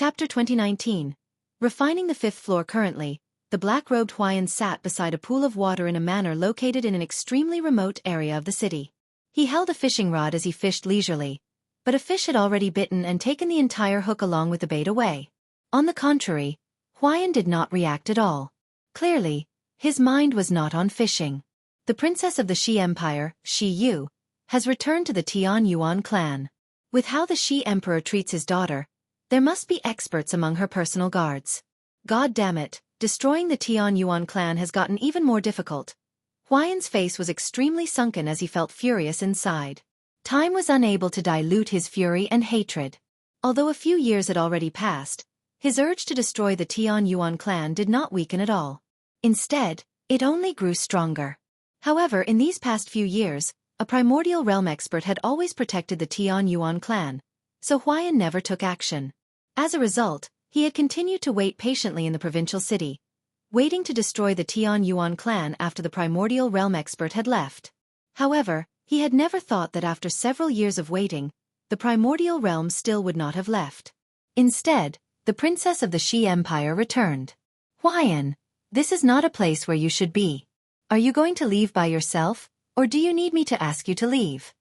Chapter 2019. Refining the fifth floor. Currently, the black-robed Huayan sat beside a pool of water in a manor located in an extremely remote area of the city. He held a fishing rod as he fished leisurely, but a fish had already bitten and taken the entire hook along with the bait away. On the contrary, Huayan did not react at all. Clearly, his mind was not on fishing. The princess of the Shi Empire, Shi Yu, has returned to the Tian Yuan clan. With how the Shi Emperor treats his daughter, there must be experts among her personal guards. God damn it, destroying the Tian Yuan clan has gotten even more difficult. Huayan's face was extremely sunken as he felt furious inside. Time was unable to dilute his fury and hatred. Although a few years had already passed, his urge to destroy the Tian Yuan clan did not weaken at all. Instead, it only grew stronger. However, in these past few years, a primordial realm expert had always protected the Tian Yuan clan, so Huayan never took action. As a result, he had continued to wait patiently in the provincial city, waiting to destroy the Tian Yuan clan after the primordial realm expert had left. However, he had never thought that after several years of waiting, the primordial realm still would not have left. Instead, the princess of the Shi Empire returned. Huayan, this is not a place where you should be. Are you going to leave by yourself, or do you need me to ask you to leave?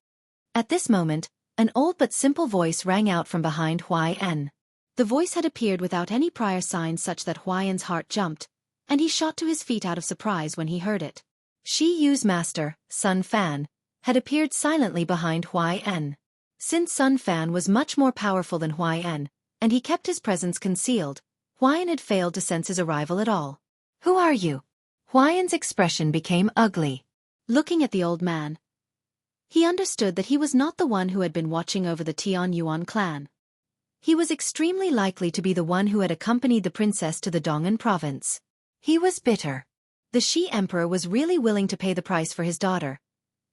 At this moment, an old but simple voice rang out from behind Huayan. The voice had appeared without any prior signs such that Huayan's heart jumped, and he shot to his feet out of surprise when he heard it. Shi Yu's master, Sun Fan, had appeared silently behind Huayan. Since Sun Fan was much more powerful than Huayan, and he kept his presence concealed, Huayan had failed to sense his arrival at all. Who are you? Huayan's expression became ugly. Looking at the old man, he understood that he was not the one who had been watching over the Tian Yuan clan. He was extremely likely to be the one who had accompanied the princess to the Dong'an province. He was bitter. The Shi Emperor was really willing to pay the price for his daughter,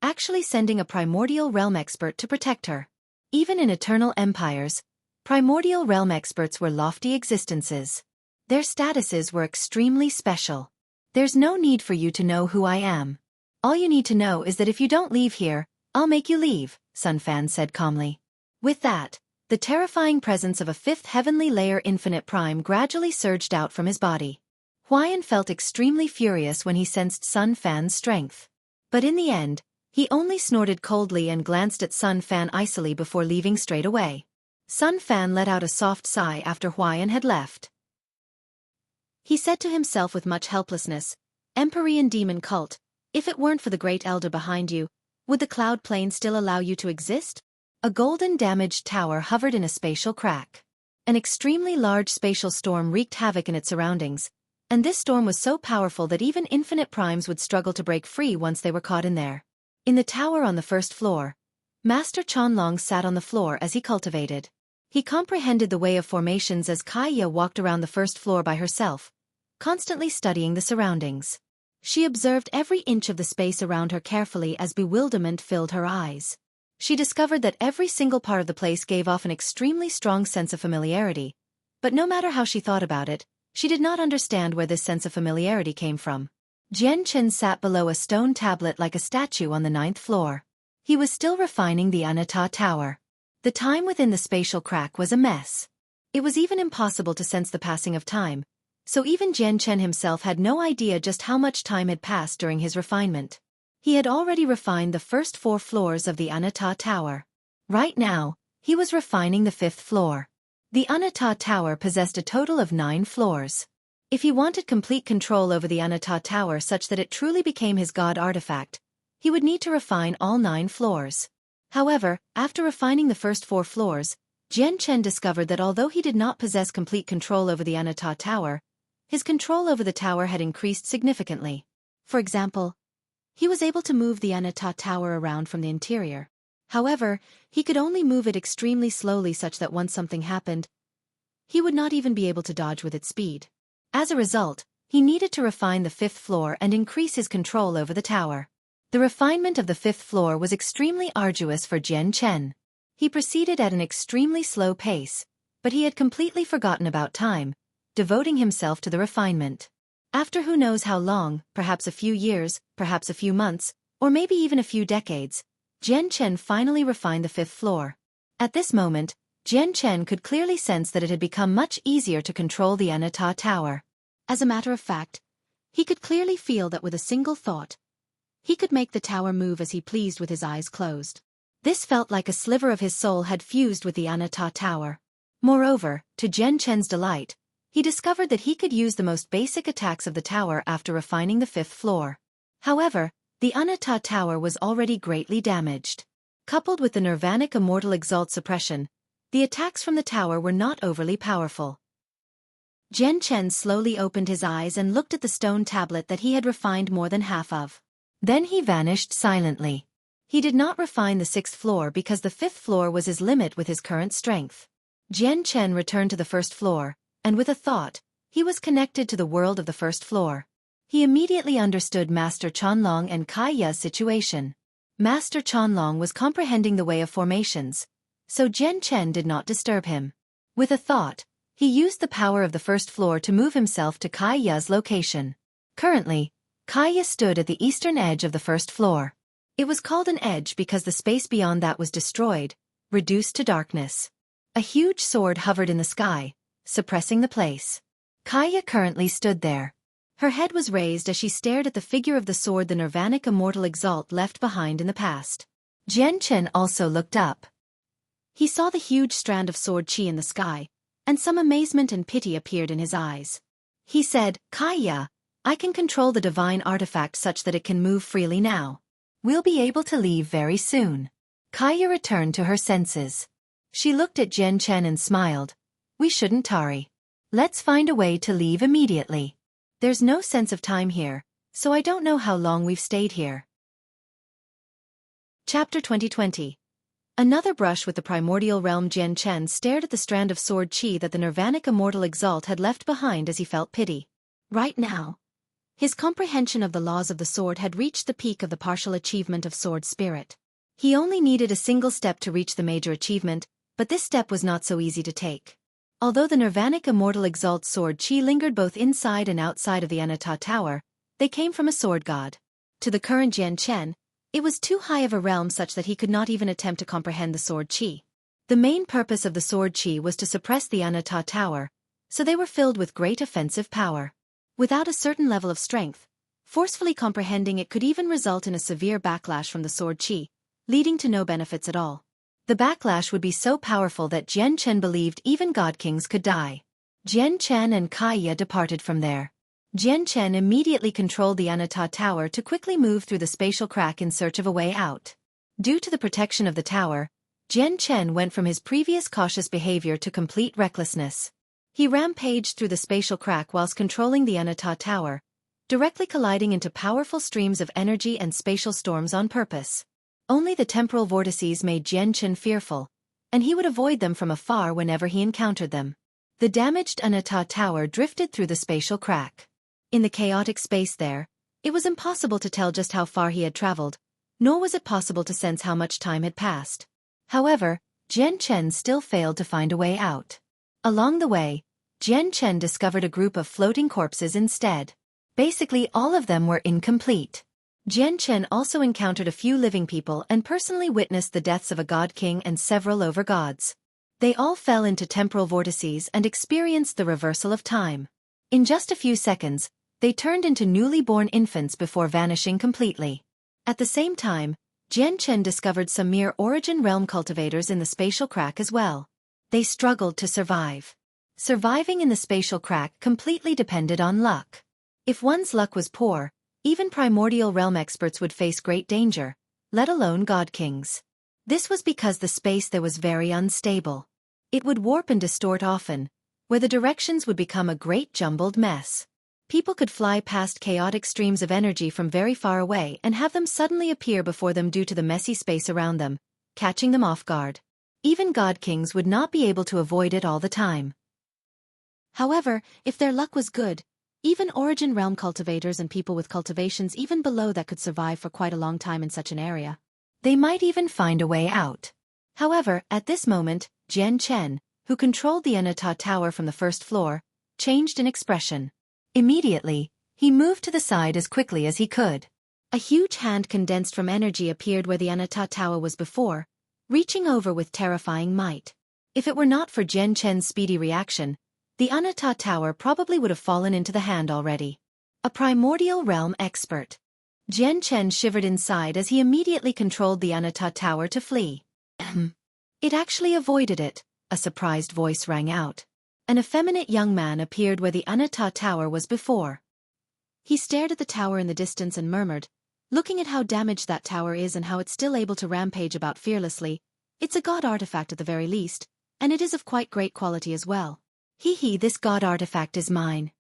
actually sending a primordial realm expert to protect her. Even in eternal empires, primordial realm experts were lofty existences. Their statuses were extremely special. There's no need for you to know who I am. All you need to know is that if you don't leave here, I'll make you leave, Sun Fan said calmly. With that, the terrifying presence of a fifth heavenly layer infinite prime gradually surged out from his body. Huayan felt extremely furious when he sensed Sun Fan's strength. But in the end, he only snorted coldly and glanced at Sun Fan icily before leaving straight away. Sun Fan let out a soft sigh after Huayan had left. He said to himself with much helplessness, Empyrean demon cult, if it weren't for the great elder behind you, would the cloud plane still allow you to exist? A golden damaged tower hovered in a spatial crack. An extremely large spatial storm wreaked havoc in its surroundings, and this storm was so powerful that even infinite primes would struggle to break free once they were caught in there. In the tower on the first floor, Master Chanlong sat on the floor as he cultivated. He comprehended the way of formations as Kaya walked around the first floor by herself, constantly studying the surroundings. She observed every inch of the space around her carefully as bewilderment filled her eyes. She discovered that every single part of the place gave off an extremely strong sense of familiarity, but no matter how she thought about it, she did not understand where this sense of familiarity came from. Jian Chen sat below a stone tablet like a statue on the 9th floor. He was still refining the Anata Tower. The time within the spatial crack was a mess. It was even impossible to sense the passing of time, so even Jian Chen himself had no idea just how much time had passed during his refinement. He had already refined the first 4 floors of the Anata Tower. Right now, he was refining the 5th floor. The Anata Tower possessed a total of 9 floors. If he wanted complete control over the Anata Tower such that it truly became his god artifact, he would need to refine all 9 floors. However, after refining the first 4 floors, Jian Chen discovered that although he did not possess complete control over the Anata Tower, his control over the tower had increased significantly. For example, he was able to move the Anata Tower around from the interior. However, he could only move it extremely slowly such that once something happened, he would not even be able to dodge with its speed. As a result, he needed to refine the 5th floor and increase his control over the tower. The refinement of the 5th floor was extremely arduous for Jian Chen. He proceeded at an extremely slow pace, but he had completely forgotten about time, devoting himself to the refinement. After who knows how long, perhaps a few years, perhaps a few months, or maybe even a few decades, Jian Chen finally refined the 5th floor. At this moment, Jian Chen could clearly sense that it had become much easier to control the Anata Tower. As a matter of fact, he could clearly feel that with a single thought, he could make the tower move as he pleased with his eyes closed. This felt like a sliver of his soul had fused with the Anata Tower. Moreover, to Jian Chen's delight, he discovered that he could use the most basic attacks of the tower after refining the 5th floor. However, the Anata Tower was already greatly damaged. Coupled with the Nirvanic Immortal Exalt suppression, the attacks from the tower were not overly powerful. Jian Chen slowly opened his eyes and looked at the stone tablet that he had refined more than half of. Then he vanished silently. He did not refine the 6th floor because the 5th floor was his limit with his current strength. Jian Chen returned to the 1st floor, and with a thought, he was connected to the world of the 1st floor. He immediately understood Master Chanlong and Kai Ya's situation. Master Chanlong was comprehending the way of formations, so Jian Chen did not disturb him. With a thought, he used the power of the 1st floor to move himself to Kai Ya's location. Currently, Kai Ya stood at the eastern edge of the 1st floor. It was called an edge because the space beyond that was destroyed, reduced to darkness. A huge sword hovered in the sky, suppressing the place. Kai Ya currently stood there. Her head was raised as she stared at the figure of the sword the Nirvanic Immortal Exalt left behind in the past. Jian Chen also looked up. He saw the huge strand of sword chi in the sky, and some amazement and pity appeared in his eyes. He said, "Kai Ya, I can control the divine artifact such that it can move freely now. We'll be able to leave very soon." Kai Ya returned to her senses. She looked at Jian Chen and smiled. "We shouldn't tarry. Let's find a way to leave immediately. There's no sense of time here, so I don't know how long we've stayed here." Chapter 2020. Another brush with the primordial realm. Jian Chen stared at the strand of sword chi that the Nirvanic Immortal Exalt had left behind as he felt pity. Right now, his comprehension of the laws of the sword had reached the peak of the partial achievement of sword spirit. He only needed a single step to reach the major achievement, but this step was not so easy to take. Although the Nirvanic Immortal Exalt's sword chi lingered both inside and outside of the Anata Tower, they came from a sword god. To the current Jian Chen, it was too high of a realm such that he could not even attempt to comprehend the sword chi. The main purpose of the sword chi was to suppress the Anata Tower, so they were filled with great offensive power. Without a certain level of strength, forcefully comprehending it could even result in a severe backlash from the sword chi, leading to no benefits at all. The backlash would be so powerful that Jian Chen believed even god kings could die. Jian Chen and Kai Ya departed from there. Jian Chen immediately controlled the Anata Tower to quickly move through the spatial crack in search of a way out. Due to the protection of the tower, Jian Chen went from his previous cautious behavior to complete recklessness. He rampaged through the spatial crack whilst controlling the Anata Tower, directly colliding into powerful streams of energy and spatial storms on purpose. Only the temporal vortices made Jian Chen fearful, and he would avoid them from afar whenever he encountered them. The damaged Anata Tower drifted through the spatial crack. In the chaotic space there, it was impossible to tell just how far he had traveled, nor was it possible to sense how much time had passed. However, Jian Chen still failed to find a way out. Along the way, Jian Chen discovered a group of floating corpses instead. Basically all of them were incomplete. Jian Chen also encountered a few living people and personally witnessed the deaths of a god king and several over-gods. They all fell into temporal vortices and experienced the reversal of time. In just a few seconds, they turned into newly born infants before vanishing completely. At the same time, Jian Chen discovered some mere origin realm cultivators in the spatial crack as well. They struggled to survive. Surviving in the spatial crack completely depended on luck. If one's luck was poor, even primordial realm experts would face great danger, let alone god kings. This was because the space there was very unstable. It would warp and distort often, where the directions would become a great jumbled mess. People could fly past chaotic streams of energy from very far away and have them suddenly appear before them due to the messy space around them, catching them off guard. Even god kings would not be able to avoid it all the time. However, if their luck was good, even origin realm cultivators and people with cultivations even below that could survive for quite a long time in such an area. They might even find a way out. However, at this moment, Jian Chen, who controlled the Anata Tower from the first floor, changed in expression. Immediately, he moved to the side as quickly as he could. A huge hand condensed from energy appeared where the Anata Tower was before, reaching over with terrifying might. If it were not for Jian Chen's speedy reaction, the Anata Tower probably would have fallen into the hand already. A primordial realm expert. Jian Chen shivered inside as he immediately controlled the Anata Tower to flee. It actually avoided it, a surprised voice rang out. An effeminate young man appeared where the Anata Tower was before. He stared at the tower in the distance and murmured, looking at how damaged that tower is and how it's still able to rampage about fearlessly. It's a god artifact at the very least, and it is of quite great quality as well. This god artifact is mine.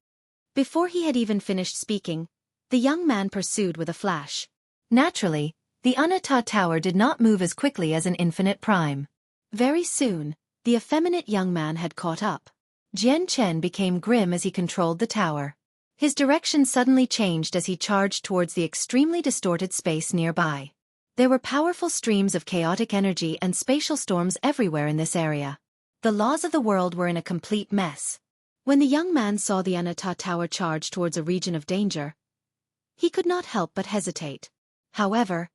Before he had even finished speaking, the young man pursued with a flash. Naturally, the Anata Tower did not move as quickly as an infinite prime. Very soon, the effeminate young man had caught up. Jian Chen became grim as he controlled the tower. His direction suddenly changed as he charged towards the extremely distorted space nearby. There were powerful streams of chaotic energy and spatial storms everywhere in this area. The laws of the world were in a complete mess. When the young man saw the Anata Tower charge towards a region of danger, he could not help but hesitate. However,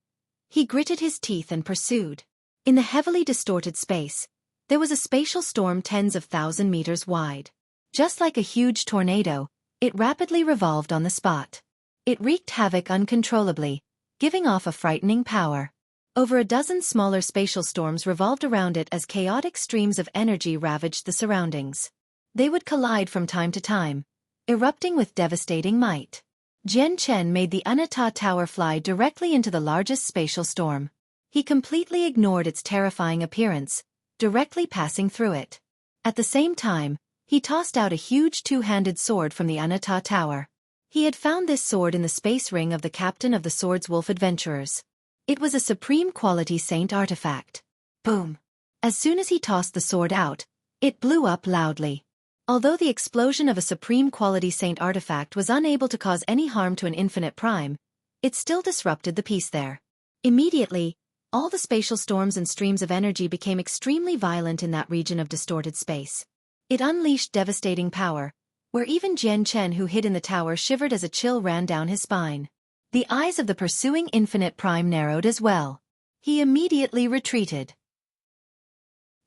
he gritted his teeth and pursued. In the heavily distorted space, there was a spatial storm tens of thousand meters wide. Just like a huge tornado, it rapidly revolved on the spot. It wreaked havoc uncontrollably, giving off a frightening power. Over a dozen smaller spatial storms revolved around it as chaotic streams of energy ravaged the surroundings. They would collide from time to time, erupting with devastating might. Jian Chen made the Anata Tower fly directly into the largest spatial storm. He completely ignored its terrifying appearance, directly passing through it. At the same time, he tossed out a huge two-handed sword from the Anata Tower. He had found this sword in the space ring of the captain of the Swords Wolf adventurers. It was a supreme quality saint artifact. Boom! As soon as he tossed the sword out, it blew up loudly. Although the explosion of a supreme quality saint artifact was unable to cause any harm to an infinite prime, it still disrupted the peace there. Immediately, all the spatial storms and streams of energy became extremely violent in that region of distorted space. It unleashed devastating power, where even Jian Chen who hid in the tower shivered as a chill ran down his spine. The eyes of the pursuing infinite prime narrowed as well. He immediately retreated.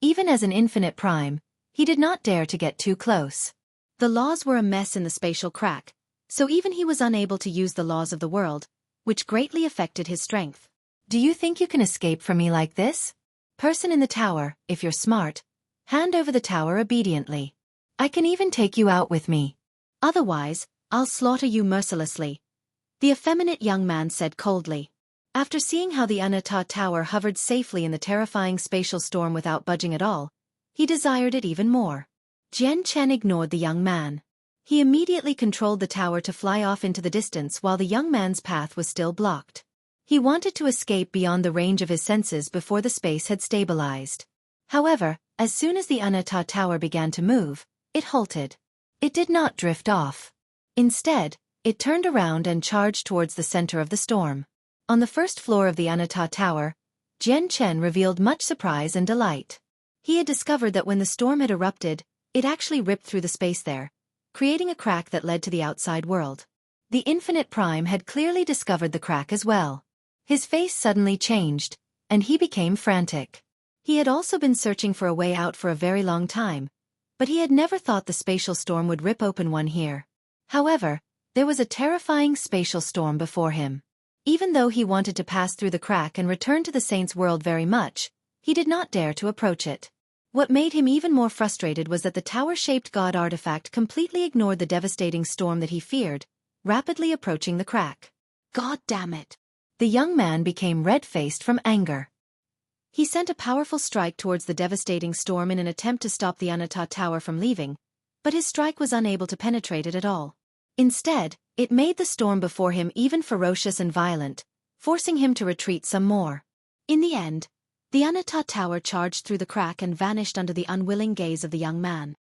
Even as an infinite prime, he did not dare to get too close. The laws were a mess in the spatial crack, so even he was unable to use the laws of the world, which greatly affected his strength. Do you think you can escape from me like this? Person in the tower, if you're smart, hand over the tower obediently. I can even take you out with me. Otherwise, I'll slaughter you mercilessly, the effeminate young man said coldly. After seeing how the Anata Tower hovered safely in the terrifying spatial storm without budging at all, he desired it even more. Jian Chen ignored the young man. He immediately controlled the tower to fly off into the distance while the young man's path was still blocked. He wanted to escape beyond the range of his senses before the space had stabilized. However, as soon as the Anata Tower began to move, it halted. It did not drift off. Instead, it turned around and charged towards the center of the storm. On the first floor of the Anata Tower, Jian Chen revealed much surprise and delight. He had discovered that when the storm had erupted, it actually ripped through the space there, creating a crack that led to the outside world. The Infinite Prime had clearly discovered the crack as well. His face suddenly changed, and he became frantic. He had also been searching for a way out for a very long time, but he had never thought the spatial storm would rip open one here. However, there was a terrifying spatial storm before him. Even though he wanted to pass through the crack and return to the saint's world very much, he did not dare to approach it. What made him even more frustrated was that the tower-shaped god artifact completely ignored the devastating storm that he feared, rapidly approaching the crack. God damn it! The young man became red-faced from anger. He sent a powerful strike towards the devastating storm in an attempt to stop the Anata Tower from leaving, but his strike was unable to penetrate it at all. Instead, it made the storm before him even ferocious and violent, forcing him to retreat some more. In the end, the Anata Tower charged through the crack and vanished under the unwilling gaze of the young man.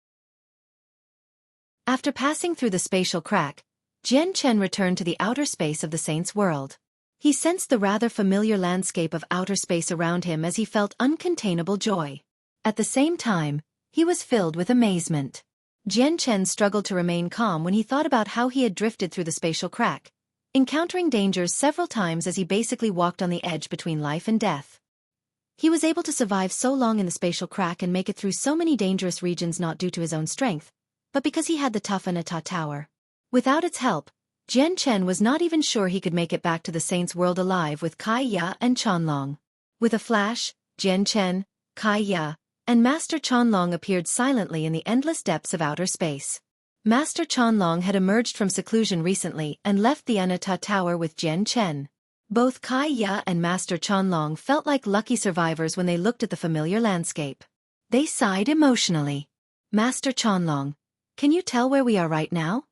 After passing through the spatial crack, Jian Chen returned to the outer space of the saint's world. He sensed the rather familiar landscape of outer space around him as he felt uncontainable joy. At the same time, he was filled with amazement. Jian Chen struggled to remain calm when he thought about how he had drifted through the spatial crack, encountering dangers several times as he basically walked on the edge between life and death. He was able to survive so long in the spatial crack and make it through so many dangerous regions not due to his own strength, but because he had the tough Anata Tower. Without its help, Jian Chen was not even sure he could make it back to the Saints' world alive with Kai Ya and Chanlong. With a flash, Jian Chen, Kai Ya, and Master Chanlong appeared silently in the endless depths of outer space. Master Chanlong had emerged from seclusion recently and left the Anata Tower with Jian Chen. Both Kai Ya and Master Chanlong felt like lucky survivors when they looked at the familiar landscape. They sighed emotionally. Master Chanlong, can you tell where we are right now?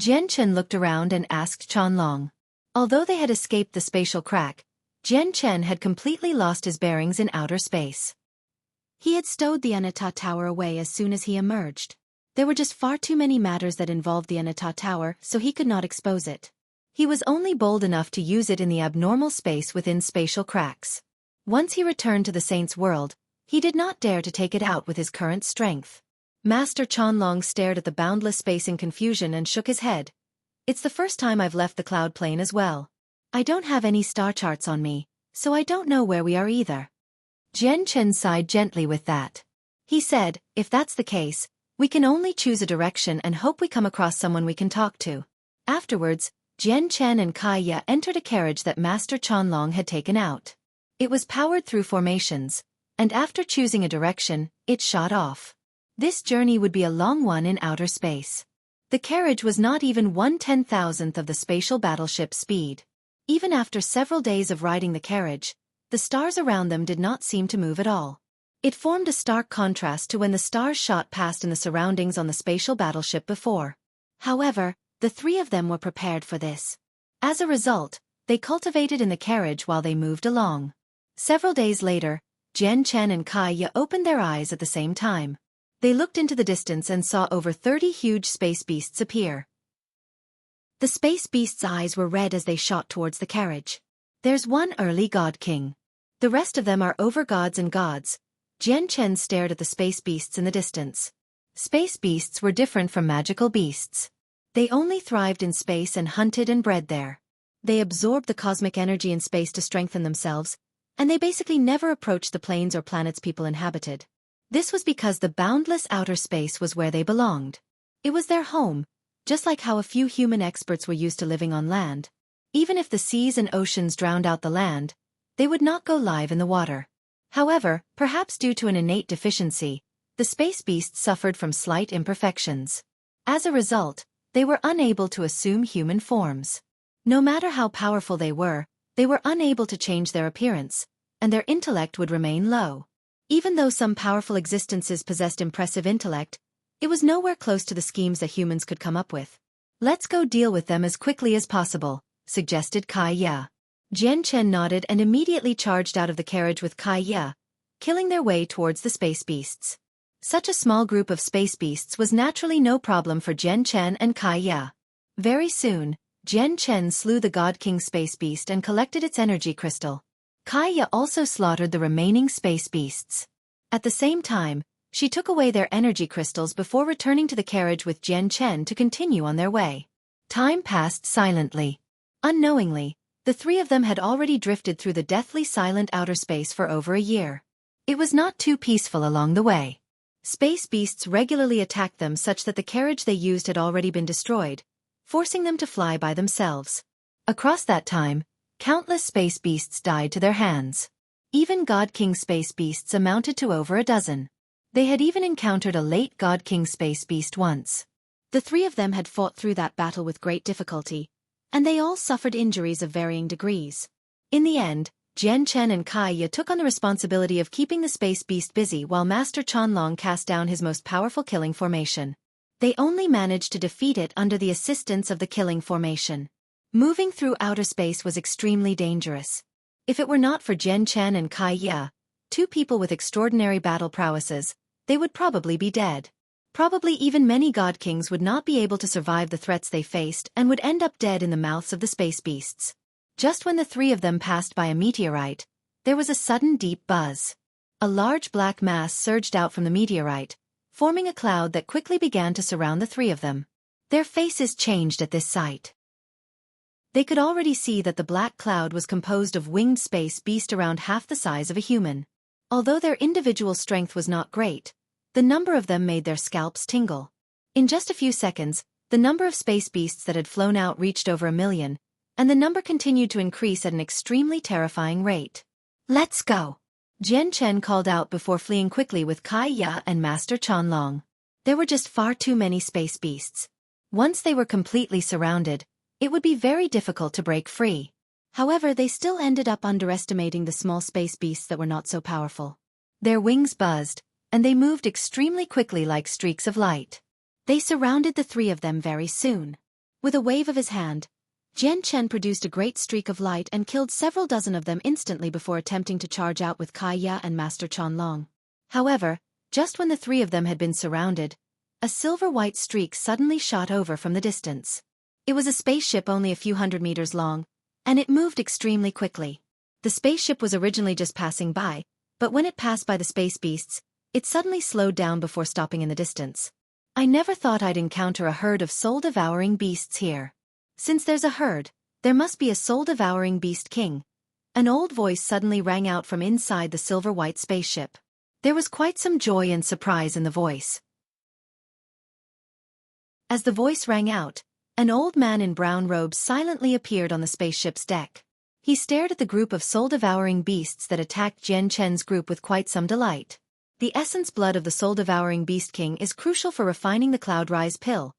Jian Chen looked around and asked Chanlong. Although they had escaped the spatial crack, Jian Chen had completely lost his bearings in outer space. He had stowed the Anata Tower away as soon as he emerged. There were just far too many matters that involved the Anata Tower, so he could not expose it. He was only bold enough to use it in the abnormal space within spatial cracks. Once he returned to the Saints' world, he did not dare to take it out with his current strength. Master Chanlong stared at the boundless space in confusion and shook his head. It's the first time I've left the cloud plane as well. I don't have any star charts on me, so I don't know where we are either. Jian Chen sighed gently with that. He said, if that's the case, we can only choose a direction and hope we come across someone we can talk to. Afterwards, Jian Chen and Kai Ya entered a carriage that Master Chanlong had taken out. It was powered through formations, and after choosing a direction, it shot off. This journey would be a long one in outer space. The carriage was not even 1/10,000th of the spatial battleship's speed. Even after several days of riding the carriage, the stars around them did not seem to move at all. It formed a stark contrast to when the stars shot past in the surroundings on the spatial battleship before. However, the three of them were prepared for this. As a result, they cultivated in the carriage while they moved along. Several days later, Jian Chen and Kai Ya opened their eyes at the same time. They looked into the distance and saw over 30 huge space beasts appear. The space beasts' eyes were red as they shot towards the carriage. There's one early god king. The rest of them are over-gods and gods. Jian Chen stared at the space beasts in the distance. Space beasts were different from magical beasts. They only thrived in space and hunted and bred there. They absorbed the cosmic energy in space to strengthen themselves, and they basically never approached the planes or planets people inhabited. This was because the boundless outer space was where they belonged. It was their home, just like how a few human experts were used to living on land. Even if the seas and oceans drowned out the land, they would not go live in the water. However, perhaps due to an innate deficiency, the space beasts suffered from slight imperfections. As a result, they were unable to assume human forms. No matter how powerful they were unable to change their appearance, and their intellect would remain low. Even though some powerful existences possessed impressive intellect, it was nowhere close to the schemes that humans could come up with. Let's go deal with them as quickly as possible, suggested Kai Ya. Jian Chen nodded and immediately charged out of the carriage with Kai Ya, killing their way towards the space beasts. Such a small group of space beasts was naturally no problem for Jian Chen and Kai Ya. Very soon, Jian Chen slew the God King space beast and collected its energy crystal. Kai Ya also slaughtered the remaining space beasts. At the same time, she took away their energy crystals before returning to the carriage with Jian Chen to continue on their way. Time passed silently. Unknowingly, the three of them had already drifted through the deathly silent outer space for over a year. It was not too peaceful along the way. Space beasts regularly attacked them such that the carriage they used had already been destroyed, forcing them to fly by themselves. Across that time, countless space beasts died to their hands. Even God King space beasts amounted to over a dozen. They had even encountered a late God King space beast once. The three of them had fought through that battle with great difficulty, and they all suffered injuries of varying degrees. In the end, Jian Chen and Kai Ya took on the responsibility of keeping the space beast busy while Master Chanlong cast down his most powerful killing formation. They only managed to defeat it under the assistance of the killing formation. Moving through outer space was extremely dangerous. If it were not for Jian Chen and Kai Ya, two people with extraordinary battle prowesses, they would probably be dead. Probably even many god kings would not be able to survive the threats they faced and would end up dead in the mouths of the space beasts. Just when the three of them passed by a meteorite, there was a sudden deep buzz. A large black mass surged out from the meteorite, forming a cloud that quickly began to surround the three of them. Their faces changed at this sight. They could already see that the black cloud was composed of winged space beasts around half the size of a human. Although their individual strength was not great, the number of them made their scalps tingle. In just a few seconds, the number of space beasts that had flown out reached over 1,000,000, and the number continued to increase at an extremely terrifying rate. "Let's go!" Jian Chen called out before fleeing quickly with Kai Ya and Master Chanlong. There were just far too many space beasts. Once they were completely surrounded, it would be very difficult to break free. However, they still ended up underestimating the small space beasts that were not so powerful. Their wings buzzed, and they moved extremely quickly like streaks of light. They surrounded the three of them very soon. With a wave of his hand, Jian Chen produced a great streak of light and killed several dozen of them instantly before attempting to charge out with Kai Ya and Master Chanlong. However, just when the three of them had been surrounded, a silver-white streak suddenly shot over from the distance. It was a spaceship only a few hundred meters long, and it moved extremely quickly. The spaceship was originally just passing by, but when it passed by the space beasts, it suddenly slowed down before stopping in the distance. I never thought I'd encounter a herd of soul-devouring beasts here. Since there's a herd, there must be a soul-devouring beast king. An old voice suddenly rang out from inside the silver-white spaceship. There was quite some joy and surprise in the voice. As the voice rang out, an old man in brown robes silently appeared on the spaceship's deck. He stared at the group of soul-devouring beasts that attacked Jian Chen's group with quite some delight. The essence blood of the soul-devouring beast king is crucial for refining the Cloud Rise pill,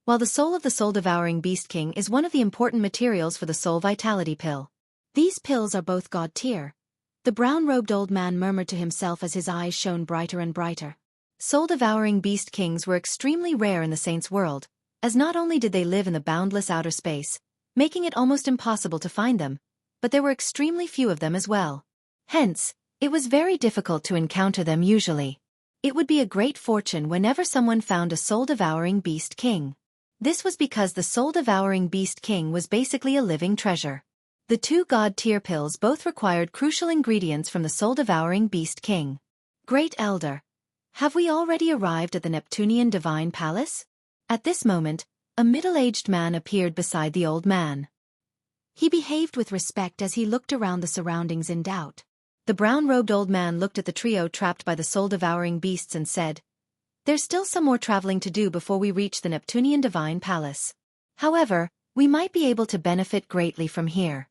while the soul of the soul-devouring beast king is one of the important materials for the soul vitality pill. These pills are both god tier. The brown-robed old man murmured to himself as his eyes shone brighter and brighter. Soul-devouring beast kings were extremely rare in the saints' world, as not only did they live in the boundless outer space, making it almost impossible to find them, but there were extremely few of them as well. Hence, it was very difficult to encounter them usually. It would be a great fortune whenever someone found a soul-devouring beast king. This was because the soul-devouring beast king was basically a living treasure. The two god-tier pills both required crucial ingredients from the soul-devouring beast king. Great Elder, have we already arrived at the Neptunian Divine Palace? At this moment, a middle-aged man appeared beside the old man. He behaved with respect as he looked around the surroundings in doubt. The brown-robed old man looked at the trio trapped by the soul-devouring beasts and said, "There's still some more traveling to do before we reach the Neptunian Divine Palace. However, we might be able to benefit greatly from here."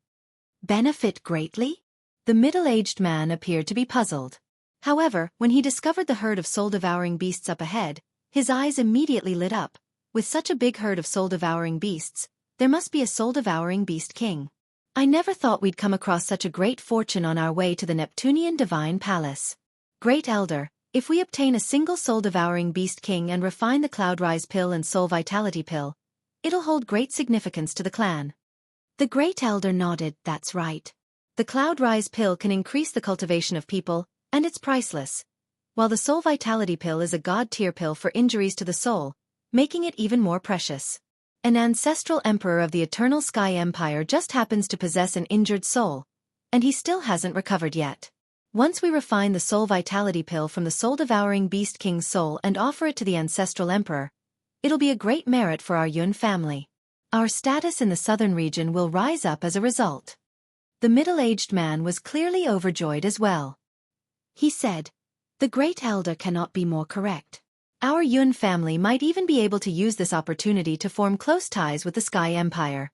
Benefit greatly? The middle-aged man appeared to be puzzled. However, when he discovered the herd of soul-devouring beasts up ahead, his eyes immediately lit up. With such a big herd of soul-devouring beasts, there must be a soul-devouring beast king. I never thought we'd come across such a great fortune on our way to the Neptunian Divine Palace. Great Elder, if we obtain a single soul-devouring beast king and refine the Cloud Rise pill and soul vitality pill, it'll hold great significance to the clan. The Great Elder nodded. That's right. The Cloud Rise pill can increase the cultivation of people, and it's priceless. While the soul vitality pill is a god-tier pill for injuries to the soul, making it even more precious. An ancestral emperor of the Eternal Sky Empire just happens to possess an injured soul, and he still hasn't recovered yet. Once we refine the soul vitality pill from the soul-devouring beast king's soul and offer it to the ancestral emperor, it'll be a great merit for our Yun family. Our status in the southern region will rise up as a result. The middle-aged man was clearly overjoyed as well. He said, "The Great Elder cannot be more correct. Our Yun family might even be able to use this opportunity to form close ties with the Sky Empire.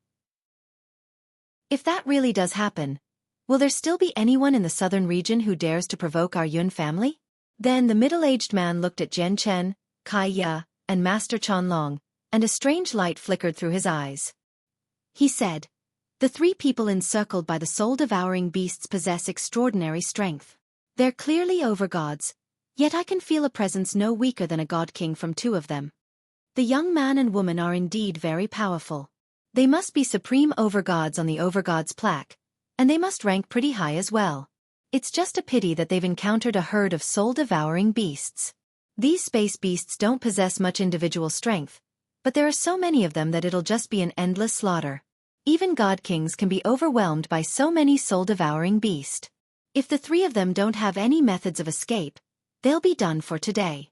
If that really does happen, will there still be anyone in the southern region who dares to provoke our Yun family?" Then the middle-aged man looked at Jian Chen, Kai Ya, and Master Chanlong, and a strange light flickered through his eyes. He said, "The three people encircled by the soul-devouring beasts possess extraordinary strength. They're clearly overgods, yet I can feel a presence no weaker than a god king from two of them. The young man and woman are indeed very powerful. They must be supreme overgods on the overgods plaque, and they must rank pretty high as well. It's just a pity that they've encountered a herd of soul-devouring beasts. These space beasts don't possess much individual strength, but there are so many of them that it'll just be an endless slaughter. Even god kings can be overwhelmed by so many soul-devouring beasts. If the three of them don't have any methods of escape, they'll be done for today."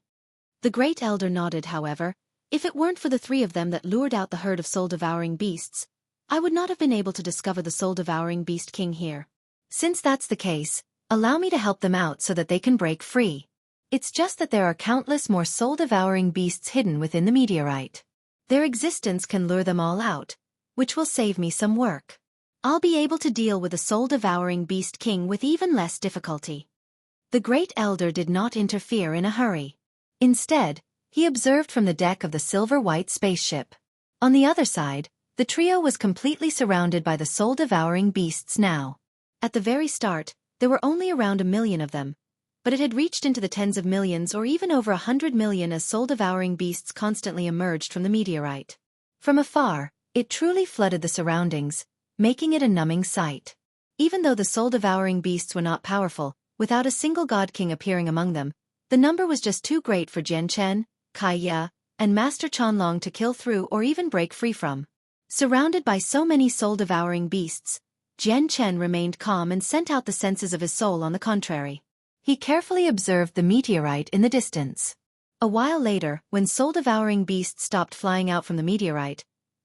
The Great Elder nodded. "However, if it weren't for the three of them that lured out the herd of soul-devouring beasts, I would not have been able to discover the soul-devouring beast king here. Since that's the case, Allow me to help them out so that they can break free. It's just that there are countless more soul-devouring beasts hidden within the meteorite. Their existence can lure them all out, which will save me some work. I'll be able to deal with the soul-devouring beast king with even less difficulty. The Great Elder did not interfere in a hurry. Instead, he observed from the deck of the silver-white spaceship. On the other side, the trio was completely surrounded by the soul-devouring beasts now. At the very start, there were only around 1 million of them, but it had reached into the tens of millions or even over 100 million as soul-devouring beasts constantly emerged from the meteorite. From afar, it truly flooded the surroundings, making it a numbing sight. Even though the soul-devouring beasts were not powerful, without a single god king appearing among them, the number was just too great for Jian Chen, Kai Ya, and Master Chanlong to kill through or even break free from. Surrounded by so many soul-devouring beasts, Jian Chen remained calm and sent out the senses of his soul on the contrary. He carefully observed the meteorite in the distance. A while later, when soul-devouring beasts stopped flying out from the meteorite,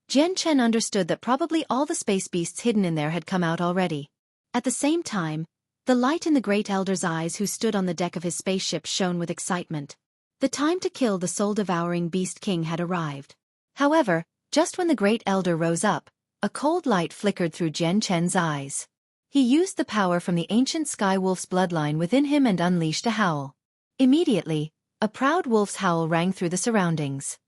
Jian Chen understood that probably all the space beasts hidden in there had come out already. At the same time, the light in the Great Elder's eyes who stood on the deck of his spaceship shone with excitement. The time to kill the soul-devouring beast king had arrived. However, just when the Great Elder rose up, a cold light flickered through Jian Chen's eyes. He used the power from the ancient sky wolf's bloodline within him and unleashed a howl. Immediately, a proud wolf's howl rang through the surroundings.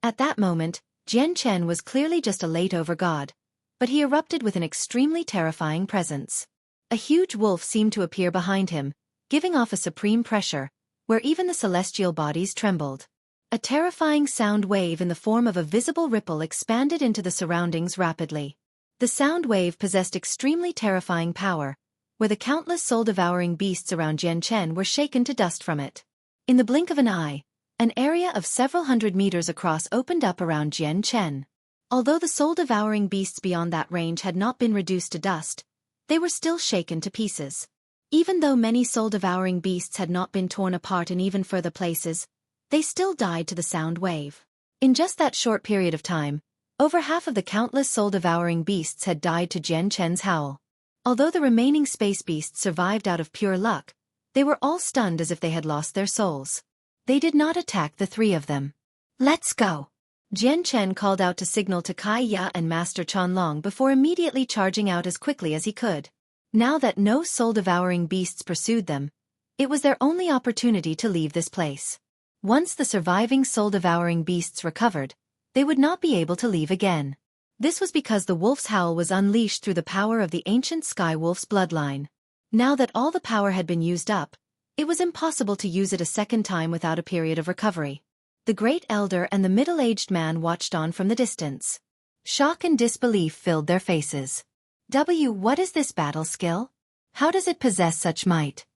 At that moment, Jian Chen was clearly just a late-over god, but he erupted with an extremely terrifying presence. A huge wolf seemed to appear behind him, giving off a supreme pressure, where even the celestial bodies trembled. A terrifying sound wave in the form of a visible ripple expanded into the surroundings rapidly. The sound wave possessed extremely terrifying power, where the countless soul-devouring beasts around Jian Chen were shaken to dust from it. In the blink of an eye, an area of several hundred meters across opened up around Jian Chen. Although the soul-devouring beasts beyond that range had not been reduced to dust, they were still shaken to pieces. Even though many soul-devouring beasts had not been torn apart in even further places, they still died to the sound wave. In just that short period of time, over half of the countless soul-devouring beasts had died to Jian Chen's howl. Although the remaining space beasts survived out of pure luck, they were all stunned as if they had lost their souls. They did not attack the three of them. "Let's go!" Jian Chen called out to signal to Kai Ya and Master Chanlong before immediately charging out as quickly as he could. Now that no soul-devouring beasts pursued them, it was their only opportunity to leave this place. Once the surviving soul-devouring beasts recovered, they would not be able to leave again. This was because the wolf's howl was unleashed through the power of the ancient sky wolf's bloodline. Now that all the power had been used up, it was impossible to use it a second time without a period of recovery. The Great Elder and the middle-aged man watched on from the distance. Shock and disbelief filled their faces. What is this battle skill? How does it possess such might?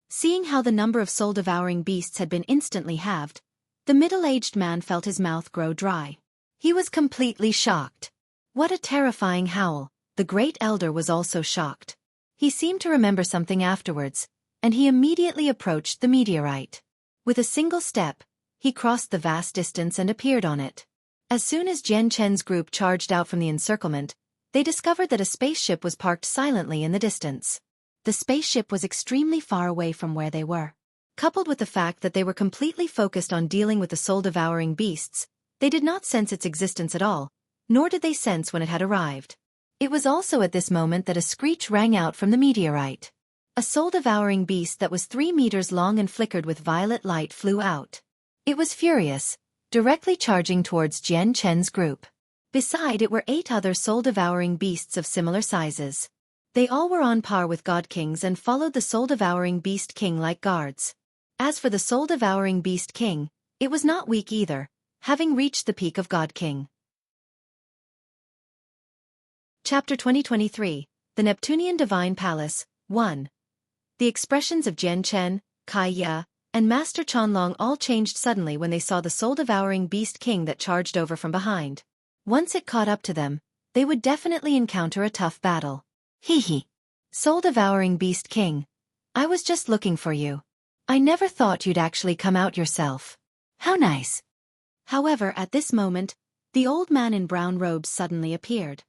Seeing how the number of soul-devouring beasts had been instantly halved, the middle-aged man felt his mouth grow dry. He was completely shocked. What a terrifying howl! The Great Elder was also shocked. He seemed to remember something afterwards, and he immediately approached the meteorite. With a single step, he crossed the vast distance and appeared on it. As soon as Jian Chen's group charged out from the encirclement, they discovered that a spaceship was parked silently in the distance. The spaceship was extremely far away from where they were. Coupled with the fact that they were completely focused on dealing with the soul-devouring beasts, they did not sense its existence at all, nor did they sense when it had arrived. It was also at this moment that a screech rang out from the meteorite. A soul-devouring beast that was 3 meters long and flickered with violet light flew out. It was furious, directly charging towards Jian Chen's group. Beside it were 8 other soul-devouring beasts of similar sizes. They all were on par with God Kings and followed the soul-devouring beast king like guards. As for the soul-devouring beast king, it was not weak either, having reached the peak of God King. Chapter 2023, The Neptunian Divine Palace, 1. The expressions of Jian Chen, Kai Ya, and Master Chanlong all changed suddenly when they saw the soul-devouring beast king that charged over from behind. Once it caught up to them, they would definitely encounter a tough battle. Hee. Soul-devouring beast king. I was just looking for you. I never thought you'd actually come out yourself. How nice. However, at this moment, the old man in brown robes suddenly appeared.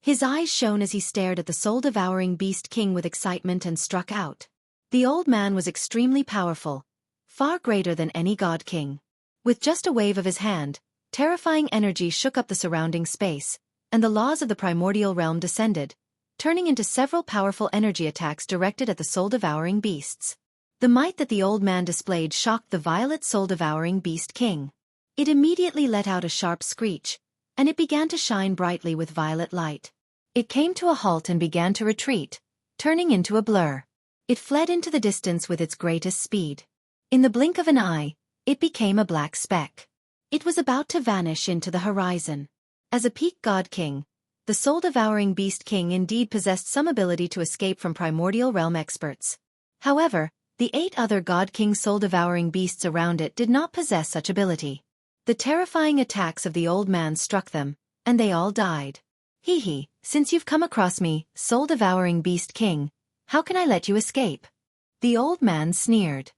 His eyes shone as he stared at the soul-devouring beast king with excitement and struck out. The old man was extremely powerful, far greater than any god king. With just a wave of his hand, terrifying energy shook up the surrounding space, and the laws of the primordial realm descended, turning into several powerful energy attacks directed at the soul-devouring beasts. The might that the old man displayed shocked the violet soul-devouring beast king. It immediately let out a sharp screech, and it began to shine brightly with violet light. It came to a halt and began to retreat, turning into a blur. It fled into the distance with its greatest speed. In the blink of an eye, it became a black speck. It was about to vanish into the horizon. As a peak god king, the soul-devouring beast king indeed possessed some ability to escape from primordial realm experts. However, the 8 other god king soul-devouring beasts around it did not possess such ability. The terrifying attacks of the old man struck them, and they all died. Hee, since you've come across me, soul-devouring beast king, how can I let you escape? The old man sneered.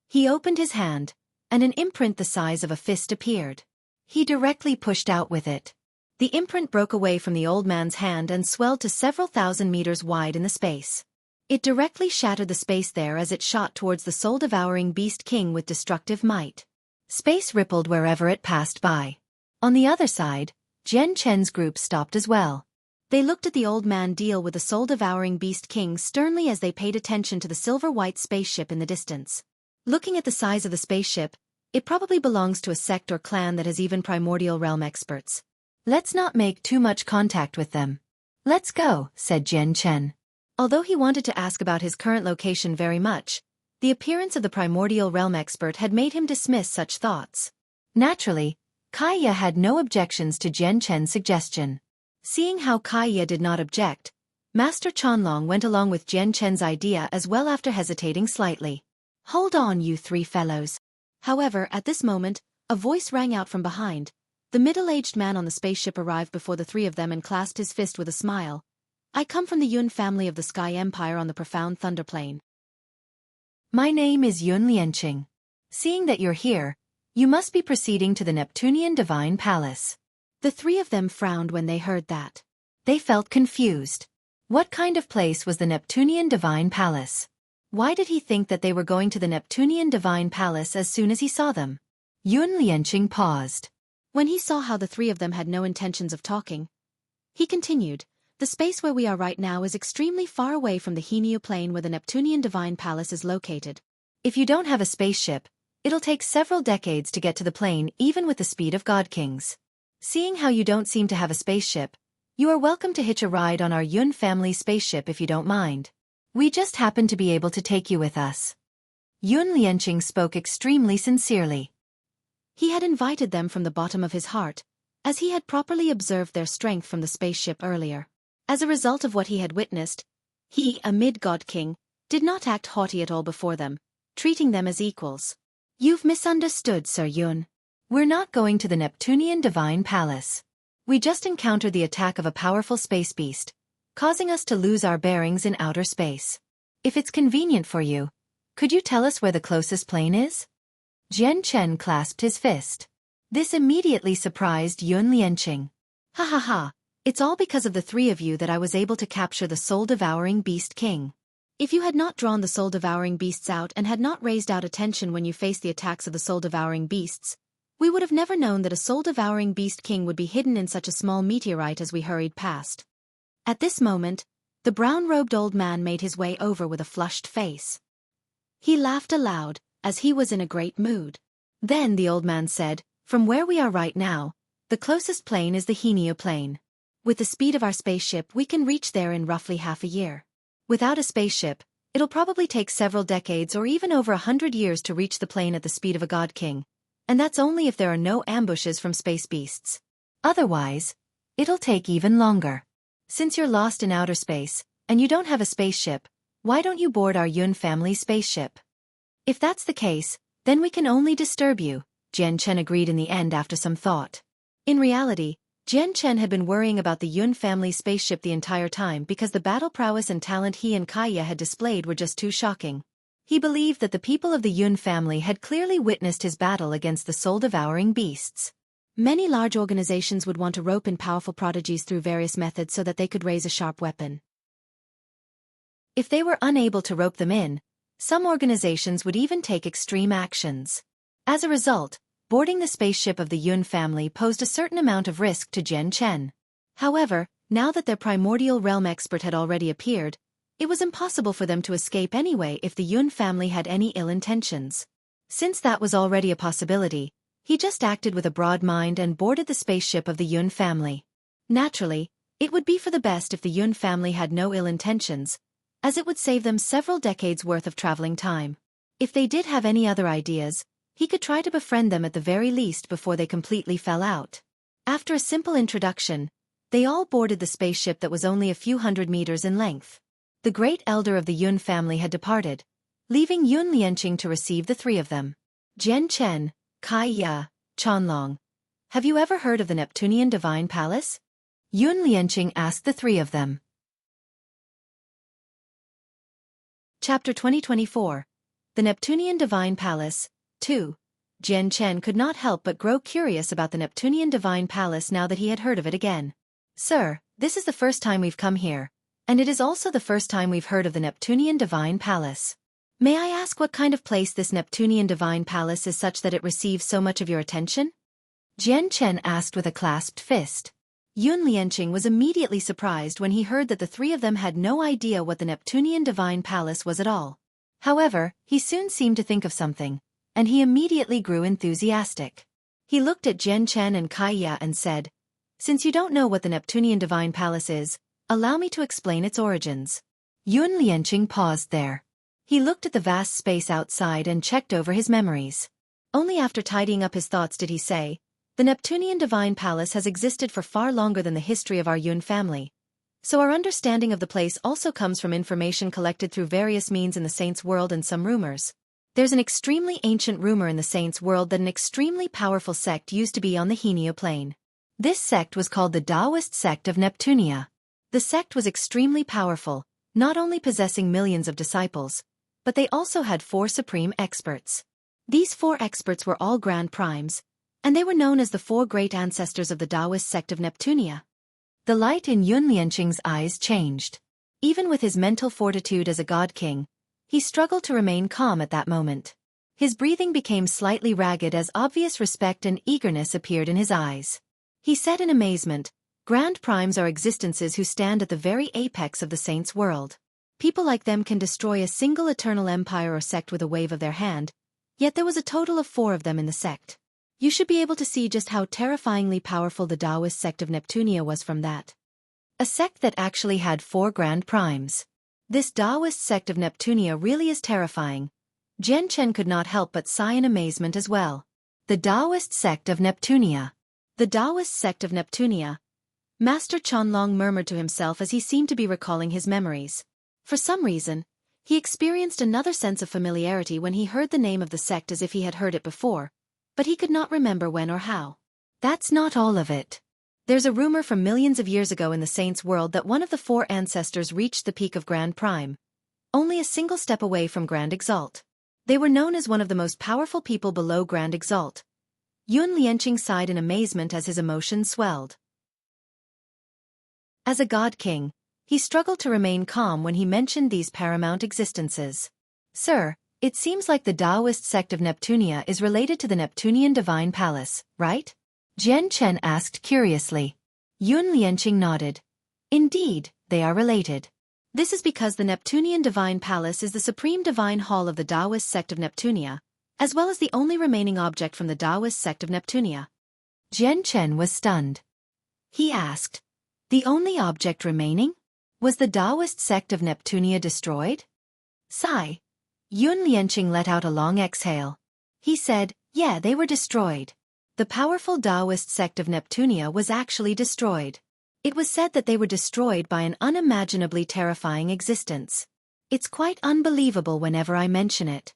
He opened his hand, and an imprint the size of a fist appeared. He directly pushed out with it. The imprint broke away from the old man's hand and swelled to several thousand meters wide in the space. It directly shattered the space there as it shot towards the soul-devouring beast king with destructive might. Space rippled wherever it passed by. On the other side, Jian Chen's group stopped as well. They looked at the old man deal with the soul-devouring beast king sternly as they paid attention to the silver-white spaceship in the distance. Looking at the size of the spaceship, it probably belongs to a sect or clan that has even primordial realm experts. Let's not make too much contact with them. Let's go, said Jian Chen. Although he wanted to ask about his current location very much, the appearance of the primordial realm expert had made him dismiss such thoughts. Naturally, Kaiya had no objections to Jian Chen's suggestion. Seeing how Kaiya did not object, Master Chanlong went along with Jian Chen's idea as well after hesitating slightly. Hold on, you 3 fellows. However, at this moment, a voice rang out from behind. The middle-aged man on the spaceship arrived before the 3 of them and clasped his fist with a smile. I come from the Yun family of the Sky Empire on the profound Thunderplane. My name is Yun Lianqing. Seeing that you're here, you must be proceeding to the Neptunian Divine Palace. The 3 of them frowned when they heard that. They felt confused. What kind of place was the Neptunian Divine Palace? Why did he think that they were going to the Neptunian Divine Palace as soon as he saw them? Yun Lianqing paused. When he saw how the 3 of them had no intentions of talking, he continued, the space where we are right now is extremely far away from the Henio plane where the Neptunian Divine Palace is located. If you don't have a spaceship, it'll take several decades to get to the plane even with the speed of God Kings. Seeing how you don't seem to have a spaceship, you are welcome to hitch a ride on our Yun family spaceship if you don't mind. We just happen to be able to take you with us. Yun Lianqing spoke extremely sincerely. He had invited them from the bottom of his heart, as he had properly observed their strength from the spaceship earlier. As a result of what he had witnessed, he, a mid-god king, did not act haughty at all before them, treating them as equals. You've misunderstood, Sir Yun. We're not going to the Neptunian Divine Palace. We just encountered the attack of a powerful space beast, causing us to lose our bearings in outer space. If it's convenient for you, could you tell us where the closest plane is? Jian Chen clasped his fist. This immediately surprised Yun Lianqing. Ha ha ha, it's all because of the 3 of you that I was able to capture the soul-devouring beast king. If you had not drawn the soul-devouring beasts out and had not raised out attention when you faced the attacks of the soul-devouring beasts, we would have never known that a soul-devouring beast king would be hidden in such a small meteorite as we hurried past. At this moment, the brown-robed old man made his way over with a flushed face. He laughed aloud, as he was in a great mood. Then the old man said, from where we are right now, the closest plane is the Henio plane. With the speed of our spaceship we can reach there in roughly half a year. Without a spaceship, it'll probably take several decades or even over 100 years to reach the plane at the speed of a god king, and that's only if there are no ambushes from space beasts. Otherwise, it'll take even longer. Since you're lost in outer space, and you don't have a spaceship, why don't you board our Yun family spaceship? If that's the case, then we can only disturb you, Jian Chen agreed in the end after some thought. In reality, Jian Chen had been worrying about the Yun family spaceship the entire time because the battle prowess and talent he and Kaiya had displayed were just too shocking. He believed that the people of the Yun family had clearly witnessed his battle against the soul-devouring beasts. Many large organizations would want to rope in powerful prodigies through various methods so that they could raise a sharp weapon. If they were unable to rope them in, some organizations would even take extreme actions. As a result, boarding the spaceship of the Yun family posed a certain amount of risk to Jian Chen. However, now that their primordial realm expert had already appeared, it was impossible for them to escape anyway if the Yun family had any ill intentions. Since that was already a possibility, he just acted with a broad mind and boarded the spaceship of the Yun family. Naturally, it would be for the best if the Yun family had no ill intentions, as it would save them several decades worth of traveling time. If they did have any other ideas, he could try to befriend them at the very least before they completely fell out. After a simple introduction, they all boarded the spaceship that was only a few hundred meters in length. The great elder of the Yun family had departed, leaving Yun Lianqing to receive the three of them. Jian Chen, Kai Ya, Chanlong. Have you ever heard of the Neptunian Divine Palace? Yun Lianqing asked the three of them. Chapter 2024. The Neptunian Divine Palace, 2. Jian Chen could not help but grow curious about the Neptunian Divine Palace now that he had heard of it again. Sir, this is the first time we've come here, and it is also the first time we've heard of the Neptunian Divine Palace. May I ask what kind of place this Neptunian Divine Palace is such that it receives so much of your attention? Jian Chen asked with a clasped fist. Yun Lianqing was immediately surprised when he heard that the three of them had no idea what the Neptunian Divine Palace was at all. However, he soon seemed to think of something, and he immediately grew enthusiastic. He looked at Jian Chen and Kai Ya and said, "Since you don't know what the Neptunian Divine Palace is, allow me to explain its origins." Yun Lianqing paused there. He looked at the vast space outside and checked over his memories. Only after tidying up his thoughts did he say, "The Neptunian Divine Palace has existed for far longer than the history of our Yun family. So our understanding of the place also comes from information collected through various means in the Saints' world and some rumors. There's an extremely ancient rumor in the Saints' world that an extremely powerful sect used to be on the Henia plane. This sect was called the Taoist sect of Neptunia. The sect was extremely powerful, not only possessing millions of disciples, but they also had 4 supreme experts. These 4 experts were all Grand Primes, and they were known as the 4 great ancestors of the Taoist sect of Neptunia." The light in Yun Lianqing's eyes changed. Even with his mental fortitude as a god king, he struggled to remain calm at that moment. His breathing became slightly ragged as obvious respect and eagerness appeared in his eyes. He said in amazement, "Grand Primes are existences who stand at the very apex of the Saints' world. People like them can destroy a single eternal empire or sect with a wave of their hand, yet there was a total of 4 of them in the sect. You should be able to see just how terrifyingly powerful the Taoist sect of Neptunia was from that. A sect that actually had 4 Grand Primes. This Taoist sect of Neptunia really is terrifying." Jian Chen could not help but sigh in amazement as well. The Taoist sect of Neptunia. The Taoist sect of Neptunia. Master Chanlong murmured to himself as he seemed to be recalling his memories. For some reason, he experienced another sense of familiarity when he heard the name of the sect as if he had heard it before, but he could not remember when or how. That's not all of it. There's a rumor from millions of years ago in the Saints' world that one of the 4 ancestors reached the peak of Grand Prime, only a single step away from Grand Exalt. They were known as one of the most powerful people below Grand Exalt. Yun Lianqing sighed in amazement as his emotions swelled. As a god king, he struggled to remain calm when he mentioned these paramount existences. "Sir, it seems like the Taoist sect of Neptunia is related to the Neptunian Divine Palace, right?" Jian Chen asked curiously. Yun Lianqing nodded. "Indeed, they are related. This is because the Neptunian Divine Palace is the supreme divine hall of the Taoist sect of Neptunia, as well as the only remaining object from the Taoist sect of Neptunia." Jian Chen was stunned. He asked, "The only object remaining? Was the Taoist sect of Neptunia destroyed?" Sigh. Yun Lianqing let out a long exhale. He said, "Yeah, they were destroyed. The powerful Taoist sect of Neptunia was actually destroyed. It was said that they were destroyed by an unimaginably terrifying existence. It's quite unbelievable whenever I mention it."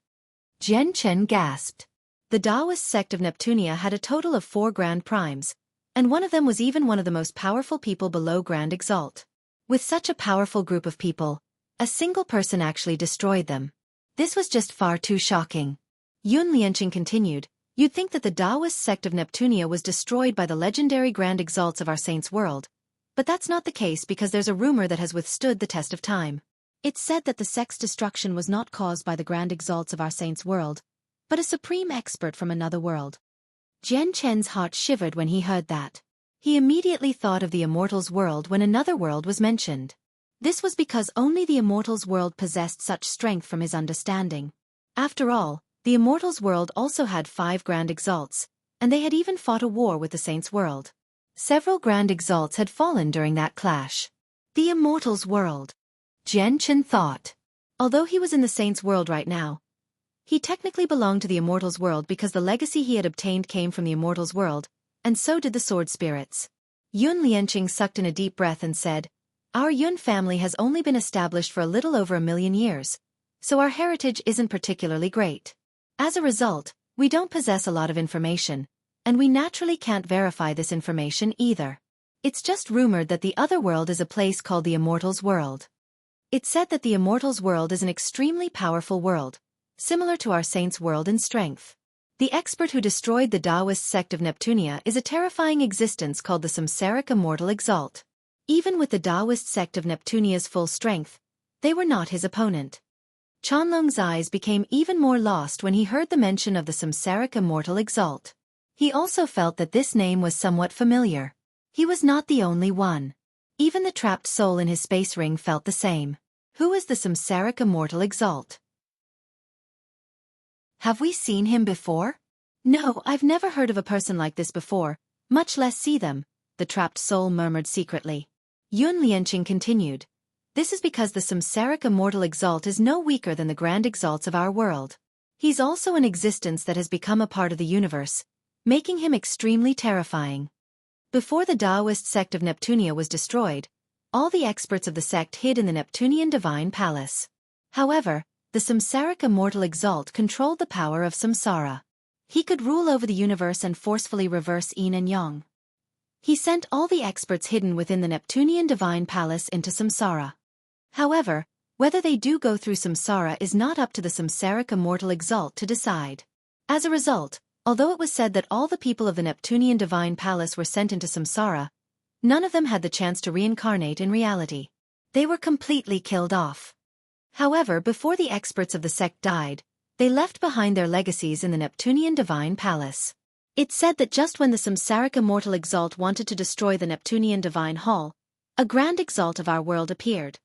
Jian Chen gasped. The Taoist sect of Neptunia had a total of 4 Grand Primes, and one of them was even one of the most powerful people below Grand Exalt. With such a powerful group of people, a single person actually destroyed them. This was just far too shocking. Yun Lianqing continued, You'd think that the Taoist sect of Neptunia was destroyed by the legendary grand exalts of our saint's world, but that's not the case because there's a rumor that has withstood the test of time. It's said that the sect's destruction was not caused by the grand exalts of our saint's world, but a supreme expert from another world. Jian Chen's heart shivered when he heard that. He immediately thought of the immortals' world when another world was mentioned. This was because only the immortals' world possessed such strength from his understanding. After all, the immortals' world also had 5 grand exalts, and they had even fought a war with the saints' world. Several grand exalts had fallen during that clash. The immortals' world. Jian Chen thought. Although he was in the saints' world right now, he technically belonged to the immortals' world because the legacy he had obtained came from the immortals' world, and so did the sword spirits. Yun Lianqing sucked in a deep breath and said, "Our Yun family has only been established for a little over 1,000,000 years, so our heritage isn't particularly great. As a result, we don't possess a lot of information, and we naturally can't verify this information either. It's just rumored that the other world is a place called the immortals' world. It's said that the immortals' world is an extremely powerful world, similar to our saints' world in strength. The expert who destroyed the Taoist sect of Neptunia is a terrifying existence called the Samsaric Immortal Exalt. Even with the Taoist sect of Neptunia's full strength, they were not his opponent." Chanlong's eyes became even more lost when he heard the mention of the Samsaric Immortal Exalt. He also felt that this name was somewhat familiar. He was not the only one. Even the trapped soul in his space ring felt the same. Who is the Samsaric Immortal Exalt? Have we seen him before? No, I've never heard of a person like this before, much less see them, the trapped soul murmured secretly. Yun Lianqing continued. This is because the Samsaric Immortal Exalt is no weaker than the grand exalts of our world. He's also an existence that has become a part of the universe, making him extremely terrifying. Before the Taoist sect of Neptunia was destroyed, all the experts of the sect hid in the Neptunian Divine Palace. However, the Samsaric Immortal Exalt controlled the power of samsara. He could rule over the universe and forcefully reverse yin and yang. He sent all the experts hidden within the Neptunian Divine Palace into samsara. However, whether they do go through samsara is not up to the Samsaric Immortal Exalt to decide. As a result, although it was said that all the people of the Neptunian Divine Palace were sent into samsara, none of them had the chance to reincarnate in reality. They were completely killed off. However, before the experts of the sect died, they left behind their legacies in the Neptunian Divine Palace. It's said that just when the Samsaric Immortal Exalt wanted to destroy the Neptunian Divine Hall, a grand exalt of our world appeared.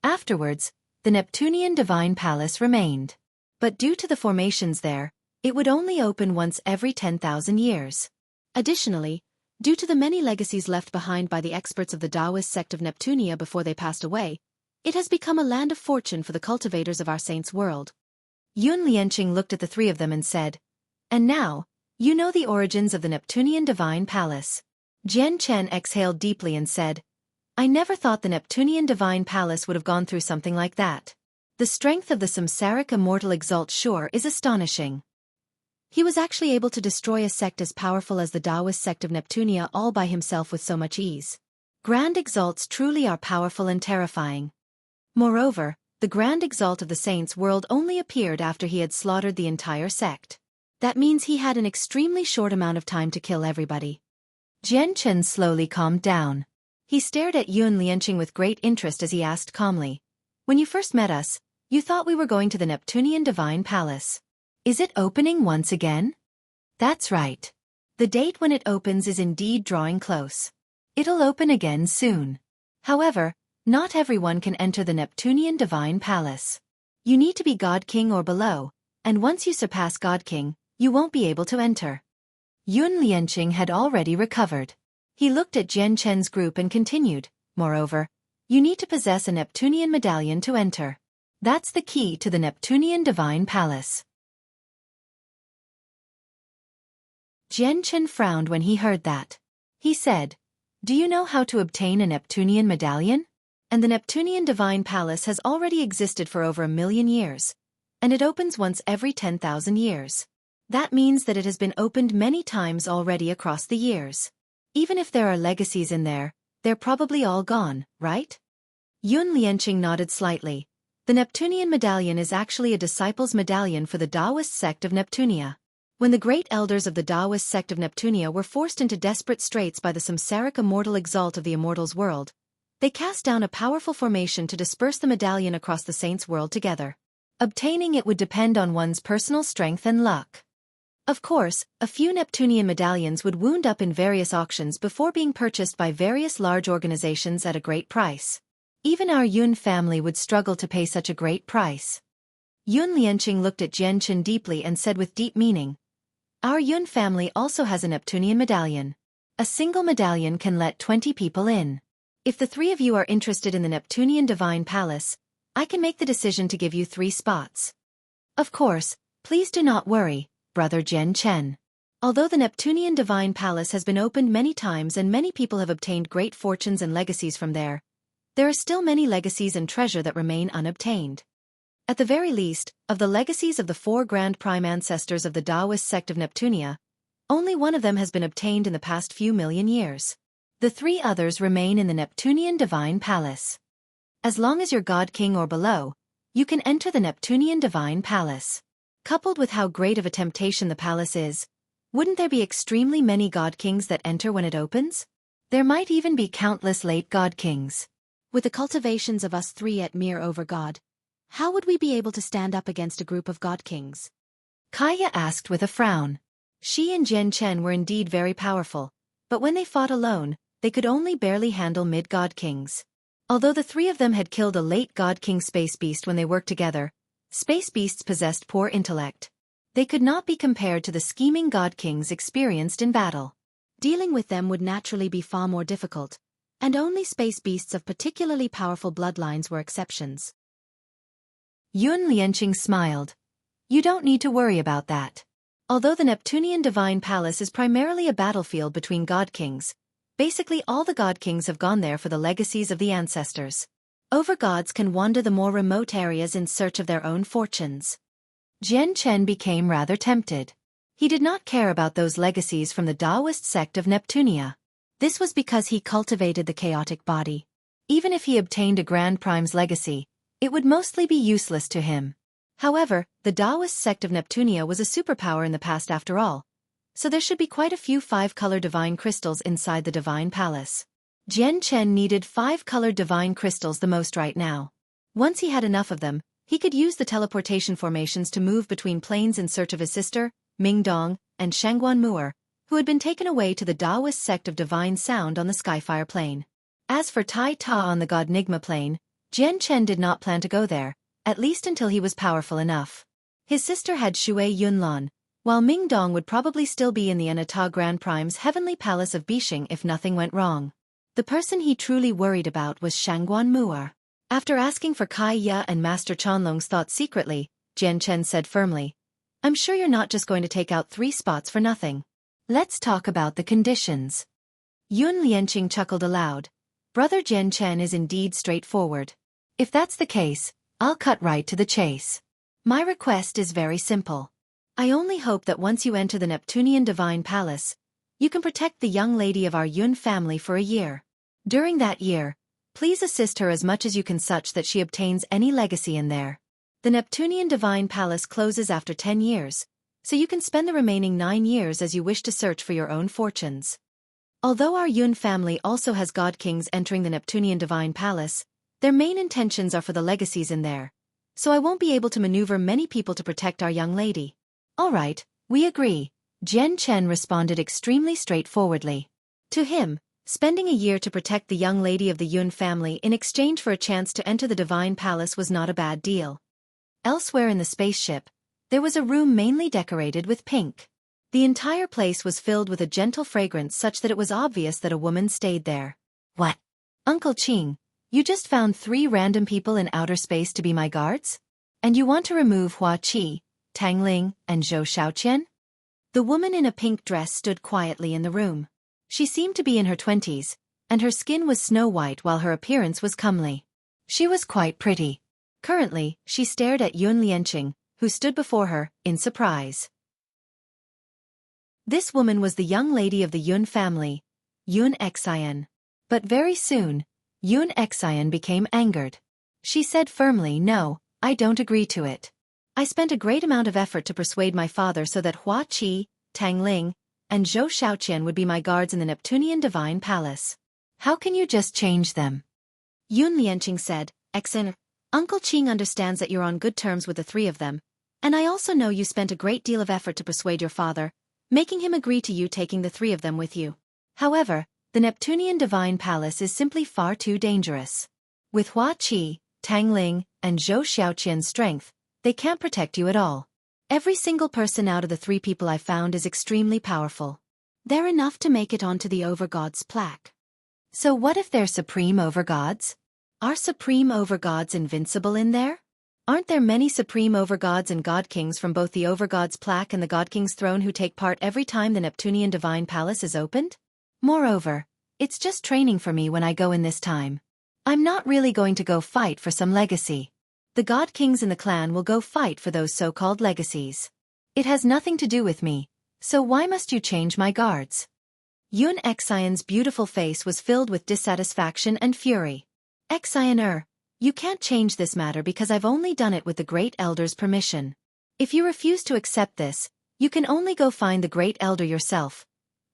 Afterwards, the Neptunian Divine Palace remained. But due to the formations there, it would only open once every 10,000 years. Additionally, due to the many legacies left behind by the experts of the Taoist sect of Neptunia before they passed away, it has become a land of fortune for the cultivators of our saint's world. Yun Lianqing looked at the 3 of them and said, "And now, you know the origins of the Neptunian Divine Palace." Jian Chen exhaled deeply and said, "I never thought the Neptunian Divine Palace would have gone through something like that. The strength of the Samsaric Immortal Exalt sure is astonishing. He was actually able to destroy a sect as powerful as the Taoist sect of Neptunia all by himself with so much ease. Grand exalts truly are powerful and terrifying. Moreover, the grand exalt of the saints' world only appeared after he had slaughtered the entire sect. That means he had an extremely short amount of time to kill everybody." Jian Chen slowly calmed down. He stared at Yun Lianqing with great interest as he asked calmly, "When you first met us, you thought we were going to the Neptunian Divine Palace. Is it opening once again?" "That's right. The date when it opens is indeed drawing close. It'll open again soon. However, not everyone can enter the Neptunian Divine Palace. You need to be God King or below, and once you surpass God King, you won't be able to enter." Yun Lianqing had already recovered. He looked at Jian Chen's group and continued, "Moreover, you need to possess a Neptunian medallion to enter. That's the key to the Neptunian Divine Palace." Jian Chen frowned when he heard that. He said, "Do you know how to obtain a Neptunian medallion? And the Neptunian Divine Palace has already existed for over 1,000,000 years, and it opens once every 10,000 years. That means that it has been opened many times already across the years. Even if there are legacies in there, they're probably all gone, right?" Yun Lianqing nodded slightly. The Neptunian medallion is actually a disciple's medallion for the Taoist sect of Neptunia. When the great elders of the Taoist sect of Neptunia were forced into desperate straits by the samsaric immortal exalt of the immortal's world, they cast down a powerful formation to disperse the medallion across the saints' world together. Obtaining it would depend on one's personal strength and luck. Of course, a few Neptunian medallions would wound up in various auctions before being purchased by various large organizations at a great price. Even our Yun family would struggle to pay such a great price. Yun Lianqing looked at Jian Chen deeply and said with deep meaning, "Our Yun family also has a Neptunian medallion. A single medallion can let 20 people in. If the three of you are interested in the Neptunian Divine Palace, I can make the decision to give you 3 spots. Of course, please do not worry, Brother Jian Chen. Although the Neptunian Divine Palace has been opened many times and many people have obtained great fortunes and legacies from there are still many legacies and treasure that remain unobtained. At the very least, of the legacies of the 4 grand prime ancestors of the Taoist sect of Neptunia, only one of them has been obtained in the past few million years. The 3 others remain in the Neptunian Divine Palace. As long as you're God King or below, you can enter the Neptunian Divine Palace. Coupled with how great of a temptation the palace is, wouldn't there be extremely many God Kings that enter when it opens? There might even be countless late God Kings. With the cultivations of us 3 at mere over God, how would we be able to stand up against a group of God Kings?" Kaya asked with a frown. She and Jian Chen were indeed very powerful, but when they fought alone, they could only barely handle mid-God Kings. Although the 3 of them had killed a late God King Space Beast when they worked together, Space Beasts possessed poor intellect. They could not be compared to the scheming God Kings experienced in battle. Dealing with them would naturally be far more difficult, and only Space Beasts of particularly powerful bloodlines were exceptions. Yun Lianqing smiled. "You don't need to worry about that. Although the Neptunian Divine Palace is primarily a battlefield between God Kings, basically all the God Kings have gone there for the legacies of the ancestors. Overgods can wander the more remote areas in search of their own fortunes." Jian Chen became rather tempted. He did not care about those legacies from the Taoist sect of Neptunia. This was because he cultivated the chaotic body. Even if he obtained a Grand Prime's legacy, it would mostly be useless to him. However, the Taoist sect of Neptunia was a superpower in the past after all, so there should be quite a few 5-color divine crystals inside the Divine Palace. Jian Chen needed 5-colored divine crystals the most right now. Once he had enough of them, he could use the teleportation formations to move between planes in search of his sister, Ming Dong, and Shangguan Mu'er, who had been taken away to the Taoist sect of Divine Sound on the Skyfire plane. As for Tai Ta on the Godnigma plane, Jian Chen did not plan to go there, at least until he was powerful enough. His sister had Xue Yunlan, while Ming Dong would probably still be in the Anata Grand Prime's heavenly palace of Bixing if nothing went wrong. The person he truly worried about was Shangguan Mu'er. After asking for Kai Ya and Master Chanlong's thoughts secretly, Jian Chen said firmly, "I'm sure you're not just going to take out 3 spots for nothing. Let's talk about the conditions." Yun Lianqing chuckled aloud. Brother Jian Chen is indeed straightforward. If that's the case, I'll cut right to the chase. My request is very simple. I only hope that once you enter the Neptunian Divine Palace, you can protect the young lady of our Yun family for a year. During that year, please assist her as much as you can such that she obtains any legacy in there. The Neptunian Divine Palace closes after 10 years, so you can spend the remaining 9 years as you wish to search for your own fortunes. Although our Yun family also has God Kings entering the Neptunian Divine Palace, their main intentions are for the legacies in there, so I won't be able to maneuver many people to protect our young lady. All right, we agree, Jian Chen responded extremely straightforwardly. To him, spending a year to protect the young lady of the Yun family in exchange for a chance to enter the Divine Palace was not a bad deal. Elsewhere in the spaceship, there was a room mainly decorated with pink. The entire place was filled with a gentle fragrance such that it was obvious that a woman stayed there. What? Uncle Qing, you just found 3 random people in outer space to be my guards? And you want to remove Hua Qi, Tang Ling, and Zhou Shaoqian? The woman in a pink dress stood quietly in the room. She seemed to be in her 20s, and her skin was snow white while her appearance was comely. She was quite pretty. Currently, she stared at Yun Lianqing, who stood before her, in surprise. This woman was the young lady of the Yun family, Yun Xian. But very soon, Yun Xian became angered. She said firmly, "No, I don't agree to it. I spent a great amount of effort to persuade my father so that Xueqi, Tang Ling, and Zhou Shaoqian would be my guards in the Neptunian Divine Palace. How can you just change them? Yun Lianqing said, Exin, Uncle Qing understands that you're on good terms with the three of them, and I also know you spent a great deal of effort to persuade your father, making him agree to you taking the three of them with you. However, the Neptunian Divine Palace is simply far too dangerous. With Xueqi, Tang Ling, and Zhou Shaoqian's strength, they can't protect you at all. Every single person out of the three people I found is extremely powerful. They're enough to make it onto the Overgod's plaque. So what if they're supreme overgods? Are supreme overgods invincible in there? Aren't there many supreme overgods and god kings from both the Overgod's plaque and the god king's throne who take part every time the Neptunian Divine Palace is opened? Moreover, it's just training for me when I go in this time. I'm not really going to go fight for some legacy. The god kings in the clan will go fight for those so-called legacies. It has nothing to do with me, so why must you change my guards? Yun Xian's beautiful face was filled with dissatisfaction and fury. Xian, you can't change this matter because I've only done it with the Great Elder's permission. If you refuse to accept this, you can only go find the Great Elder yourself.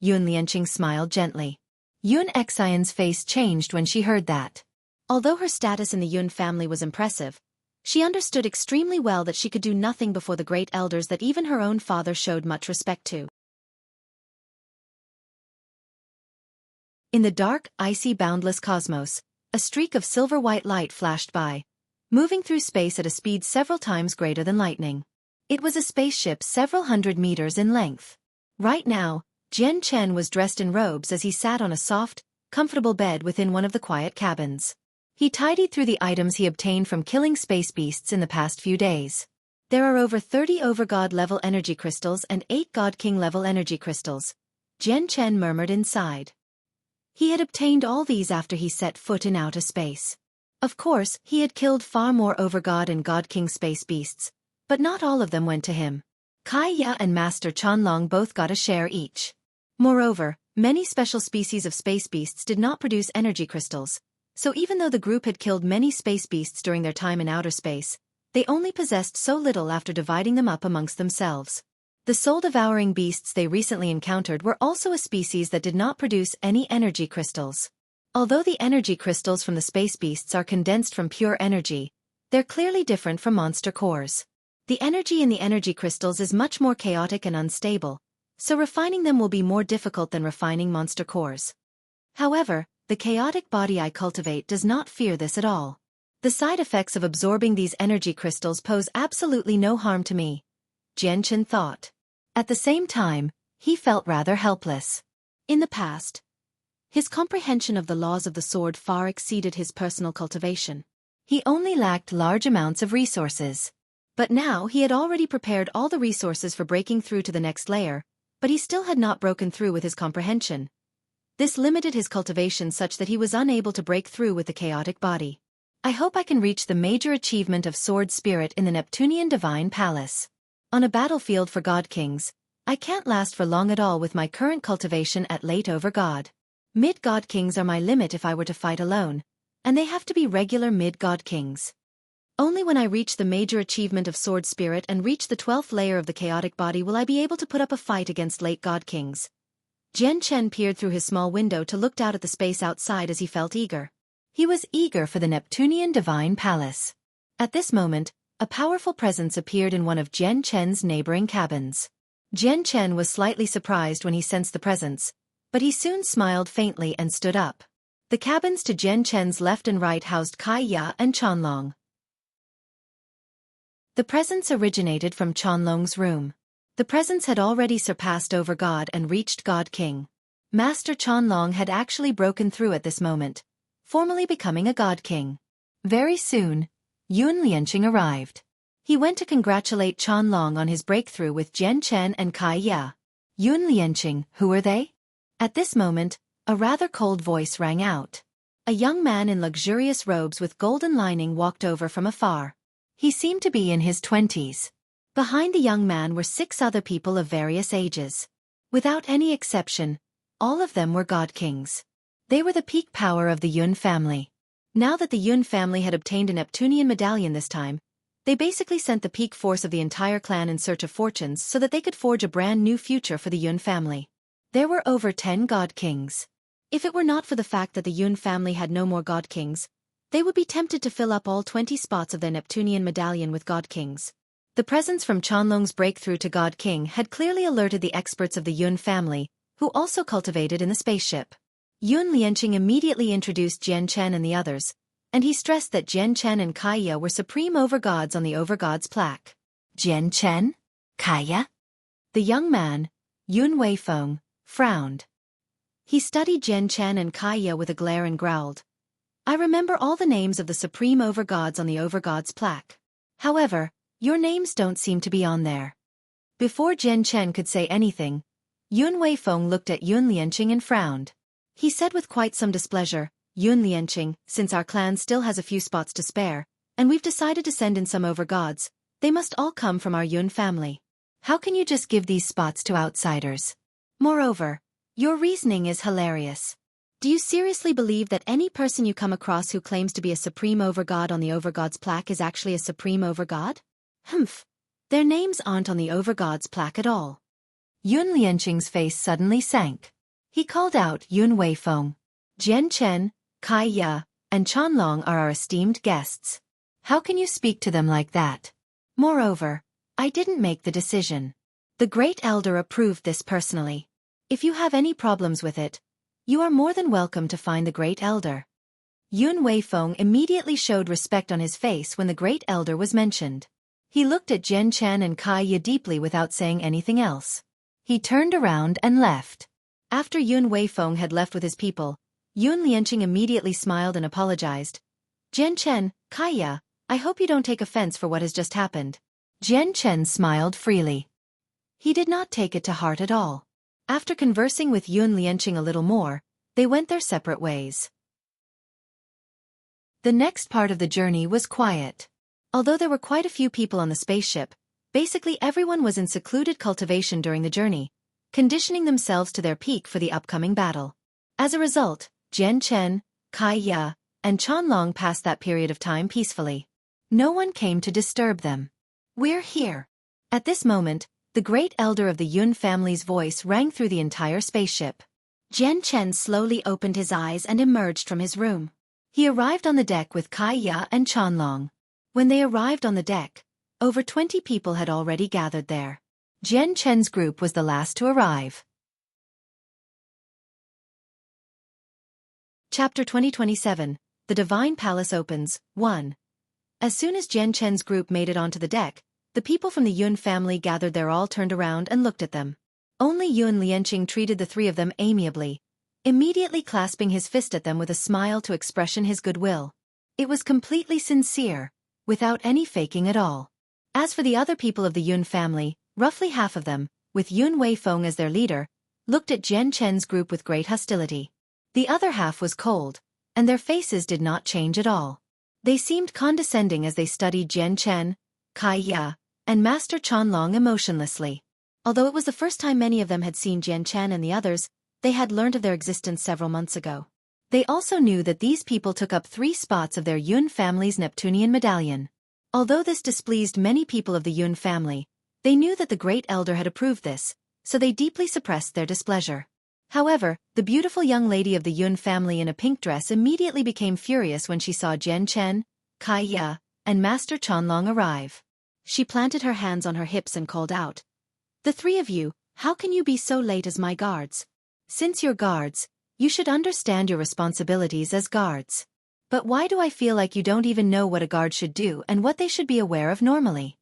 Yun Lianqing smiled gently. Yun Xian's face changed when she heard that. Although her status in the Yun family was impressive, she understood extremely well that she could do nothing before the Great Elders that even her own father showed much respect to. In the dark, icy, boundless cosmos, a streak of silver-white light flashed by, moving through space at a speed several times greater than lightning. It was a spaceship several hundred meters in length. Right now, Jian Chen was dressed in robes as he sat on a soft, comfortable bed within one of the quiet cabins. He tidied through the items he obtained from killing space beasts in the past few days. There are over 30 Overgod-level energy crystals and 8 God King-level energy crystals, Jian Chen murmured inside. He had obtained all these after he set foot in outer space. Of course, he had killed far more Overgod and God King space beasts, but not all of them went to him. Kai Ya and Master Chanlong both got a share each. Moreover, many special species of space beasts did not produce energy crystals, so even though the group had killed many space beasts during their time in outer space, they only possessed so little after dividing them up amongst themselves. The soul-devouring beasts they recently encountered were also a species that did not produce any energy crystals. Although the energy crystals from the space beasts are condensed from pure energy, they're clearly different from monster cores. The energy in the energy crystals is much more chaotic and unstable, so refining them will be more difficult than refining monster cores. However, the chaotic body I cultivate does not fear this at all. The side effects of absorbing these energy crystals pose absolutely no harm to me, Jian Chen thought. At the same time, he felt rather helpless. In the past, his comprehension of the laws of the sword far exceeded his personal cultivation. He only lacked large amounts of resources. But now he had already prepared all the resources for breaking through to the next layer, but he still had not broken through with his comprehension. This limited his cultivation such that he was unable to break through with the chaotic body. I hope I can reach the major achievement of sword spirit in the Neptunian Divine Palace. On a battlefield for God Kings, I can't last for long at all with my current cultivation at late Overgod. Mid-God Kings are my limit if I were to fight alone, and they have to be regular mid-God Kings. Only when I reach the major achievement of sword spirit and reach the 12th layer of the chaotic body will I be able to put up a fight against late God Kings. Jian Chen peered through his small window to look out at the space outside as he felt eager. He was eager for the Neptunian Divine Palace. At this moment, a powerful presence appeared in one of Jian Chen's neighboring cabins. Jian Chen was slightly surprised when he sensed the presence, but he soon smiled faintly and stood up. The cabins to Jian Chen's left and right housed Kai Ya and Chanlong. The presence originated from Chanlong's room. The presence had already surpassed Overgod and reached God King. Master Chanlong had actually broken through at this moment, formally becoming a God King. Very soon, Yun Lianqing arrived. He went to congratulate Chanlong on his breakthrough with Jian Chen and Kai Ya. Yun Lianqing, who are they? At this moment, a rather cold voice rang out. A young man in luxurious robes with golden lining walked over from afar. He seemed to be in his 20s. Behind the young man were 6 other people of various ages. Without any exception, all of them were God Kings. They were the peak power of the Yun family. Now that the Yun family had obtained a Neptunian medallion this time, They basically sent the peak force of the entire clan in search of fortunes so that they could forge a brand new future for the Yun family. There were over 10 god kings. If it were not for the fact that the Yun family had no more god kings, they would be tempted to fill up all 20 spots of their Neptunian medallion with god kings. The presence from Chanlong's breakthrough to god king had clearly alerted the experts of the Yun family, who also cultivated in the spaceship. Yun Lianqing immediately introduced Jian Chen and the others, and he stressed that Jian Chen and Kaya were supreme overgods on the overgods plaque. Jian Chen? Kaya? The young man, Yun Weifeng, frowned. He studied Jian Chen and Kaya with a glare and growled. I remember all the names of the supreme overgods on the overgods plaque. However, your names don't seem to be on there. Before Jian Chen could say anything, Yun Weifeng looked at Yun Lianqing and frowned. He said with quite some displeasure, Yun Lianqing, since our clan still has a few spots to spare, and we've decided to send in some overgods, they must all come from our Yun family. How can you just give these spots to outsiders? Moreover, your reasoning is hilarious. Do you seriously believe that any person you come across who claims to be a supreme overgod on the overgods plaque is actually a supreme overgod? Humph. Their names aren't on the overgods plaque at all. Yun Lianqing's face suddenly sank. He called out Yun Weifeng. Jian Chen, Kai Ya, and Chanlong are our esteemed guests. How can you speak to them like that? Moreover, I didn't make the decision. The Great Elder approved this personally. If you have any problems with it, you are more than welcome to find the Great Elder. Yun Weifeng immediately showed respect on his face when the Great Elder was mentioned. He looked at Jian Chen and Kai Ya deeply without saying anything else. He turned around and left. After Yun Weifeng had left with his people, Yun Lianqing immediately smiled and apologized. Jian Chen, Kai Ya, I hope you don't take offense for what has just happened. Jian Chen smiled freely. He did not take it to heart at all. After conversing with Yun Lianqing a little more, they went their separate ways. The next part of the journey was quiet. Although there were quite a few people on the spaceship, basically everyone was in secluded cultivation during the journey, conditioning themselves to their peak for the upcoming battle. As a result, Jian Chen, Kai Ya, and Chanlong passed that period of time peacefully. No one came to disturb them. We're here. At this moment, the Great Elder of the Yun family's voice rang through the entire spaceship. Jian Chen slowly opened his eyes and emerged from his room. He arrived on the deck with Kai Ya and Chanlong. When they arrived on the deck, over 20 people had already gathered there. Jian Chen's group was the last to arrive. Chapter 2027, The Divine Palace Opens, 1. As soon as Jian Chen's group made it onto the deck, the people from the Yun family gathered there all turned around and looked at them. Only Yun Lianqing treated the three of them amiably, immediately clasping his fist at them with a smile to expression his goodwill. It was completely sincere, without any faking at all. As for the other people of the Yun family, roughly half of them, with Yun Weifeng as their leader, looked at Jian Chen's group with great hostility. The other half was cold, and their faces did not change at all. They seemed condescending as they studied Jian Chen, Kai Ya, and Master Chanlong emotionlessly. Although it was the first time many of them had seen Jian Chen and the others, they had learned of their existence several months ago. They also knew that these people took up 3 spots of their Yun family's Neptunian medallion. Although this displeased many people of the Yun family, they knew that the Great Elder had approved this, so they deeply suppressed their displeasure. However, the beautiful young lady of the Yun family in a pink dress immediately became furious when she saw Jian Chen, Kai Ya, and Master Chanlong arrive. She planted her hands on her hips and called out, "The 3 of you, how can you be so late as my guards? Since you're guards, you should understand your responsibilities as guards. But why do I feel like you don't even know what a guard should do and what they should be aware of normally?"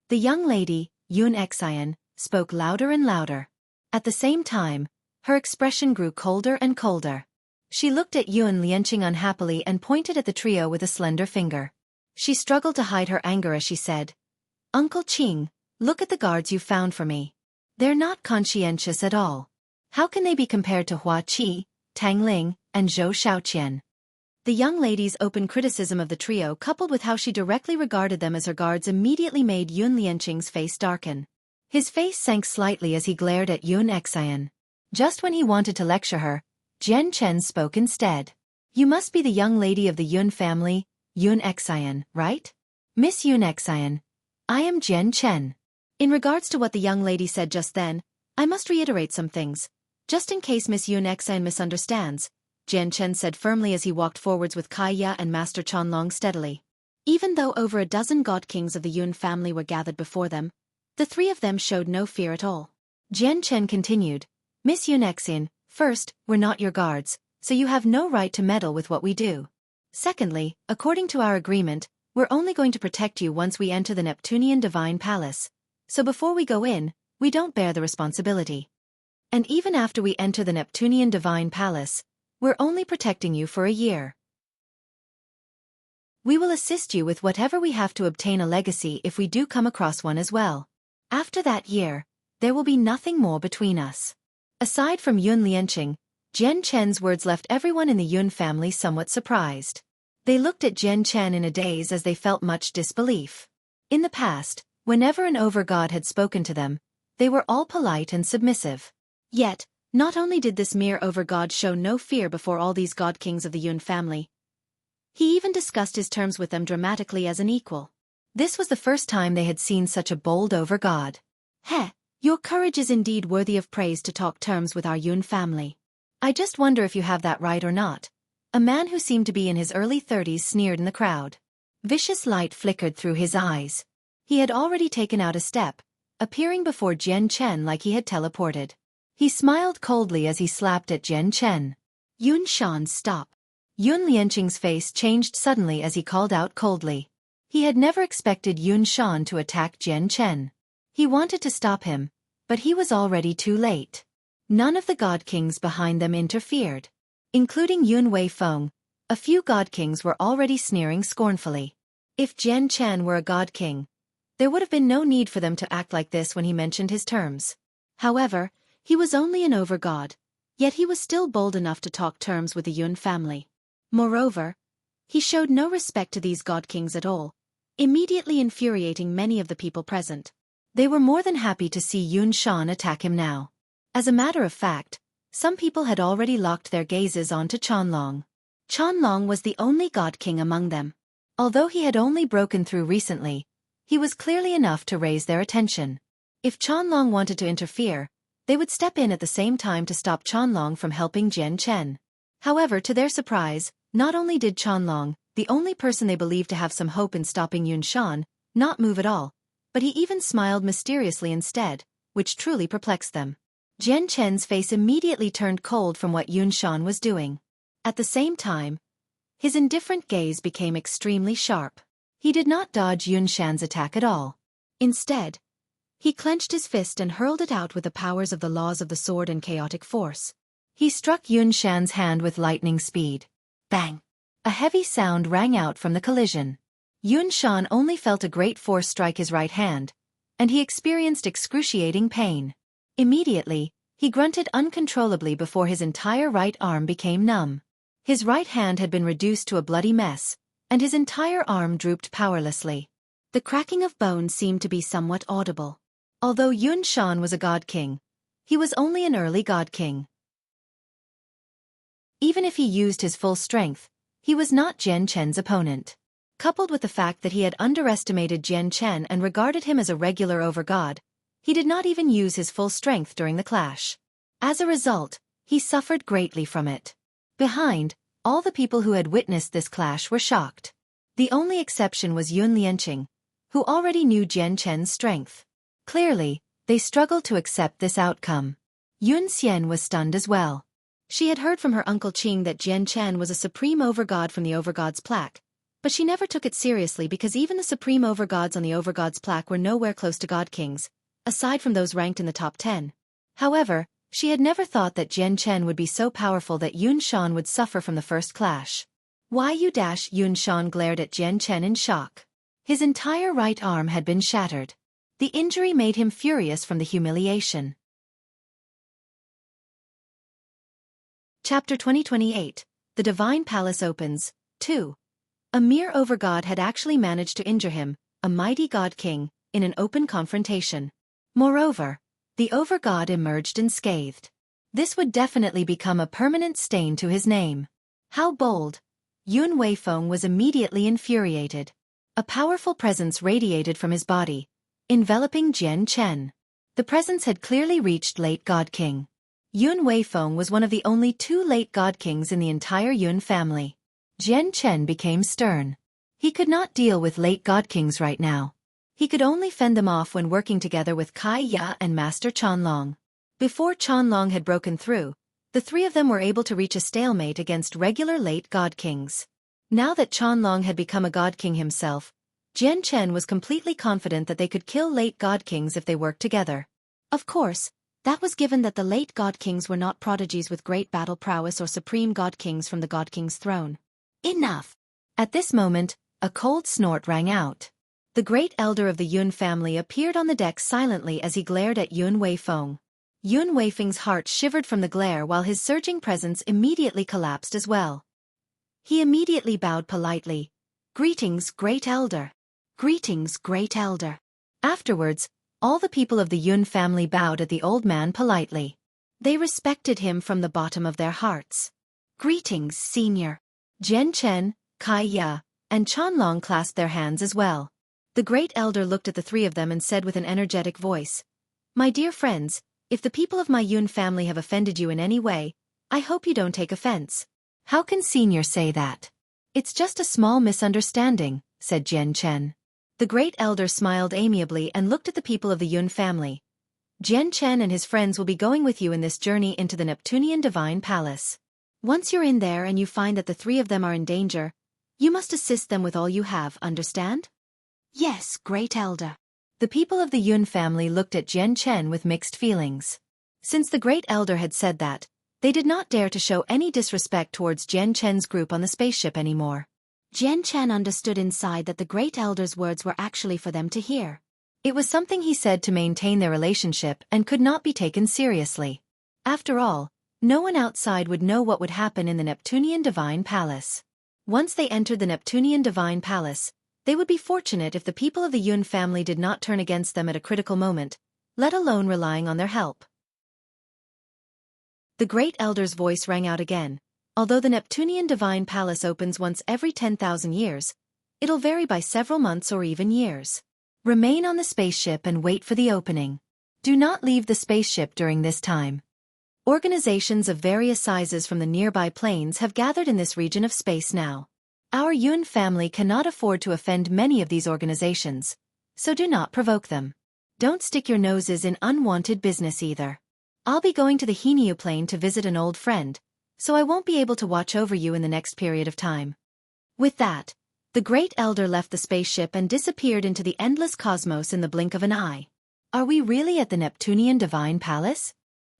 The young lady, Yun Xian, spoke louder and louder. At the same time, her expression grew colder and colder. She looked at Yun Lianqing unhappily and pointed at the trio with a slender finger. She struggled to hide her anger as she said, "Uncle Qing, look at the guards you found for me. They're not conscientious at all. How can they be compared to Hua Qi, Tang Ling, and Zhou Shaoqian?" The young lady's open criticism of the trio coupled with how she directly regarded them as her guards immediately made Yun Lianqing's face darken. His face sank slightly as he glared at Yun Xian. Just when he wanted to lecture her, Jian Chen spoke instead. "You must be the young lady of the Yun family, Yun Xian, right? Miss Yun Xian, I am Jian Chen. In regards to what the young lady said just then, I must reiterate some things. Just in case Miss Yun Xian misunderstands, Jian Chen said firmly as he walked forwards with Kaiya and Master Chanlong steadily. Even though over a dozen god kings of the Yun family were gathered before them, the three of them showed no fear at all. Jian Chen continued, Miss Yun Xian, first, we're not your guards, so you have no right to meddle with what we do. Secondly, according to our agreement, we're only going to protect you once we enter the Neptunian Divine Palace. So before we go in, we don't bear the responsibility. And even after we enter the Neptunian Divine Palace, we're only protecting you for a year. We will assist you with whatever we have to obtain a legacy if we do come across one as well. After that year, there will be nothing more between us. Aside from Yun Lianqing, Jian Chen's words left everyone in the Yun family somewhat surprised. They looked at Jian Chen in a daze as they felt much disbelief. In the past, whenever an over-god had spoken to them, they were all polite and submissive. Yet, not only did this mere over-god show no fear before all these god kings of the Yun family, he even discussed his terms with them dramatically as an equal. This was the first time they had seen such a bold over-god. Heh, your courage is indeed worthy of praise to talk terms with our Yun family. I just wonder if you have that right or not. A man who seemed to be in his early 30s sneered in the crowd. Vicious light flickered through his eyes. He had already taken out a step, appearing before Jian Chen like he had teleported. He smiled coldly as he slapped at Jian Chen. Yun Shan, stop. Yun Lianqing's face changed suddenly as he called out coldly. He had never expected Yun Shan to attack Jian Chen. He wanted to stop him, but he was already too late. None of the god kings behind them interfered. Including Yun Weifeng, a few god kings were already sneering scornfully. If Jian Chen were a god king, there would have been no need for them to act like this when he mentioned his terms. However, he was only an over-god, yet he was still bold enough to talk terms with the Yun family. Moreover, he showed no respect to these god kings at all, immediately infuriating many of the people present. They were more than happy to see Yun Shan attack him now. As a matter of fact, some people had already locked their gazes onto Chanlong. Chanlong was the only god king among them. Although he had only broken through recently, he was clearly enough to raise their attention. If Chanlong wanted to interfere, they would step in at the same time to stop Chanlong from helping Jian Chen. However, to their surprise, not only did Chanlong, the only person they believed to have some hope in stopping Yun Shan, not move at all, but he even smiled mysteriously instead, which truly perplexed them. Jian Chen's face immediately turned cold from what Yun Shan was doing. At the same time, his indifferent gaze became extremely sharp. He did not dodge Yun Shan's attack at all. Instead, he clenched his fist and hurled it out with the powers of the laws of the sword and chaotic force. He struck Yun Shan's hand with lightning speed. Bang! A heavy sound rang out from the collision. Yun Shan only felt a great force strike his right hand, and he experienced excruciating pain. Immediately, he grunted uncontrollably before his entire right arm became numb. His right hand had been reduced to a bloody mess, and his entire arm drooped powerlessly. The cracking of bones seemed to be somewhat audible. Although Yun Shan was a god king, he was only an early god king. Even if he used his full strength, he was not Jian Chen's opponent. Coupled with the fact that he had underestimated Jian Chen and regarded him as a regular over-god, he did not even use his full strength during the clash. As a result, he suffered greatly from it. Behind, all the people who had witnessed this clash were shocked. The only exception was Yun Lianqing, who already knew Jian Chen's strength. Clearly, they struggled to accept this outcome. Yun Xian was stunned as well. She had heard from her uncle Qing that Jian Chen was a supreme overgod from the overgod's plaque, but she never took it seriously because even the supreme overgods on the overgod's plaque were nowhere close to god kings, aside from those ranked in the top 10. However, she had never thought that Jian Chen would be so powerful that Yun Shan would suffer from the first clash. Yun Shan glared at Jian Chen in shock. His entire right arm had been shattered. The injury made him furious from the humiliation. Chapter 2028, The Divine Palace Opens, 2. A mere overgod had actually managed to injure him, a mighty god king, in an open confrontation. Moreover, the overgod emerged unscathed. This would definitely become a permanent stain to his name. How bold! Yun Weifeng was immediately infuriated. A powerful presence radiated from his body, enveloping Jian Chen. The presence had clearly reached late God King. Yun Weifeng was one of the only 2 late God Kings in the entire Yun family. Jian Chen became stern. He could not deal with late God Kings right now. He could only fend them off when working together with Kai Ya and Master Chanlong. Before Chanlong had broken through, the 3 of them were able to reach a stalemate against regular late God Kings. Now that Chanlong had become a God King himself, Jian Chen was completely confident that they could kill late God Kings if they worked together. Of course, that was given that the late God Kings were not prodigies with great battle prowess or supreme God Kings from the God King's throne. Enough! At this moment, a cold snort rang out. The great elder of the Yun family appeared on the deck silently as he glared at Yun Weifeng. Yun Weifeng's heart shivered from the glare while his surging presence immediately collapsed as well. He immediately bowed politely. "Greetings, great elder." "Greetings, great elder." Afterwards, all the people of the Yun family bowed at the old man politely. They respected him from the bottom of their hearts. "Greetings, senior." Jian Chen, Kai Ya, and Chanlong clasped their hands as well. The great elder looked at the 3 of them and said with an energetic voice, "My dear friends, if the people of my Yun family have offended you in any way, I hope you don't take offense." "How can senior say that?" "It's just a small misunderstanding," said Jian Chen. The great elder smiled amiably and looked at the people of the Yun family. "Jian Chen and his friends will be going with you in this journey into the Neptunian Divine Palace. Once you're in there and you find that the 3 of them are in danger, you must assist them with all you have, understand?" "Yes, great elder." The people of the Yun family looked at Jian Chen with mixed feelings. Since the great elder had said that, they did not dare to show any disrespect towards Jian Chen's group on the spaceship anymore. Jian Chen understood inside that the great elder's words were actually for them to hear. It was something he said to maintain their relationship and could not be taken seriously. After all, no one outside would know what would happen in the Neptunian Divine Palace. Once they entered the Neptunian Divine Palace, they would be fortunate if the people of the Yun family did not turn against them at a critical moment, let alone relying on their help. The great elder's voice rang out again. "Although the Neptunian Divine Palace opens once every 10,000 years, it'll vary by several months or even years. Remain on the spaceship and wait for the opening. Do not leave the spaceship during this time." Organizations of various sizes from the nearby planes have gathered in this region of space now. Our Yun family cannot afford to offend many of these organizations, so do not provoke them. Don't stick your noses in unwanted business either. I'll be going to the Heniu plane to visit an old friend, so I won't be able to watch over you in the next period of time. With that, the great elder left the spaceship and disappeared into the endless cosmos in the blink of an eye. Are we really at the Neptunian Divine Palace?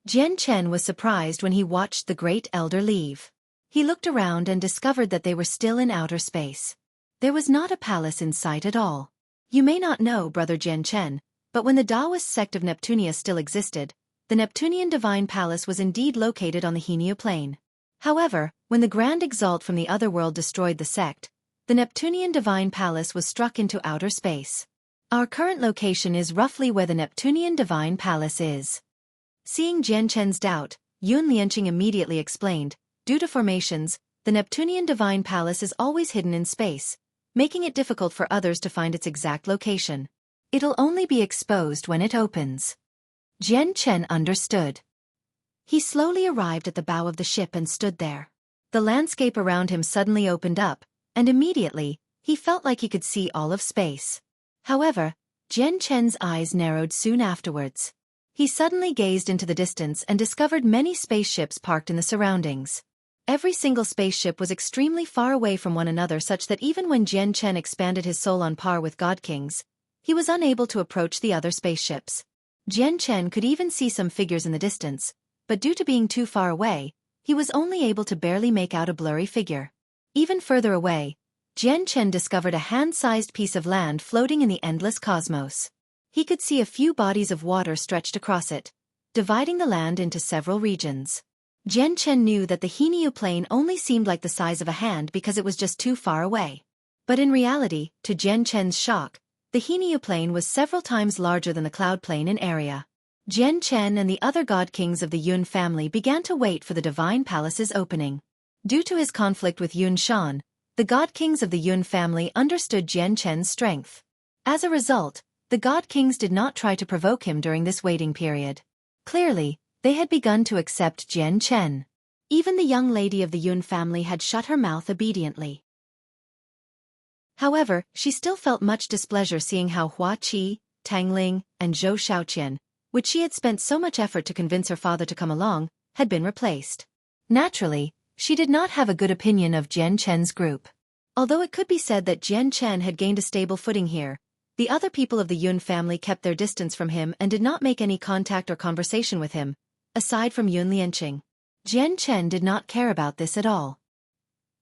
Jian Chen was surprised when he watched the great elder leave. He looked around and discovered that they were still in outer space. There was not a palace in sight at all. You may not know, Brother Jian Chen, but when the Taoist sect of Neptunia still existed, the Neptunian Divine Palace was indeed located on the Heniu plane. However, when the Grand Exalt from the Otherworld destroyed the sect, the Neptunian Divine Palace was struck into outer space. Our current location is roughly where the Neptunian Divine Palace is. Seeing Jian Chen's doubt, Yun Lianqing immediately explained, due to formations, the Neptunian Divine Palace is always hidden in space, making it difficult for others to find its exact location. It'll only be exposed when it opens. Jian Chen understood. He slowly arrived at the bow of the ship and stood there. The landscape around him suddenly opened up, and immediately, he felt like he could see all of space. However, Jian Chen's eyes narrowed soon afterwards. He suddenly gazed into the distance and discovered many spaceships parked in the surroundings. Every single spaceship was extremely far away from one another, such that even when Jian Chen expanded his soul on par with God Kings, he was unable to approach the other spaceships. Jian Chen could even see some figures in the distance, but due to being too far away, he was only able to barely make out a blurry figure. Even further away, Jian Chen discovered a hand-sized piece of land floating in the endless cosmos. He could see a few bodies of water stretched across it, dividing the land into several regions. Jian Chen knew that the Heniu plane only seemed like the size of a hand because it was just too far away. But in reality, to Jian Chen's shock, the Heniu plane was several times larger than the cloud plane in area. Jian Chen and the other god kings of the Yun family began to wait for the Divine Palace's opening. Due to his conflict with Yun Shan, the The god kings of the Yun family understood Jian Chen's strength. As a result, the god kings did not try to provoke him during this waiting period. Clearly, they had begun to accept Jian Chen. Even the young lady of the Yun family had shut her mouth obediently. However, she still felt much displeasure seeing how Xueqi, Tang Ling, and Zhou Shaoqian, which she had spent so much effort to convince her father to come along, had been replaced. Naturally, she did not have a good opinion of Jian Chen's group. Although it could be said that Jian Chen had gained a stable footing here, the other people of the Yun family kept their distance from him and did not make any contact or conversation with him, aside from Yun Lianqing. Jian Chen did not care about this at all.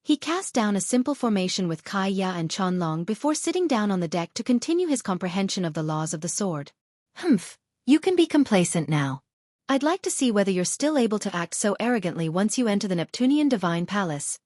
He cast down a simple formation with Kai Ya and Chanlong before sitting down on the deck to continue his comprehension of the laws of the sword. Humph, you can be complacent now. I'd like to see whether you're still able to act so arrogantly once you enter the Neptunian Divine Palace.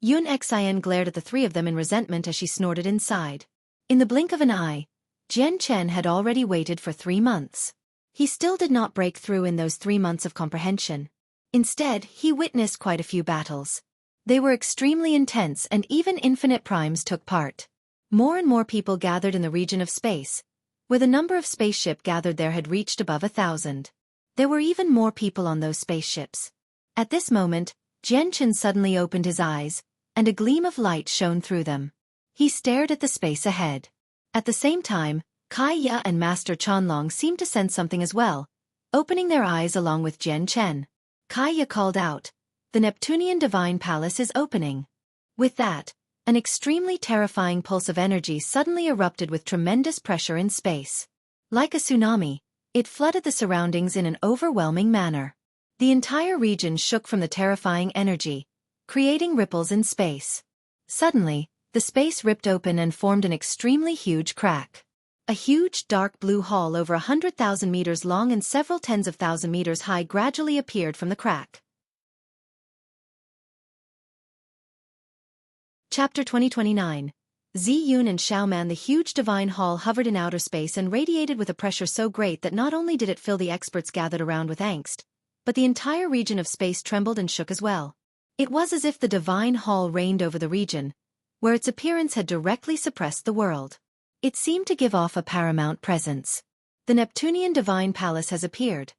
Yun Xian glared at the three of them in resentment as she snorted inside. In the blink of an eye, Jian Chen had already waited for 3 months. He still did not break through in those 3 months of comprehension. Instead, he witnessed quite a few battles. They were extremely intense and even infinite primes took part. More and more people gathered in the region of space, where the number of spaceships gathered there had reached above 1,000. There were even more people on those spaceships. At this moment, Jian Chen suddenly opened his eyes, and a gleam of light shone through them. He stared at the space ahead. At the same time, Kai Ya and Master Chanlong seemed to sense something as well, opening their eyes along with Jian Chen. Kai Ya called out, "The Neptunian Divine Palace is opening." With that, an extremely terrifying pulse of energy suddenly erupted with tremendous pressure in space. Like a tsunami, it flooded the surroundings in an overwhelming manner. The entire region shook from the terrifying energy, creating ripples in space. Suddenly, the space ripped open and formed an extremely huge crack. A huge dark blue hall over 100,000 meters long and several tens of thousand meters high gradually appeared from the crack. Chapter 2029. Ziyun and Xiaoman. The huge divine hall hovered in outer space and radiated with a pressure so great that not only did it fill the experts gathered around with angst, but the entire region of space trembled and shook as well. It was as if the divine hall reigned over the region, where its appearance had directly suppressed the world. It seemed to give off a paramount presence. The Neptunian Divine Palace has appeared.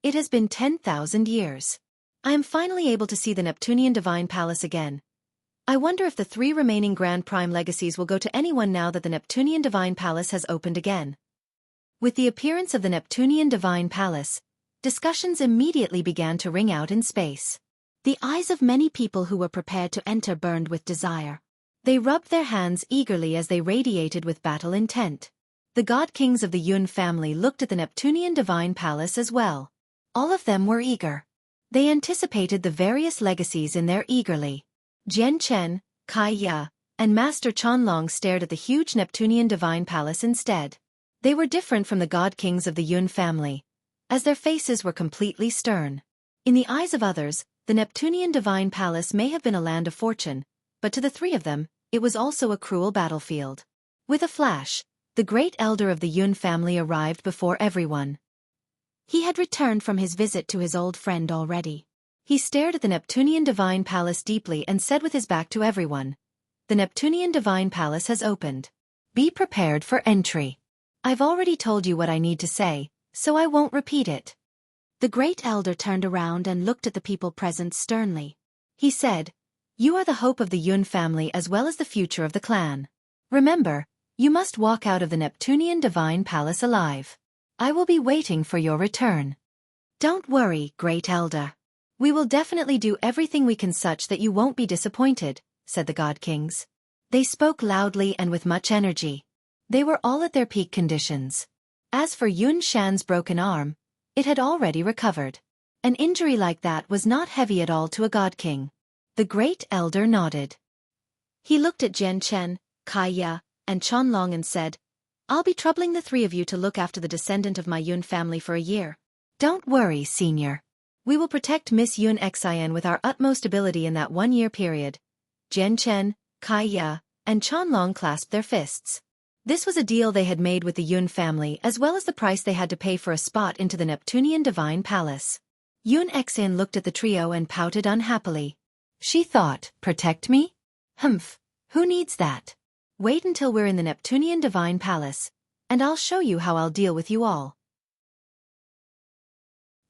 It has been 10,000 years. I am finally able to see the Neptunian Divine Palace again. I wonder if the 3 remaining Grand Prime legacies will go to anyone now that the Neptunian Divine Palace has opened again. With the appearance of the Neptunian Divine Palace, discussions immediately began to ring out in space. The eyes of many people who were prepared to enter burned with desire. They rubbed their hands eagerly as they radiated with battle intent. The god kings of the Yun family looked at the Neptunian Divine Palace as well. All of them were eager. They anticipated the various legacies in there eagerly. Jian Chen, Kai Ya, and Master Chanlong stared at the huge Neptunian Divine Palace instead. They were different from the god kings of the Yun family, as their faces were completely stern. In the eyes of others, the Neptunian Divine Palace may have been a land of fortune, but to the 3 of them, it was also a cruel battlefield. With a flash, the great elder of the Yun family arrived before everyone. He had returned from his visit to his old friend already. He stared at the Neptunian Divine Palace deeply and said with his back to everyone, "The Neptunian Divine Palace has opened. Be prepared for entry. I've already told you what I need to say, so I won't repeat it." The great elder turned around and looked at the people present sternly. He said, "You are the hope of the Yun family as well as the future of the clan. Remember, you must walk out of the Neptunian Divine Palace alive. I will be waiting for your return." "Don't worry, great elder. We will definitely do everything we can such that you won't be disappointed," said the god kings. They spoke loudly and with much energy. They were all at their peak conditions. As for Yun Shan's broken arm, it had already recovered. An injury like that was not heavy at all to a god king. The great elder nodded. He looked at Jian Chen, Kai Ya, and Chanlong and said, "I'll be troubling the 3 of you to look after the descendant of my Yun family for a year. Don't worry, senior. We will protect Miss Yun Xian with our utmost ability in that 1-year period." Jian Chen, Kai Ya, and Chanlong clasped their fists. This was a deal they had made with the Yun family as well as the price they had to pay for a spot into the Neptunian Divine Palace. Yun Xian looked at the trio and pouted unhappily. She thought, "Protect me? Humph, Who needs that? Wait until we're in the Neptunian Divine Palace, and I'll show you how I'll deal with you all.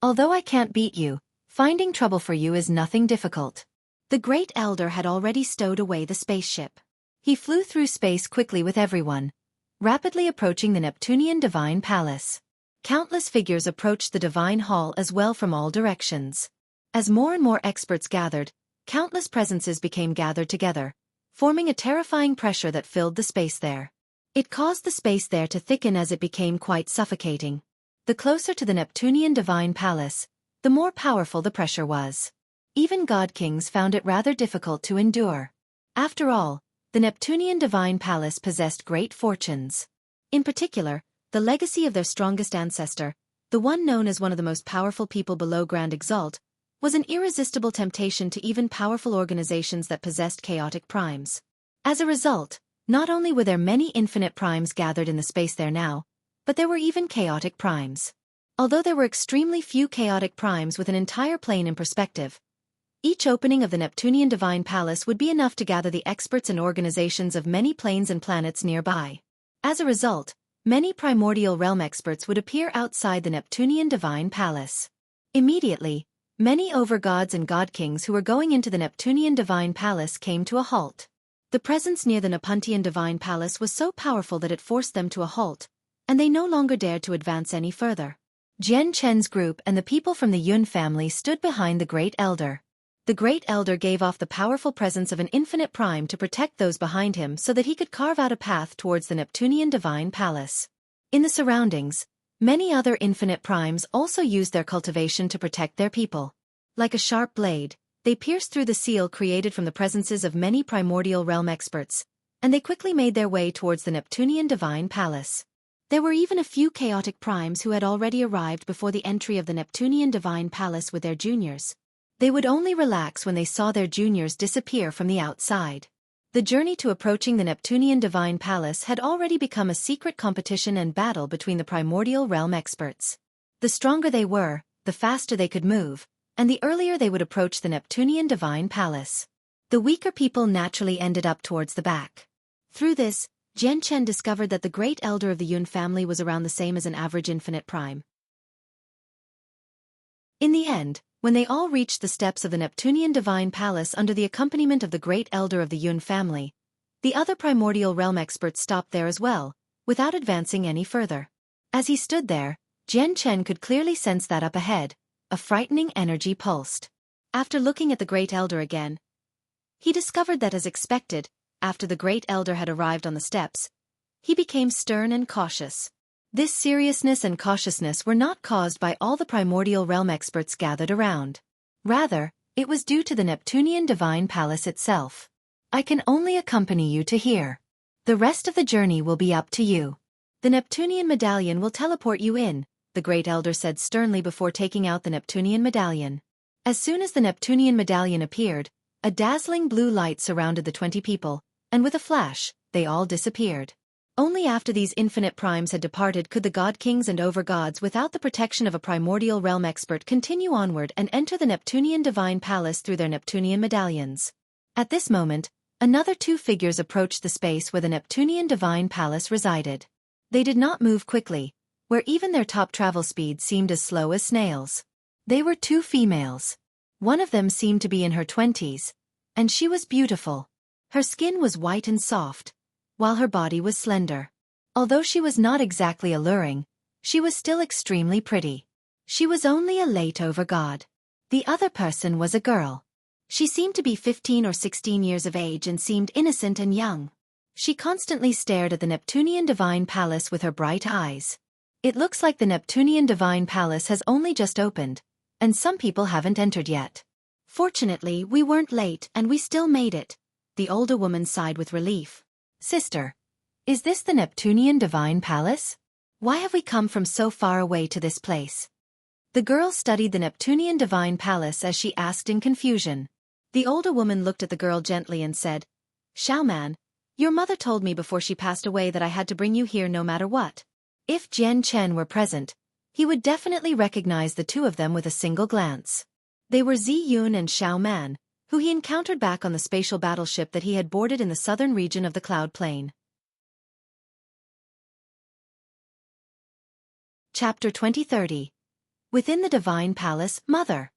Although I can't beat you, finding trouble for you is nothing difficult. The Great Elder had already stowed away the spaceship. He flew through space quickly with everyone, rapidly approaching the Neptunian Divine Palace. Countless figures approached the Divine Hall as well from all directions. As more and more experts gathered, countless presences became gathered together, forming a terrifying pressure that filled the space there. It caused the space there to thicken as it became quite suffocating. The closer to the Neptunian Divine Palace, the more powerful the pressure was. Even God Kings found it rather difficult to endure. After all, the Neptunian Divine Palace possessed great fortunes. In particular, the legacy of their strongest ancestor, the one known as one of the most powerful people below Grand Exalt, was an irresistible temptation to even powerful organizations that possessed chaotic primes. As a result, not only were there many infinite primes gathered in the space there now, but there were even chaotic primes. Although there were extremely few chaotic primes with an entire plane in perspective, each opening of the Neptunian Divine Palace would be enough to gather the experts and organizations of many planes and planets nearby. As a result, many primordial realm experts would appear outside the Neptunian Divine Palace. Immediately, many overgods and god kings who were going into the Neptunian Divine Palace came to a halt. The presence near the Neptuntian Divine Palace was so powerful that it forced them to a halt, and they no longer dared to advance any further. Jian Chen's group and the people from the Yun family stood behind the Great Elder. The Great Elder gave off the powerful presence of an infinite prime to protect those behind him so that he could carve out a path towards the Neptunian Divine Palace. In the surroundings, many other infinite primes also used their cultivation to protect their people. Like a sharp blade, they pierced through the seal created from the presences of many primordial realm experts, and they quickly made their way towards the Neptunian Divine Palace. There were even a few chaotic primes who had already arrived before the entry of the Neptunian Divine Palace with their juniors. They would only relax when they saw their juniors disappear from the outside. The journey to approaching the Neptunian Divine Palace had already become a secret competition and battle between the primordial realm experts. The stronger they were, the faster they could move, and the earlier they would approach the Neptunian Divine Palace. The weaker people naturally ended up towards the back. Through this, Jian Chen discovered that the Great Elder of the Yun family was around the same as an average infinite prime. In the end, when they all reached the steps of the Neptunian Divine Palace under the accompaniment of the Great Elder of the Yun family, the other primordial realm experts stopped there as well, without advancing any further. As he stood there, Jian Chen could clearly sense that up ahead, a frightening energy pulsed. After looking at the Great Elder again, he discovered that as expected, after the Great Elder had arrived on the steps, he became stern and cautious. This seriousness and cautiousness were not caused by all the primordial realm experts gathered around. Rather, it was due to the Neptunian Divine Palace itself. I can only accompany you to here. The rest of the journey will be up to you. The Neptunian medallion will teleport you in, the Great Elder said sternly before taking out the Neptunian medallion. As soon as the Neptunian medallion appeared, a dazzling blue light surrounded the 20 people, and with a flash, they all disappeared. Only after these infinite primes had departed could the god kings and overgods without the protection of a primordial realm expert continue onward and enter the Neptunian Divine Palace through their Neptunian medallions. At this moment, another two figures approached the space where the Neptunian Divine Palace resided. They did not move quickly, where even their top travel speed seemed as slow as snails. They were two females. One of them seemed to be in her 20s, and she was beautiful. Her skin was white and soft, while her body was slender. Although she was not exactly alluring, she was still extremely pretty. She was only a late overgod. The other person was a girl. She seemed to be 15 or 16 years of age and seemed innocent and young. She constantly stared at the Neptunian Divine Palace with her bright eyes. It looks like the Neptunian Divine Palace has only just opened, and some people haven't entered yet. Fortunately, we weren't late and we still made it. The older woman sighed with relief. Sister, is this the Neptunian Divine Palace? Why have we come from so far away to this place? The girl studied the Neptunian Divine Palace as she asked in confusion. The older woman looked at the girl gently and said, Xiaoman, your mother told me before she passed away that I had to bring you here no matter what. If Jian Chen were present, he would definitely recognize the two of them with a single glance. They were Zi Yun and Xiaoman, who he encountered back on the spatial battleship that he had boarded in the southern region of the Cloud Plain. Chapter 2030. Within the Divine Palace, Mother.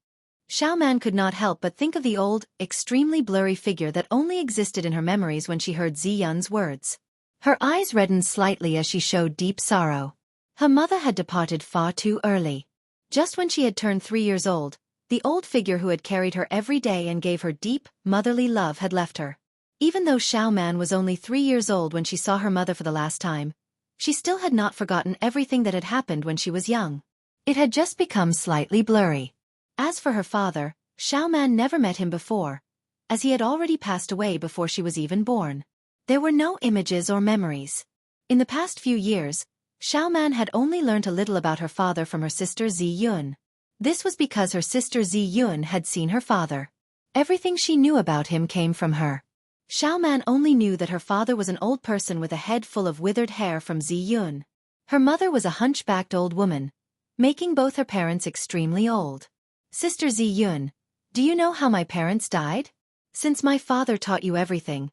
Xiaoman could not help but think of the old, extremely blurry figure that only existed in her memories when she heard Zi Yun's words. Her eyes reddened slightly as she showed deep sorrow. Her mother had departed far too early. Just when she had turned 3 years old, the old figure who had carried her every day and gave her deep, motherly love had left her. Even though Xiaoman was only 3 years old when she saw her mother for the last time, she still had not forgotten everything that had happened when she was young. It had just become slightly blurry. As for her father, Xiaoman never met him before, as he had already passed away before she was even born. There were no images or memories. In the past few years, Xiaoman had only learnt a little about her father from her sister Zi Yun. This was because her sister Zi Yun had seen her father. Everything she knew about him came from her. Xiaoman only knew that her father was an old person with a head full of withered hair from Zi Yun. Her mother was a hunchbacked old woman, making both her parents extremely old. Sister Zi Yun, do you know how my parents died? Since my father taught you everything,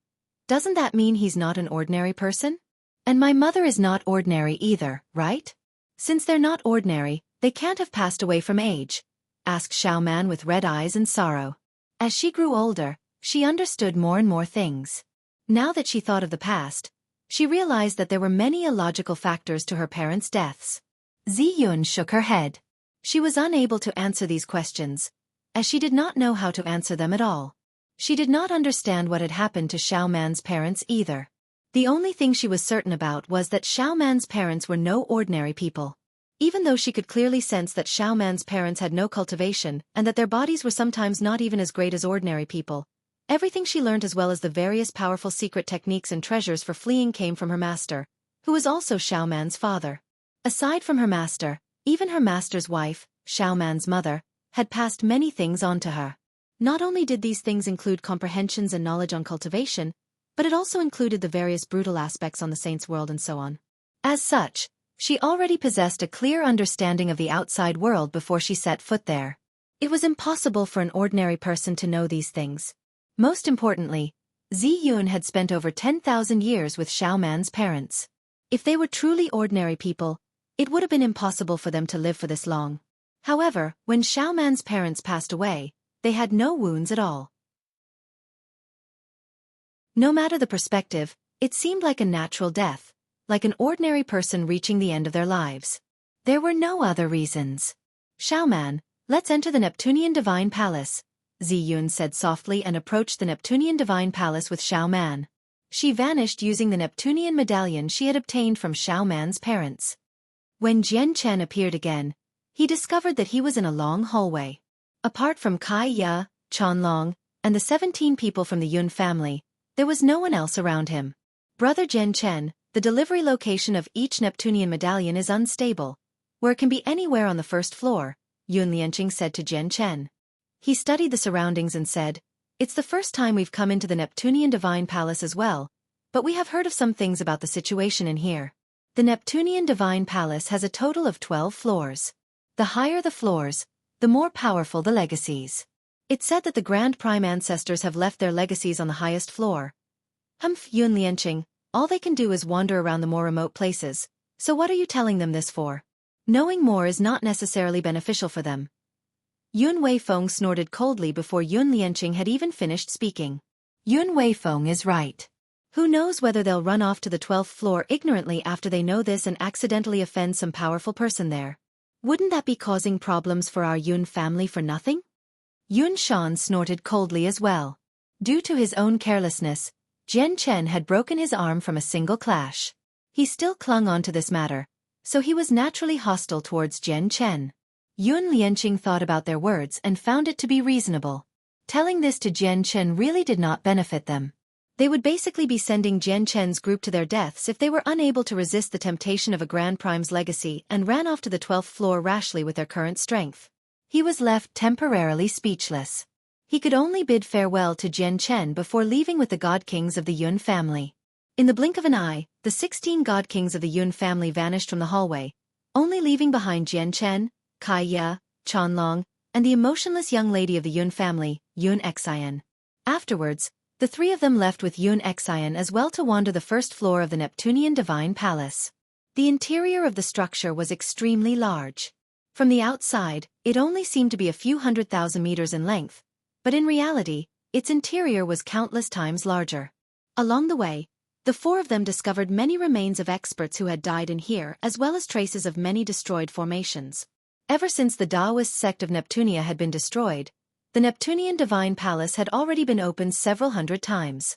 doesn't that mean he's not an ordinary person? And my mother is not ordinary either, right? Since they're not ordinary, they can't have passed away from age, asked Xiaoman with red eyes and sorrow. As she grew older, she understood more and more things. Now that she thought of the past, she realized that there were many illogical factors to her parents' deaths. Zi Yun shook her head. She was unable to answer these questions, as she did not know how to answer them at all. She did not understand what had happened to Xiaoman's parents either. The only thing she was certain about was that Xiaoman's parents were no ordinary people. Even though she could clearly sense that Xiaoman's parents had no cultivation and that their bodies were sometimes not even as great as ordinary people, everything she learned as well as the various powerful secret techniques and treasures for fleeing came from her master, who was also Xiaoman's father. Aside from her master, even her master's wife, Xiaoman's mother, had passed many things on to her. Not only did these things include comprehensions and knowledge on cultivation, but it also included the various brutal aspects on the saint's world and so on. As such, she already possessed a clear understanding of the outside world before she set foot there. It was impossible for an ordinary person to know these things. Most importantly, Zi Yun had spent over 10,000 years with Xiaoman's parents. If they were truly ordinary people, it would have been impossible for them to live for this long. However, when Xiaoman's parents passed away, they had no wounds at all. No matter the perspective, it seemed like a natural death, like an ordinary person reaching the end of their lives. There were no other reasons. Xiaoman, let's enter the Neptunian Divine Palace, Zi Yun said softly and approached the Neptunian Divine Palace with Xiaoman. She vanished using the Neptunian medallion she had obtained from Xiaoman's parents. When Jian Chen appeared again, he discovered that he was in a long hallway. Apart from Kai Ya, Chanlong, and the 17 people from the Yun family, there was no one else around him. Brother Jian Chen, the delivery location of each Neptunian medallion is unstable, where it can be anywhere on the first floor, Yun Lianqing said to Jian Chen. He studied the surroundings and said, "It's the first time we've come into the Neptunian Divine Palace as well, but we have heard of some things about the situation in here. The Neptunian Divine Palace has a total of 12 floors. The higher the floors, the more powerful the legacies. It's said that the Grand Prime ancestors have left their legacies on the highest floor. Humph, Yun Lianqing, all they can do is wander around the more remote places, so what are you telling them this for? Knowing more is not necessarily beneficial for them." Yun Weifeng snorted coldly before Yun Lianqing had even finished speaking. Yun Weifeng is right. Who knows whether they'll run off to the 12th floor ignorantly after they know this and accidentally offend some powerful person there. Wouldn't that be causing problems for our Yun family for nothing? Yun Shan snorted coldly as well. Due to his own carelessness, Jian Chen had broken his arm from a single clash. He still clung on to this matter, so he was naturally hostile towards Jian Chen. Yun Lianqing thought about their words and found it to be reasonable. Telling this to Jian Chen really did not benefit them. They would basically be sending Jian Chen's group to their deaths if they were unable to resist the temptation of a Grand Prime's legacy and ran off to the 12th floor rashly with their current strength. He was left temporarily speechless. He could only bid farewell to Jian Chen before leaving with the God Kings of the Yun family. In the blink of an eye, the 16 God Kings of the Yun family vanished from the hallway, only leaving behind Jian Chen, Kai Ya, Chanlong, and the emotionless young lady of the Yun family, Yun Xian. Afterwards, the three of them left with Xueqi as well to wander the first floor of the Neptunian Divine Palace. The interior of the structure was extremely large. From the outside, it only seemed to be a few 100,000 meters in length, but in reality, its interior was countless times larger. Along the way, the four of them discovered many remains of experts who had died in here as well as traces of many destroyed formations. Ever since the Taoist sect of Neptunia had been destroyed, the Neptunian Divine Palace had already been opened several hundred times.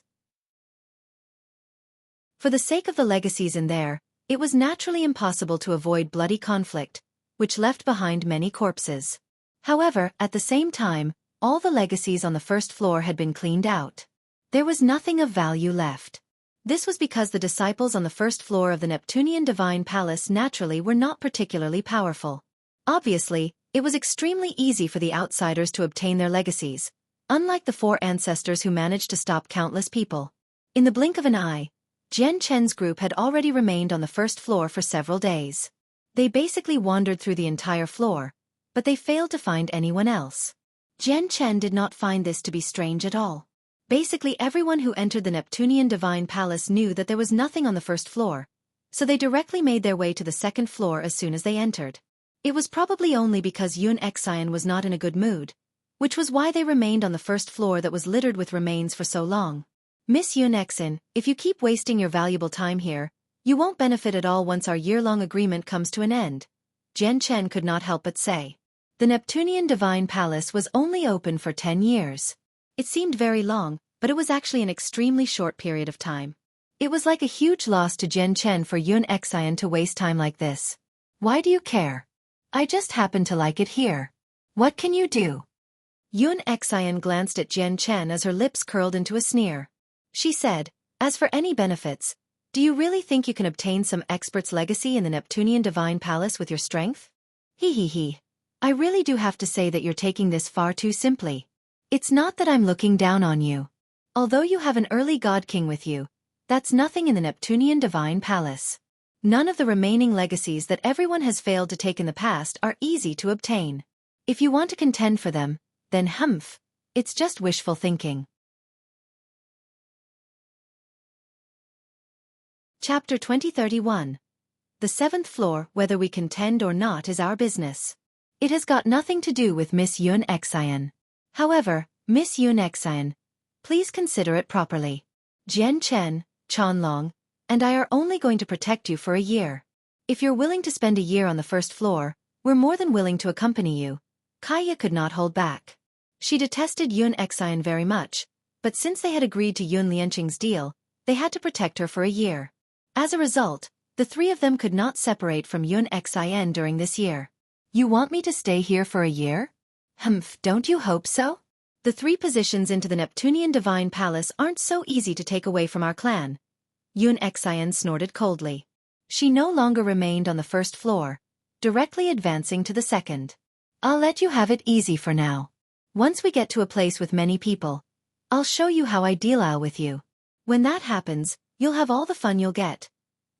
For the sake of the legacies in there, it was naturally impossible to avoid bloody conflict, which left behind many corpses. However, at the same time, all the legacies on the first floor had been cleaned out. There was nothing of value left. This was because the disciples on the first floor of the Neptunian Divine Palace naturally were not particularly powerful. Obviously, it was extremely easy for the outsiders to obtain their legacies, unlike the four ancestors who managed to stop countless people. In the blink of an eye, Jian Chen's group had already remained on the first floor for several days. They basically wandered through the entire floor, but they failed to find anyone else. Jian Chen did not find this to be strange at all. Basically everyone who entered the Neptunian Divine Palace knew that there was nothing on the first floor, so they directly made their way to the second floor as soon as they entered. It was probably only because Xueqi was not in a good mood, which was why they remained on the first floor that was littered with remains for so long. Miss Xueqi, if you keep wasting your valuable time here, you won't benefit at all once our year-long agreement comes to an end, Jian Chen could not help but say. The Neptunian Divine Palace was only open for 10 years. It seemed very long, but it was actually an extremely short period of time. It was like a huge loss to Jian Chen for Xueqi to waste time like this. Why do you care? I just happen to like it here. What can you do? Xueqi glanced at Jian Chen as her lips curled into a sneer. She said, as for any benefits, do you really think you can obtain some expert's legacy in the Neptunian Divine Palace with your strength? He. I really do have to say that you're taking this far too simply. It's not that I'm looking down on you. Although you have an early God King with you, that's nothing in the Neptunian Divine Palace. None of the remaining legacies that everyone has failed to take in the past are easy to obtain. If you want to contend for them, then it's just wishful thinking. Chapter 2031. The seventh floor, whether we contend or not, is our business. It has got nothing to do with Miss Xueqi. However, Miss Xueqi, please consider it properly. Jian Chen, Chanlong, and I are only going to protect you for a year. If you're willing to spend a year on the first floor, we're more than willing to accompany you. Kaya could not hold back. She detested Xueqi very much, but since they had agreed to Yun Lianqing's deal, they had to protect her for a year. As a result, the three of them could not separate from Xueqi during this year. You want me to stay here for a year? Don't you hope so? The three positions into the Neptunian Divine Palace aren't so easy to take away from our clan. Xueqi snorted coldly. She no longer remained on the first floor, directly advancing to the second. I'll let you have it easy for now. Once we get to a place with many people, I'll show you how I deal with you. When that happens, you'll have all the fun you'll get.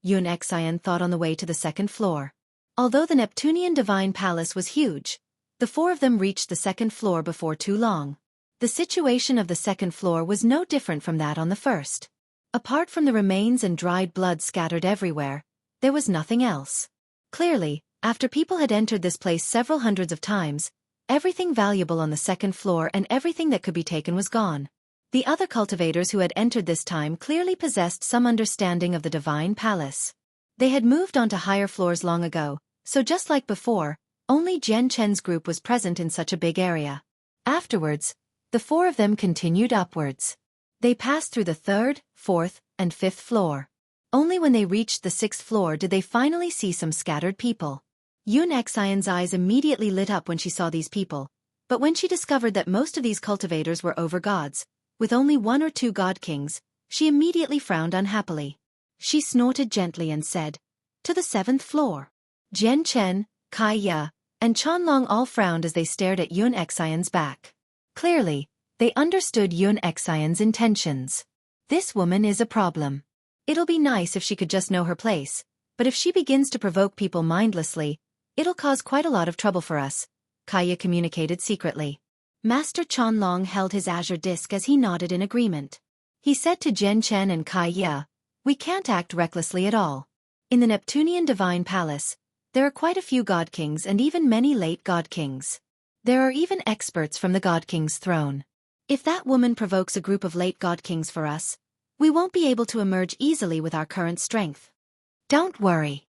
Xueqi thought on the way to the second floor. Although the Neptunian Divine Palace was huge, the four of them reached the second floor before too long. The situation of the second floor was no different from that on the first. Apart from the remains and dried blood scattered everywhere, there was nothing else. Clearly, after people had entered this place several hundreds of times, everything valuable on the second floor and everything that could be taken was gone. The other cultivators who had entered this time clearly possessed some understanding of the Divine Palace. They had moved on to higher floors long ago, so just like before, only Jian Chen's group was present in such a big area. Afterwards, the four of them continued upwards. They passed through the third, fourth, and fifth floor. Only when they reached the sixth floor did they finally see some scattered people. Xueqi's eyes immediately lit up when she saw these people, but when she discovered that most of these cultivators were over-gods, with only one or two god kings, she immediately frowned unhappily. She snorted gently and said, "To the seventh floor." Jian Chen, Kaya, and Chanlong all frowned as they stared at Xueqi's back. Clearly, they understood Xueqi's intentions. This woman is a problem. It'll be nice if she could just know her place, but if she begins to provoke people mindlessly, it'll cause quite a lot of trouble for us, Kaya communicated secretly. Master Chanlong held his azure disc as he nodded in agreement. He said to Jian Chen and Kai Ye, "We can't act recklessly at all. In the Neptunian Divine Palace, there are quite a few God Kings and even many late God Kings. There are even experts from the God King's throne. If that woman provokes a group of late God Kings for us, we won't be able to emerge easily with our current strength. Don't worry.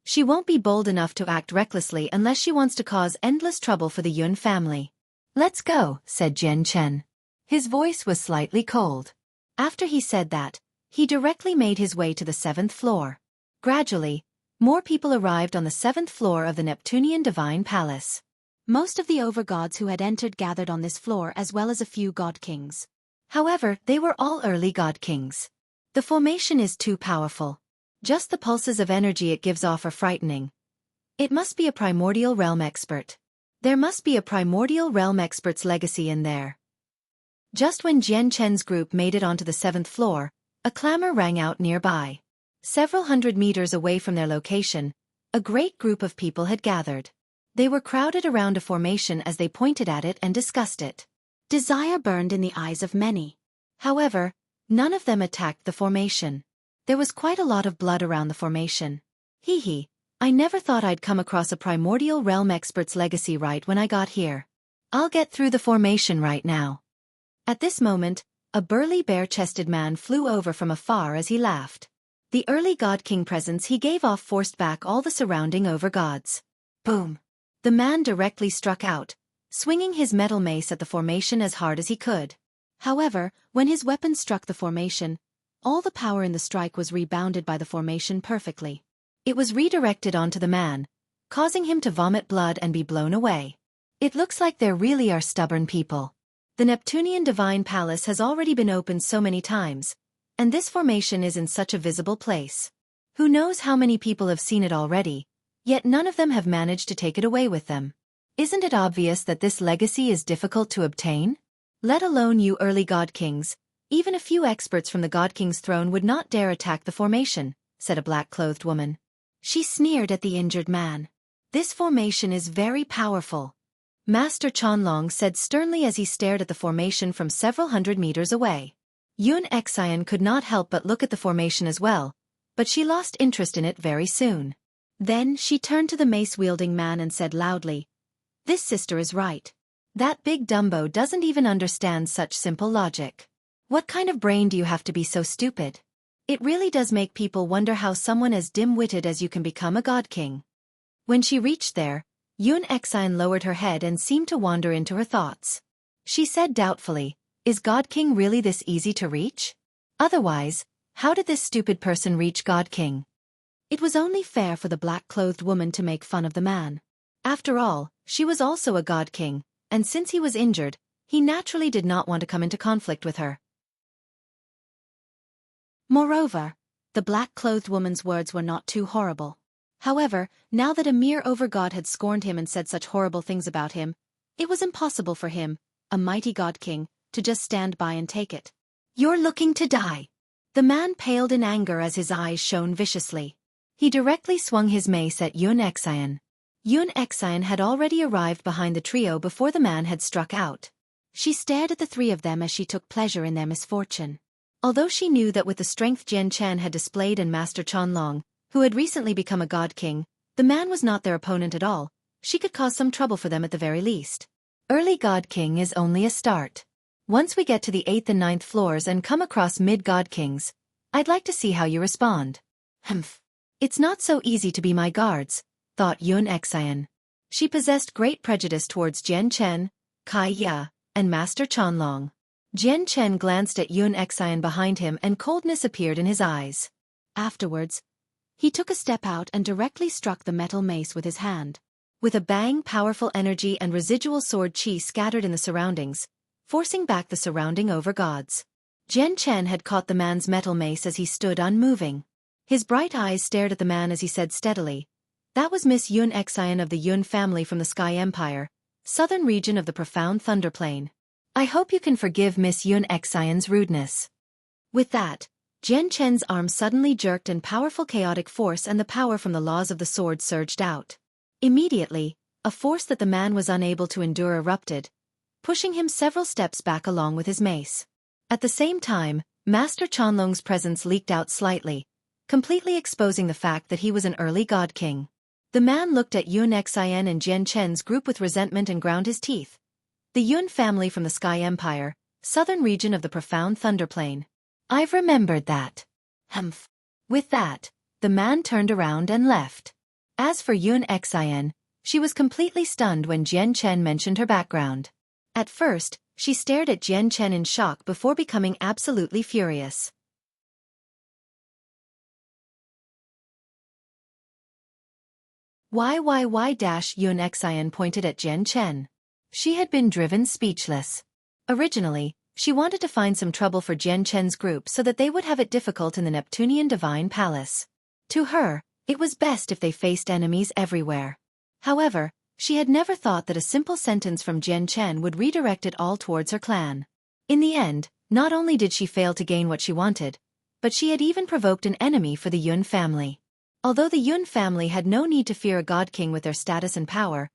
She won't be bold enough to act recklessly unless she wants to cause endless trouble for the Yun family." "Let's go," said Jian Chen. His voice was slightly cold. After he said that, he directly made his way to the 7th floor. Gradually, more people arrived on the 7th floor of the Neptunian Divine Palace. Most of the overgods who had entered gathered on this floor as well as a few God Kings. However, they were all early God Kings. The formation is too powerful. Just the pulses of energy it gives off are frightening. It must be a primordial realm expert. There must be a primordial realm expert's legacy in there. Just when Jian Chen's group made it onto the 7th floor, a clamor rang out nearby. Several hundred meters away from their location, a great group of people had gathered. They were crowded around a formation as they pointed at it and discussed it. Desire burned in the eyes of many. However, none of them attacked the formation. There was quite a lot of blood around the formation. I never thought I'd come across a primordial realm expert's legacy right when I got here. I'll get through the formation right now." At this moment, a burly bare-chested man flew over from afar as he laughed. The early God King presence he gave off forced back all the surrounding overgods. Boom! The man directly struck out, swinging his metal mace at the formation as hard as he could. However, when his weapon struck the formation, all the power in the strike was rebounded by the formation perfectly. It was redirected onto the man, causing him to vomit blood and be blown away. It looks like there really are stubborn people. The Neptunian Divine Palace has already been opened so many times, and this formation is in such a visible place. Who knows how many people have seen it already, yet none of them have managed to take it away with them. Isn't it obvious that this legacy is difficult to obtain? Let alone you early God Kings, even a few experts from the God King's throne would not dare attack the formation, said a black-clothed woman. She sneered at the injured man. This formation is very powerful, Master Chanlong said sternly as he stared at the formation from several hundred meters away. Yun Xian could not help but look at the formation as well, but she lost interest in it very soon. Then she turned to the mace-wielding man and said loudly, "This sister is right. That big Dumbo doesn't even understand such simple logic. What kind of brain do you have to be so stupid? It really does make people wonder how someone as dim-witted as you can become a god king." When she reached there, Yun Xian lowered her head and seemed to wander into her thoughts. She said doubtfully, "Is God King really this easy to reach? Otherwise, how did this stupid person reach God King?" It was only fair for the black-clothed woman to make fun of the man. After all, she was also a God King, and since he was injured, he naturally did not want to come into conflict with her. Moreover, the black-clothed woman's words were not too horrible. However, now that a mere overgod had scorned him and said such horrible things about him, it was impossible for him, a mighty God King, to just stand by and take it. "You're looking to die." The man paled in anger as his eyes shone viciously. He directly swung his mace at Yun Xian. Yun Xian had already arrived behind the trio before the man had struck out. She stared at the three of them as she took pleasure in their misfortune. Although she knew that with the strength Jian Chen had displayed and Master Chanlong, who had recently become a god king, the man was not their opponent at all, she could cause some trouble for them at the very least. Early God King is only a start. Once we get to the 8th and 9th floors and come across mid-god kings, I'd like to see how you respond. Humph. It's not so easy to be my guards, thought Yun Xian. She possessed great prejudice towards Jian Chen, Kai Ye, and Master Chanlong. Jian Chen glanced at Yun Xian behind him and coldness appeared in his eyes. Afterwards, he took a step out and directly struck the metal mace with his hand. With a bang, powerful energy and residual sword chi scattered in the surroundings, forcing back the surrounding overgods. Jian Chen had caught the man's metal mace as he stood unmoving. His bright eyes stared at the man as he said steadily, "That was Miss Yun Xian of the Yun family from the Sky Empire, southern region of the profound Thunder Plain. I hope you can forgive Miss Yun Xian's rudeness." With that, Jian Chen's arm suddenly jerked and powerful chaotic force and the power from the laws of the sword surged out. Immediately, A force that the man was unable to endure erupted, pushing him several steps back along with his mace. At the same time, Master Chanlong's presence leaked out slightly, completely exposing the fact that he was an early god king. The man looked at Yun Xian and Jian Chen's group with resentment and ground his teeth. The Yun family from the Sky Empire, southern region of the profound Thunder Plain. I've remembered that. Humph. With that, the man turned around and left. As for Yun Xian, she was completely stunned when Jian Chen mentioned her background. At first, she stared at Jian Chen in shock before becoming absolutely furious. Why Yun Xian pointed at Jian Chen. She had been driven speechless. Originally, she wanted to find some trouble for Jian Chen's group so that they would have it difficult in the Neptunian Divine Palace. To her, it was best if they faced enemies everywhere. However, she had never thought that a simple sentence from Jian Chen would redirect it all towards her clan. In the end, not only did she fail to gain what she wanted, but she had even provoked an enemy for the Yun family. Although the Yun family had no need to fear a god king with their status and power,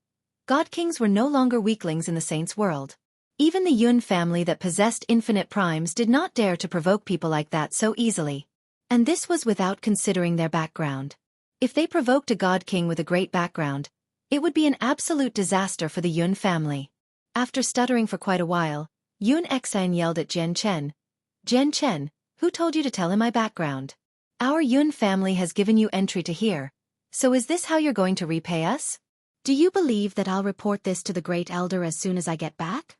god kings were no longer weaklings in the saints' world. Even the Yun family that possessed infinite primes did not dare to provoke people like that so easily. And this was without considering their background. If they provoked a god king with a great background, it would be an absolute disaster for the Yun family. After stuttering for quite a while, Yun Xian yelled at Jian Chen. Jian Chen, who told you to tell him my background? Our Yun family has given you entry to here, so is this how you're going to repay us? Do you believe that I'll report this to the Great Elder as soon as I get back?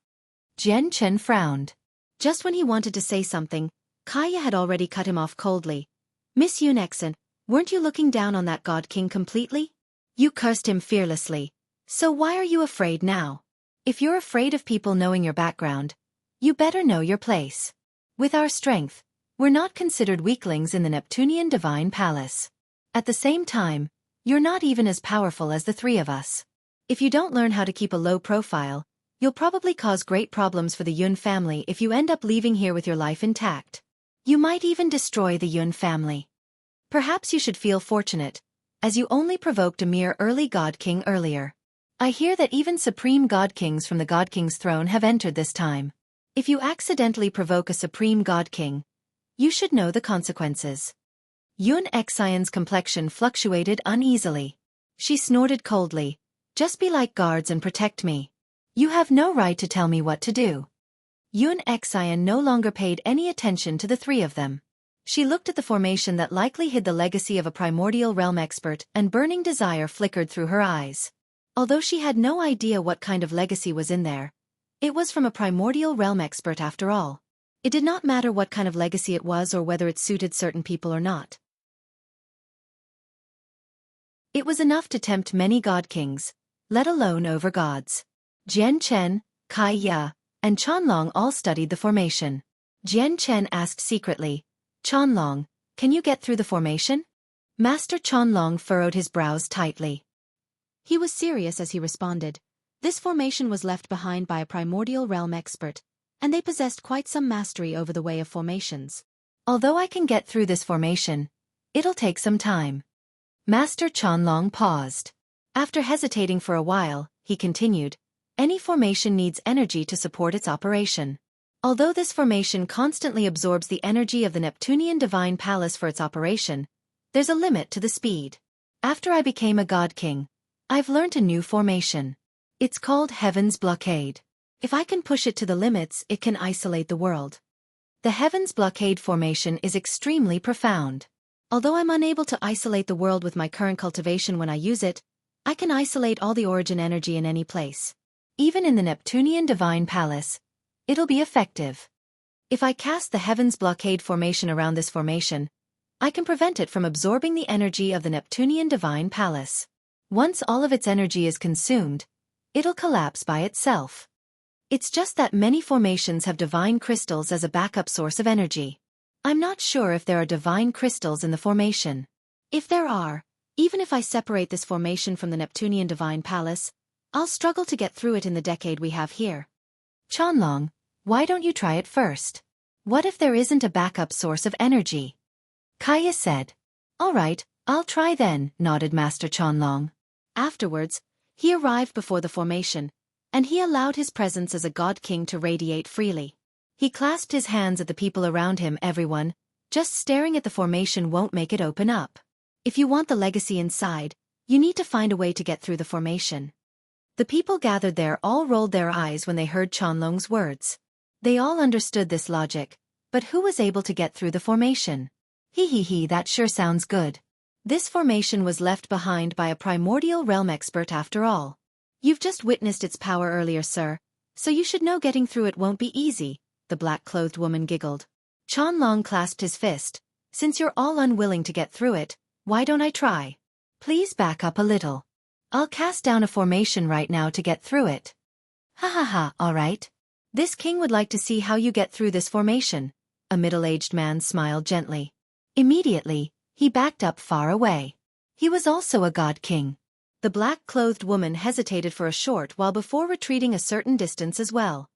Jian Chen frowned. Just when he wanted to say something, Kaya had already cut him off coldly. Miss Yun Xian, weren't you looking down on that god king completely? You cursed him fearlessly. So why are you afraid now? If you're afraid of people knowing your background, you better know your place. With our strength, we're not considered weaklings in the Neptunian Divine Palace. At the same time, you're not even as powerful as the three of us. If you don't learn how to keep a low profile, you'll probably cause great problems for the Yun family if you end up leaving here with your life intact. You might even destroy the Yun family. Perhaps you should feel fortunate, as you only provoked a mere early god king earlier. I hear that even supreme god kings from the god king's throne have entered this time. If you accidentally provoke a supreme god king, you should know the consequences. Yun Xian's complexion fluctuated uneasily. She snorted coldly. Just be like guards and protect me. You have no right to tell me what to do. Yun Xian no longer paid any attention to the three of them. She looked at the formation that likely hid the legacy of a primordial realm expert, and burning desire flickered through her eyes. Although she had no idea what kind of legacy was in there, it was from a primordial realm expert after all. It did not matter what kind of legacy it was or whether it suited certain people or not. It was enough to tempt many god kings, let alone over gods. Jian Chen, Kai Ya, and Chanlong all studied the formation. Jian Chen asked secretly, Chanlong, can you get through the formation? Master Chanlong furrowed his brows tightly. He was serious as he responded. This formation was left behind by a primordial realm expert, and they possessed quite some mastery over the way of formations. Although I can get through this formation, it'll take some time. Master Chanlong paused. After hesitating for a while, he continued, any formation needs energy to support its operation. Although this formation constantly absorbs the energy of the Neptunian Divine Palace for its operation, there's a limit to the speed. After I became a god king, I've learned a new formation. It's called Heaven's Blockade. If I can push it to the limits, it can isolate the world. The Heaven's Blockade formation is extremely profound. Although I'm unable to isolate the world with my current cultivation when I use it, I can isolate all the origin energy in any place. Even in the Neptunian Divine Palace, it'll be effective. If I cast the Heaven's Blockade formation around this formation, I can prevent it from absorbing the energy of the Neptunian Divine Palace. Once all of its energy is consumed, it'll collapse by itself. It's just that many formations have divine crystals as a backup source of energy. I'm not sure if there are divine crystals in the formation. If there are, even if I separate this formation from the Neptunian Divine Palace, I'll struggle to get through it in the decade we have here. Chanlong, why don't you try it first? What if there isn't a backup source of energy? Kaya said. All right, I'll try then, nodded Master Chanlong. Afterwards, He arrived before the formation, and he allowed his presence as a god king to radiate freely. He clasped his hands at the people around him. Everyone, just staring at the formation won't make it open up. If you want the legacy inside, you need to find a way to get through the formation. The people gathered there all rolled their eyes when they heard Qianlong's words. They all understood this logic, but who was able to get through the formation? He, that sure sounds good. This formation was left behind by a primordial realm expert after all. You've just witnessed its power earlier, sir, so you should know getting through it won't be easy, the black-clothed woman giggled. Qianlong clasped his fist. Since you're all unwilling to get through it, why don't I try? Please back up a little. I'll cast down a formation right now to get through it. Ha, all right. This king would like to see how you get through this formation. A middle-aged man smiled gently. Immediately, he backed up far away. He was also a god king. The black-clothed woman hesitated for a short while before retreating a certain distance as well.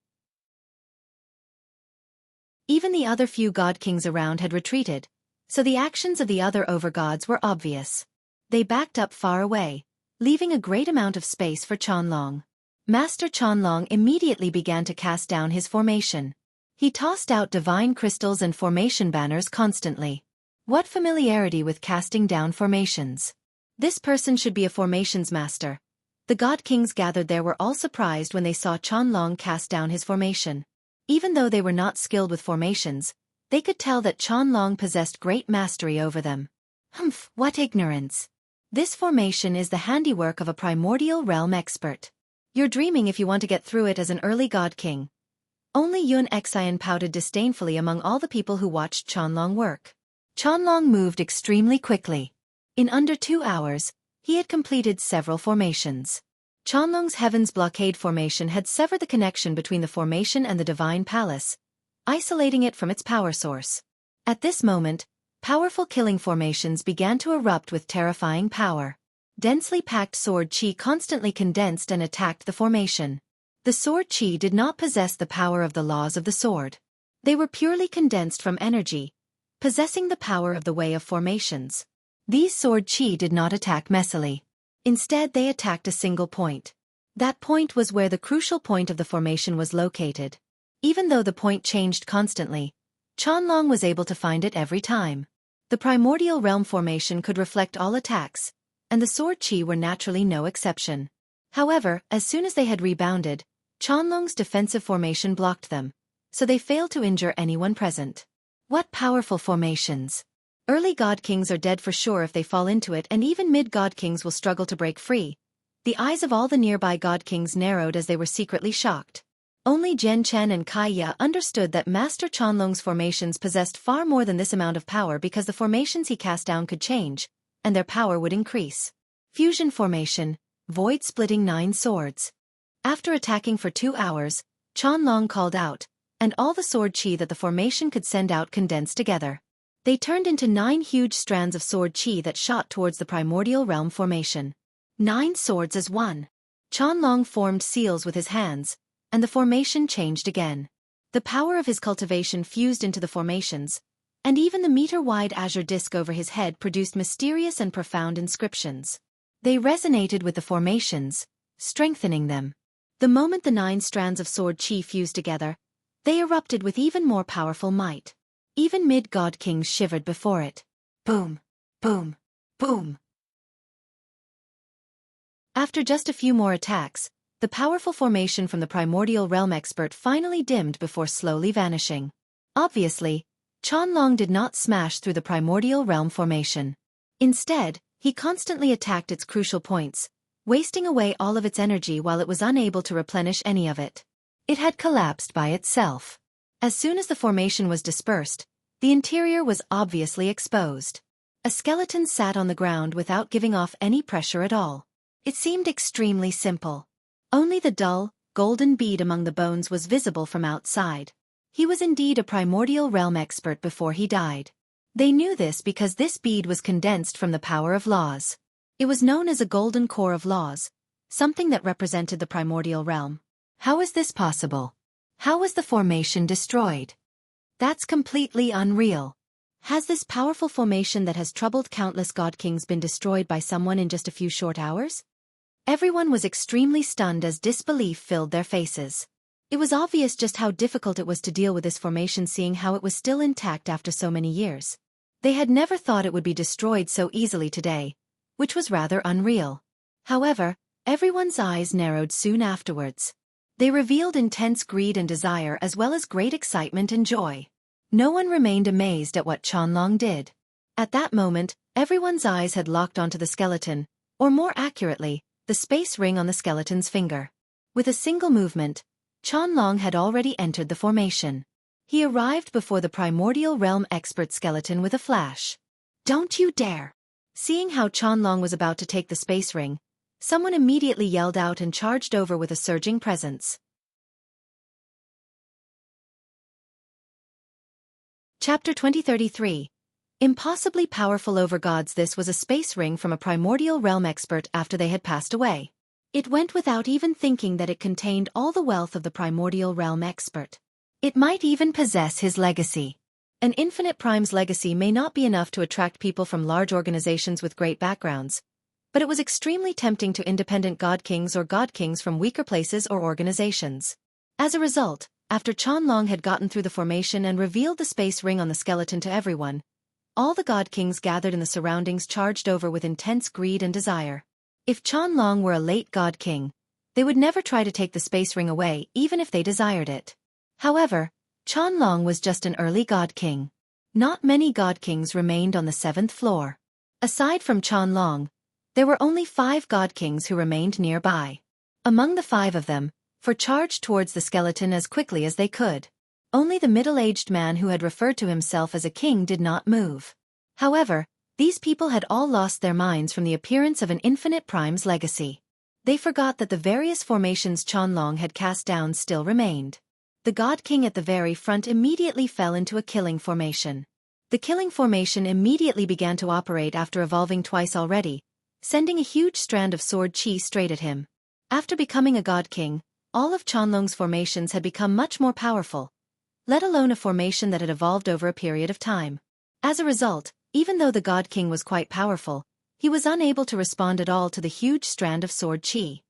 Even the other few god kings around had retreated, so the actions of the other overgods were obvious. They backed up far away, leaving a great amount of space for Qianlong. Master Qianlong immediately began to cast down his formation. He tossed out divine crystals and formation banners constantly. What familiarity with casting down formations. This person should be a formations master. The god kings gathered there were all surprised when they saw Qianlong cast down his formation. Even though they were not skilled with formations, they could tell that Qianlong possessed great mastery over them. Humph, what ignorance. This formation is the handiwork of a primordial realm expert. You're dreaming if you want to get through it as an early god king. Only Yun Xian pouted disdainfully among all the people who watched Qianlong work. Qianlong moved extremely quickly. In under 2 hours, he had completed several formations. Qianlong's Heaven's Blockade formation had severed the connection between the formation and the Divine Palace, isolating it from its power source. At this moment, powerful killing formations began to erupt with terrifying power. Densely packed sword chi constantly condensed and attacked the formation. The sword chi did not possess the power of the laws of the sword. They were purely condensed from energy, possessing the power of the way of formations. These sword chi did not attack messily. Instead they attacked a single point. That point was where the crucial point of the formation was located. Even though the point changed constantly, Qianlong was able to find it every time. The primordial realm formation could reflect all attacks, and the sword chi were naturally no exception. However, as soon as they had rebounded, Qianlong's defensive formation blocked them, so they failed to injure anyone present. What powerful formations! Early god kings are dead for sure if they fall into it, and even mid-god kings will struggle to break free. The eyes of all the nearby god kings narrowed as they were secretly shocked. Only Zhen Chen and Kai Ya understood that Master Qianlong's formations possessed far more than this amount of power because the formations he cast down could change, and their power would increase. Fusion formation, void-splitting 9 swords. After attacking for 2 hours, Qianlong called out, and all the sword chi that the formation could send out condensed together. They turned into 9 huge strands of sword chi that shot towards the primordial realm formation. 9 swords as one. Qianlong formed seals with his hands, and the formation changed again. The power of his cultivation fused into the formations, and even the meter-wide azure disk over his head produced mysterious and profound inscriptions. They resonated with the formations, strengthening them. The moment the 9 strands of sword chi fused together, they erupted with even more powerful might. Even mid-god kings shivered before it. Boom, boom, boom. After just a few more attacks, the powerful formation from the primordial realm expert finally dimmed before slowly vanishing. Obviously, Qianlong did not smash through the primordial realm formation. Instead, he constantly attacked its crucial points, wasting away all of its energy while it was unable to replenish any of it. It had collapsed by itself. As soon as the formation was dispersed, the interior was obviously exposed. A skeleton sat on the ground without giving off any pressure at all. It seemed extremely simple. Only the dull, golden bead among the bones was visible from outside. He was indeed a primordial realm expert before he died. They knew this because this bead was condensed from the power of laws. It was known as a golden core of laws, something that represented the primordial realm. How is this possible? How was the formation destroyed? That's completely unreal. Has this powerful formation that has troubled countless god kings been destroyed by someone in just a few short hours? Everyone was extremely stunned as disbelief filled their faces. It was obvious just how difficult it was to deal with this formation, seeing how it was still intact after so many years. They had never thought it would be destroyed so easily today, which was rather unreal. However, everyone's eyes narrowed soon afterwards. They revealed intense greed and desire as well as great excitement and joy. No one remained amazed at what Qianlong did. At that moment, everyone's eyes had locked onto the skeleton, or more accurately, the space ring on the skeleton's finger. With a single movement, Qianlong had already entered the formation. He arrived before the primordial realm expert skeleton with a flash. "Don't you dare!" Seeing how Qianlong was about to take the space ring, someone immediately yelled out and charged over with a surging presence. Chapter 2033. Impossibly powerful over gods. This was a space ring from a primordial realm expert after they had passed away. It went without even thinking that it contained all the wealth of the primordial realm expert. It might even possess his legacy. An infinite prime's legacy may not be enough to attract people from large organizations with great backgrounds, but it was extremely tempting to independent god kings or god kings from weaker places or organizations. As a result, after Qianlong had gotten through the formation and revealed the space ring on the skeleton to everyone, all the god kings gathered in the surroundings charged over with intense greed and desire. If Qianlong were a late god king, they would never try to take the space ring away even if they desired it. However, Qianlong was just an early god king. Not many god kings remained on the 7th floor. Aside from Qianlong, there were only 5 god kings who remained nearby. Among the 5 of them, charged towards the skeleton as quickly as they could. Only the middle-aged man who had referred to himself as a king did not move. However, these people had all lost their minds from the appearance of an infinite prime's legacy. They forgot that the various formations Qianlong had cast down still remained. The god king at the very front immediately fell into a killing formation. The killing formation immediately began to operate after evolving twice already, sending a huge strand of sword qi straight at him. After becoming a god king, all of Qianlong's formations had become much more powerful, let alone a formation that had evolved over a period of time. As a result, even though the god king was quite powerful, he was unable to respond at all to the huge strand of sword qi.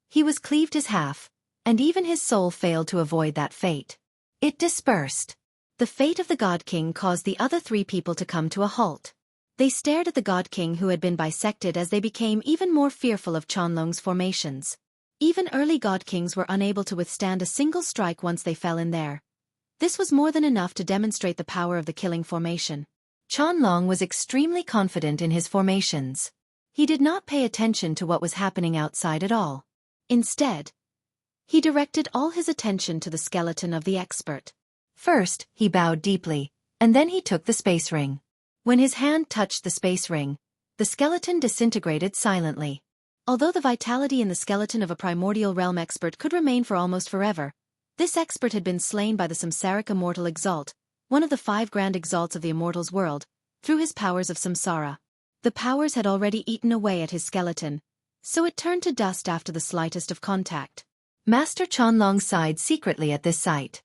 He was cleaved as half, and even his soul failed to avoid that fate. It dispersed. The fate of the god king caused the other 3 people to come to a halt. They stared at the god king who had been bisected as they became even more fearful of Qianlong's formations. Even early god kings were unable to withstand a single strike once they fell in there. This was more than enough to demonstrate the power of the killing formation. Qianlong was extremely confident in his formations. He did not pay attention to what was happening outside at all. Instead, he directed all his attention to the skeleton of the expert. First, he bowed deeply, and then he took the space ring. When his hand touched the space ring, the skeleton disintegrated silently. Although the vitality in the skeleton of a primordial realm expert could remain for almost forever, this expert had been slain by the samsaric immortal exalt, one of the 5 grand exalts of the immortal's world, through his powers of samsara. The powers had already eaten away at his skeleton, so it turned to dust after the slightest of contact. Master Qianlong sighed secretly at this sight.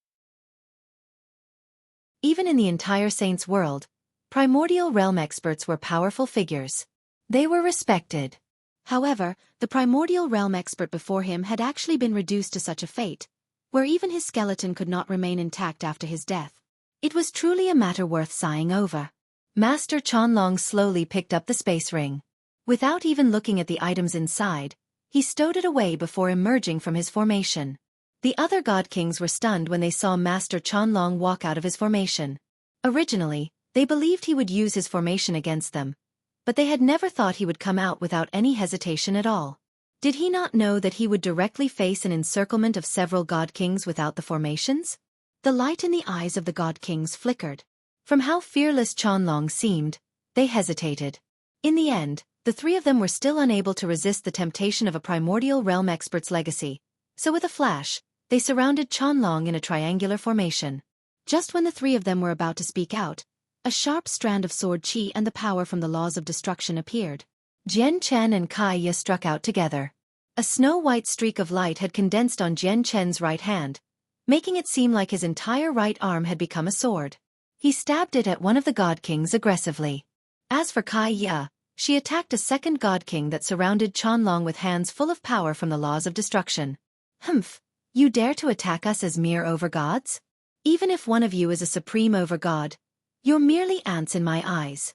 Even in the entire Saints world, primordial realm experts were powerful figures. They were respected. However, the primordial realm expert before him had actually been reduced to such a fate, where even his skeleton could not remain intact after his death. It was truly a matter worth sighing over. Master Qianlong slowly picked up the space ring. Without even looking at the items inside, he stowed it away before emerging from his formation. The other god kings were stunned when they saw Master Qianlong walk out of his formation. Originally, they believed he would use his formation against them, but they had never thought he would come out without any hesitation at all. Did he not know that he would directly face an encirclement of several god kings without the formations? The light in the eyes of the god kings flickered. From how fearless Qianlong seemed, they hesitated. In the end, the 3 of them were still unable to resist the temptation of a primordial realm expert's legacy, so with a flash, they surrounded Qianlong in a triangular formation. Just when the 3 of them were about to speak out, a sharp strand of sword qi and the power from the laws of destruction appeared. Jian Chen and Kai Ye struck out together. A snow-white streak of light had condensed on Jian Chen's right hand, making it seem like his entire right arm had become a sword. He stabbed it at one of the god kings aggressively. As for Kai Ye, she attacked a second god king that surrounded Qianlong with hands full of power from the laws of destruction. Humph! You dare to attack us as mere overgods? Even if one of you is a supreme overgod, you're merely ants in my eyes.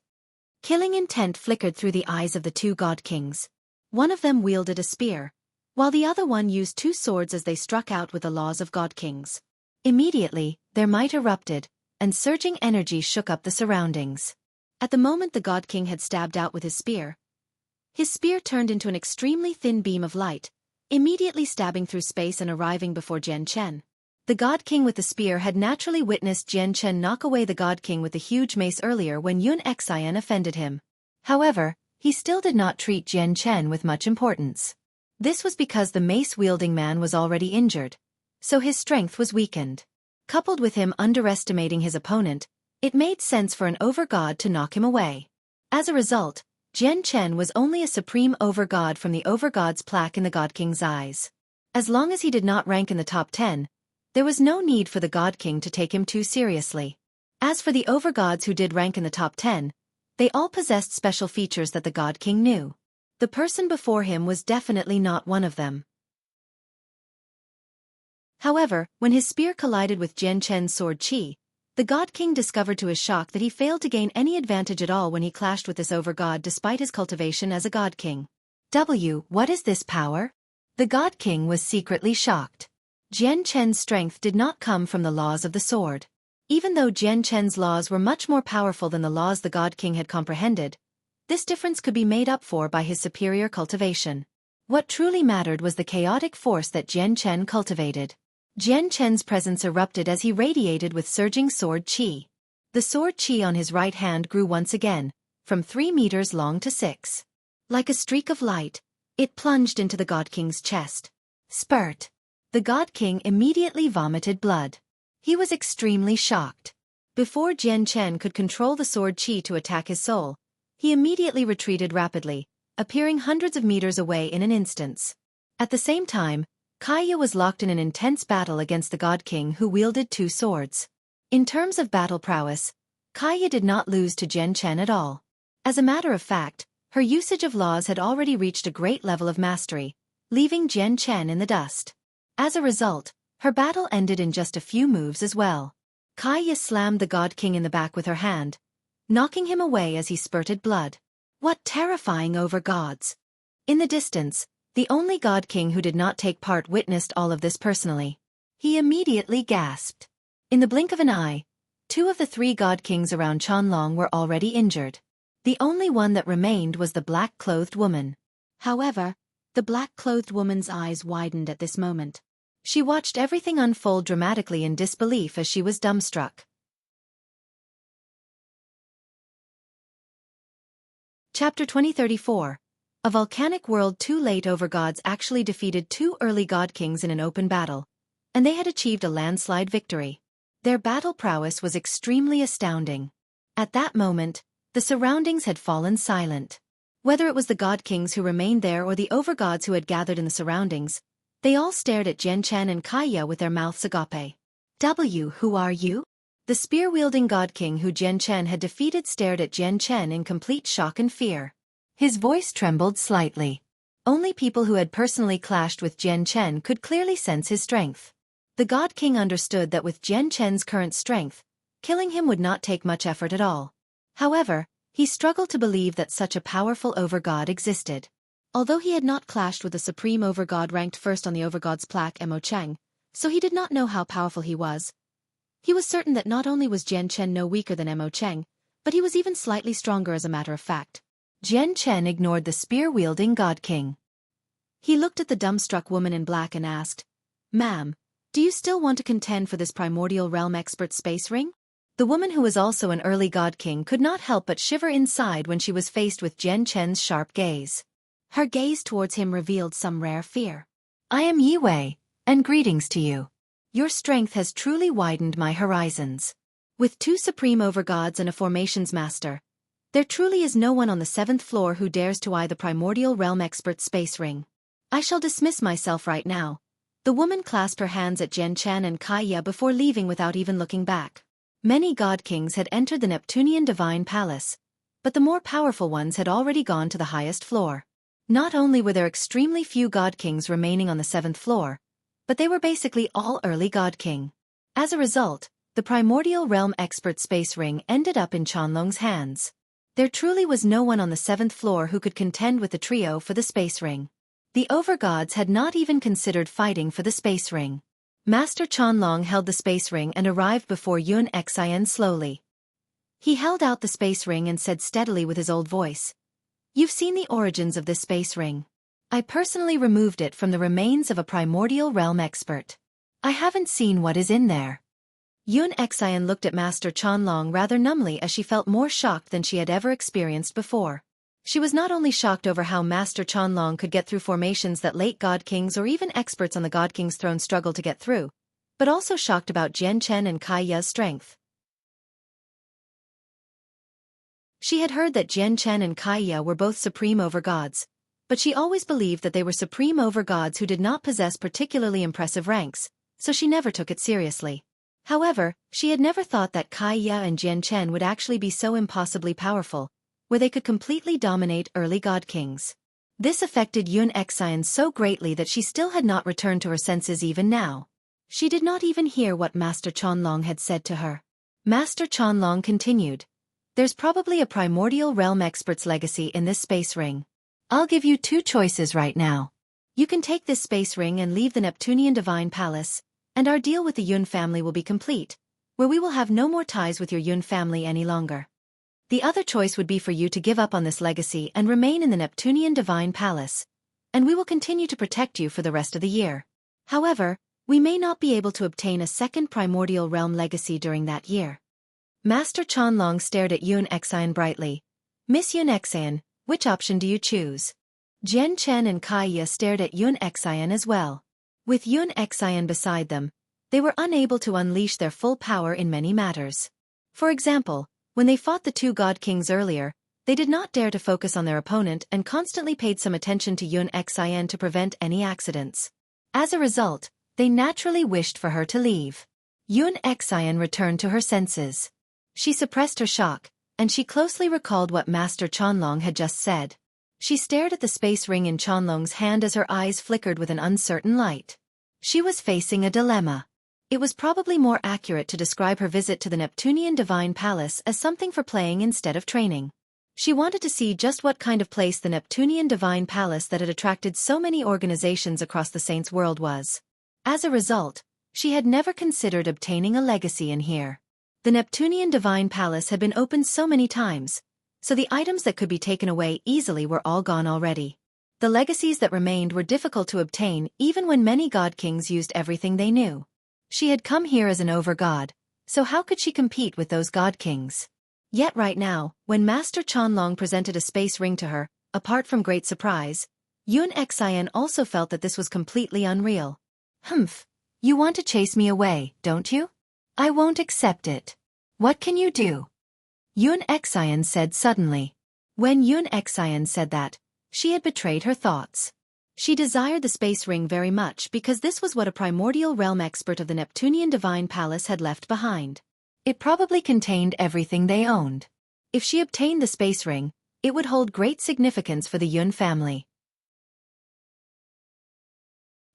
Killing intent flickered through the eyes of the two god kings. One of them wielded a spear, while the other one used two swords as they struck out with the laws of god kings. Immediately, their might erupted, and surging energy shook up the surroundings. At the moment the god king had stabbed out with his spear turned into an extremely thin beam of light, immediately stabbing through space and arriving before Jian Chen. The god king with the spear had naturally witnessed Jian Chen knock away the god king with the huge mace earlier when Yun Xian offended him. However, he still did not treat Jian Chen with much importance. This was because the mace-wielding man was already injured, so his strength was weakened. Coupled with him underestimating his opponent, it made sense for an overgod to knock him away. As a result, Jian Chen was only a supreme overgod from the overgod's plaque in the god king's eyes. As long as he did not rank in the top 10, there was no need for the god king to take him too seriously. As for the overgods who did rank in the top 10, they all possessed special features that the god king knew. The person before him was definitely not one of them. However, when his spear collided with Jian Chen's sword Qi, the god king discovered to his shock that he failed to gain any advantage at all when he clashed with this overgod despite his cultivation as a god king. What is this power? The god king was secretly shocked. Jian Chen's strength did not come from the laws of the sword. Even though Jian Chen's laws were much more powerful than the laws the god king had comprehended, this difference could be made up for by his superior cultivation. What truly mattered was the chaotic force that Jian Chen cultivated. Jian Chen's presence erupted as he radiated with surging sword Qi. The sword Qi on his right hand grew once again, from 3 meters long to 6. Like a streak of light, it plunged into the god king's chest. Spurt! The god king immediately vomited blood. He was extremely shocked. Before Jian Chen could control the sword Qi to attack his soul, he immediately retreated rapidly, appearing hundreds of meters away in an instant. At the same time, Kaya was locked in an intense battle against the god king who wielded 2 swords. In terms of battle prowess, Kaya did not lose to Jian Chen at all. As a matter of fact, her usage of laws had already reached a great level of mastery, leaving Jian Chen in the dust. As a result, her battle ended in just a few moves as well. Kaya slammed the god king in the back with her hand, knocking him away as he spurted blood. What terrifying overgods! In the distance, the only god king who did not take part witnessed all of this personally. He immediately gasped. In the blink of an eye, 2 of the 3 god kings around Qianlong were already injured. The only one that remained was the black-clothed woman. However, the black-clothed woman's eyes widened at this moment. She watched everything unfold dramatically in disbelief as she was dumbstruck. Chapter 2034. A volcanic world. 2 late overgods actually defeated 2 early god kings in an open battle, and they had achieved a landslide victory. Their battle prowess was extremely astounding. At that moment, the surroundings had fallen silent. Whether it was the god kings who remained there or the overgods who had gathered in the surroundings, they all stared at Jian Chen and Kaya with their mouths agape. Who are you? The spear-wielding god king who Jian Chen had defeated stared at Jian Chen in complete shock and fear. His voice trembled slightly. Only people who had personally clashed with Jian Chen could clearly sense his strength. The god king understood that with Jian Chen's current strength, killing him would not take much effort at all. However, he struggled to believe that such a powerful overgod existed. Although he had not clashed with the supreme overgod ranked first on the overgod's plaque Mo Cheng, so he did not know how powerful he was. He was certain that not only was Jian Chen no weaker than Mo Cheng, but he was even slightly stronger as a matter of fact. Jian Chen ignored the spear-wielding god king. He looked at the dumbstruck woman in black and asked, "Ma'am, do you still want to contend for this primordial realm expert space ring?" The woman, who was also an early god king, could not help but shiver inside when she was faced with Jian Chen's sharp gaze. Her gaze towards him revealed some rare fear. "I am Yi Wei, and greetings to you. Your strength has truly widened my horizons. With 2 supreme overgods and a formations master, there truly is no one on the 7th floor who dares to eye the primordial realm expert space ring. I shall dismiss myself right now." The woman clasped her hands at Jian Chen and Kaya before leaving without even looking back. Many god kings had entered the Neptunian Divine Palace, but the more powerful ones had already gone to the highest floor. Not only were there extremely few god kings remaining on the 7th floor, but they were basically all early god king. As a result, the primordial realm expert space ring ended up in Chanlong's hands. There truly was no one on the 7th floor who could contend with the trio for the space ring. The overgods had not even considered fighting for the space ring. Master Chanlong held the space ring and arrived before Yun Xian slowly. He held out the space ring and said steadily with his old voice, "You've seen the origins of this space ring. I personally removed it from the remains of a primordial realm expert. I haven't seen what is in there." Yun Xian looked at Master Chanlong rather numbly as she felt more shocked than she had ever experienced before. She was not only shocked over how Master Chanlong could get through formations that late god kings or even experts on the god king's throne struggled to get through, but also shocked about Jian Chen and Kai Ya's strength. She had heard that Jian Chen and Kai Ya were both supreme overgods, but she always believed that they were supreme overgods who did not possess particularly impressive ranks, so she never took it seriously. However, she had never thought that Kai Ya and Jian Chen would actually be so impossibly powerful, where they could completely dominate early god kings. This affected Yun Xian so greatly that she still had not returned to her senses even now. She did not even hear what Master Chanlong had said to her. Master Chanlong continued, "There's probably a primordial realm expert's legacy in this space ring. I'll give you 2 choices right now. You can take this space ring and leave the Neptunian Divine Palace, and our deal with the Yun family will be complete, where we will have no more ties with your Yun family any longer. The other choice would be for you to give up on this legacy and remain in the Neptunian Divine Palace, and we will continue to protect you for the rest of the year. However, we may not be able to obtain a second primordial realm legacy during that year." Master Chanlong stared at Yun Xian brightly. "Miss Yun Xian, which option do you choose?" Jian Chen and Kai Ya stared at Yun Xian as well. With Yun Xian beside them, they were unable to unleash their full power in many matters. For example, when they fought the 2 god kings earlier, they did not dare to focus on their opponent and constantly paid some attention to Yun Xian to prevent any accidents. As a result, they naturally wished for her to leave. Yun Xian returned to her senses. She suppressed her shock, and she closely recalled what Master Chanlong had just said. She stared at the space ring in Chanlong's hand as her eyes flickered with an uncertain light. She was facing a dilemma. It was probably more accurate to describe her visit to the Neptunian Divine Palace as something for playing instead of training. She wanted to see just what kind of place the Neptunian Divine Palace that had attracted so many organizations across the Saints' world was. As a result, she had never considered obtaining a legacy in here. The Neptunian Divine Palace had been opened so many times, so the items that could be taken away easily were all gone already. The legacies that remained were difficult to obtain even when many god kings used everything they knew. She had come here as an overgod, so how could she compete with those god kings? Yet right now, when Master Chanlong presented a space ring to her, apart from great surprise, Yun Xian also felt that this was completely unreal. "Humph, you want to chase me away, don't you? I won't accept it. What can you do?" Yun Xian said suddenly. When Yun Xian said that, she had betrayed her thoughts. She desired the space ring very much because this was what a primordial realm expert of the Neptunian Divine Palace had left behind. It probably contained everything they owned. If she obtained the space ring, it would hold great significance for the Yun family.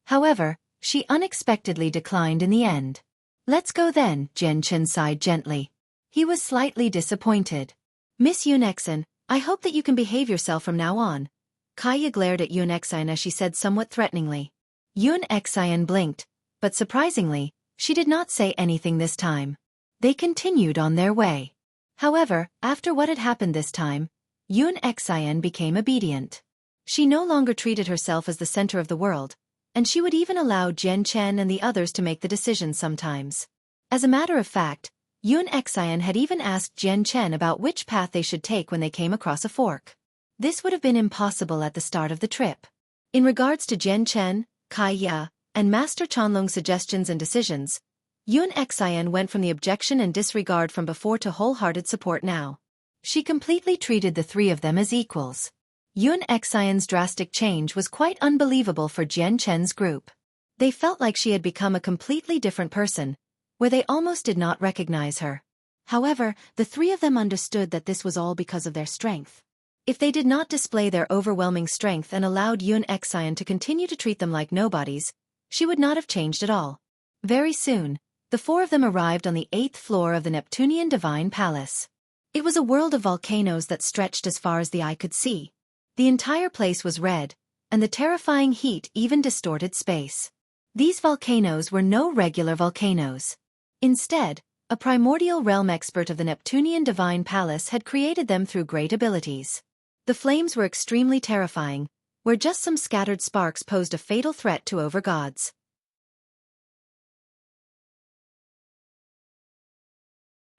However, she unexpectedly declined in the end. "Let's go then," Jian Chen sighed gently. He was slightly disappointed. "Miss Yun Xian, I hope that you can behave yourself from now on." Kaya glared at Yun Xian as she said somewhat threateningly. Yun Xian blinked, but surprisingly, she did not say anything this time. They continued on their way. However, after what had happened this time, Yun Xian became obedient. She no longer treated herself as the center of the world, and she would even allow Jian Chen and the others to make the decisions sometimes. As a matter of fact, Yun Xian had even asked Jian Chen about which path they should take when they came across a fork. This would have been impossible at the start of the trip. In regards to Jian Chen, Kai Ya, and Master Chanlong's suggestions and decisions, Yun Xian went from the objection and disregard from before to wholehearted support now. She completely treated the 3 of them as equals. Yun Xian's drastic change was quite unbelievable for Jian Chen's group. They felt like she had become a completely different person, where they almost did not recognize her. However, the three of them understood that this was all because of their strength. If they did not display their overwhelming strength and allowed Xueqi to continue to treat them like nobodies, she would not have changed at all. Very soon, the four of them arrived on the 8th floor of the Neptunian Divine Palace. It was a world of volcanoes that stretched as far as the eye could see. The entire place was red, and the terrifying heat even distorted space. These volcanoes were no regular volcanoes. Instead, a primordial realm expert of the Neptunian Divine Palace had created them through great abilities. The flames were extremely terrifying, where just some scattered sparks posed a fatal threat to overgods.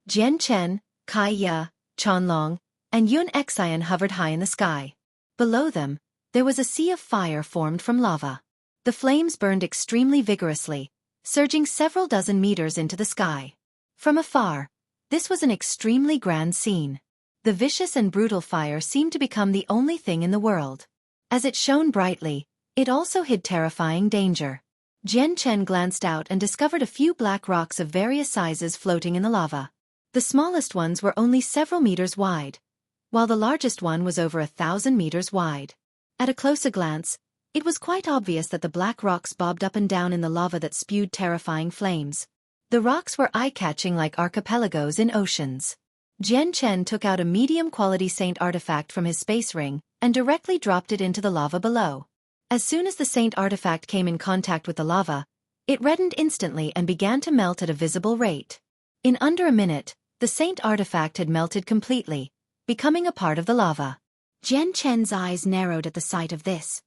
Jian Chen, Kai Ya, Chanlong, and Xueqi hovered high in the sky. Below them, there was a sea of fire formed from lava. The flames burned extremely vigorously, surging several dozen meters into the sky. From afar, this was an extremely grand scene. The vicious and brutal fire seemed to become the only thing in the world. As it shone brightly, it also hid terrifying danger. Jian Chen glanced out and discovered a few black rocks of various sizes floating in the lava. The smallest ones were only several meters wide, while the largest one was over 1,000 meters wide. At a closer glance, it was quite obvious that the black rocks bobbed up and down in the lava that spewed terrifying flames. The rocks were eye-catching like archipelagos in oceans. Jian Chen took out a medium-quality saint artifact from his space ring and directly dropped it into the lava below. As soon as the saint artifact came in contact with the lava, it reddened instantly and began to melt at a visible rate. In under a minute, the saint artifact had melted completely, becoming a part of the lava. Jian Chen's eyes narrowed at the sight of this.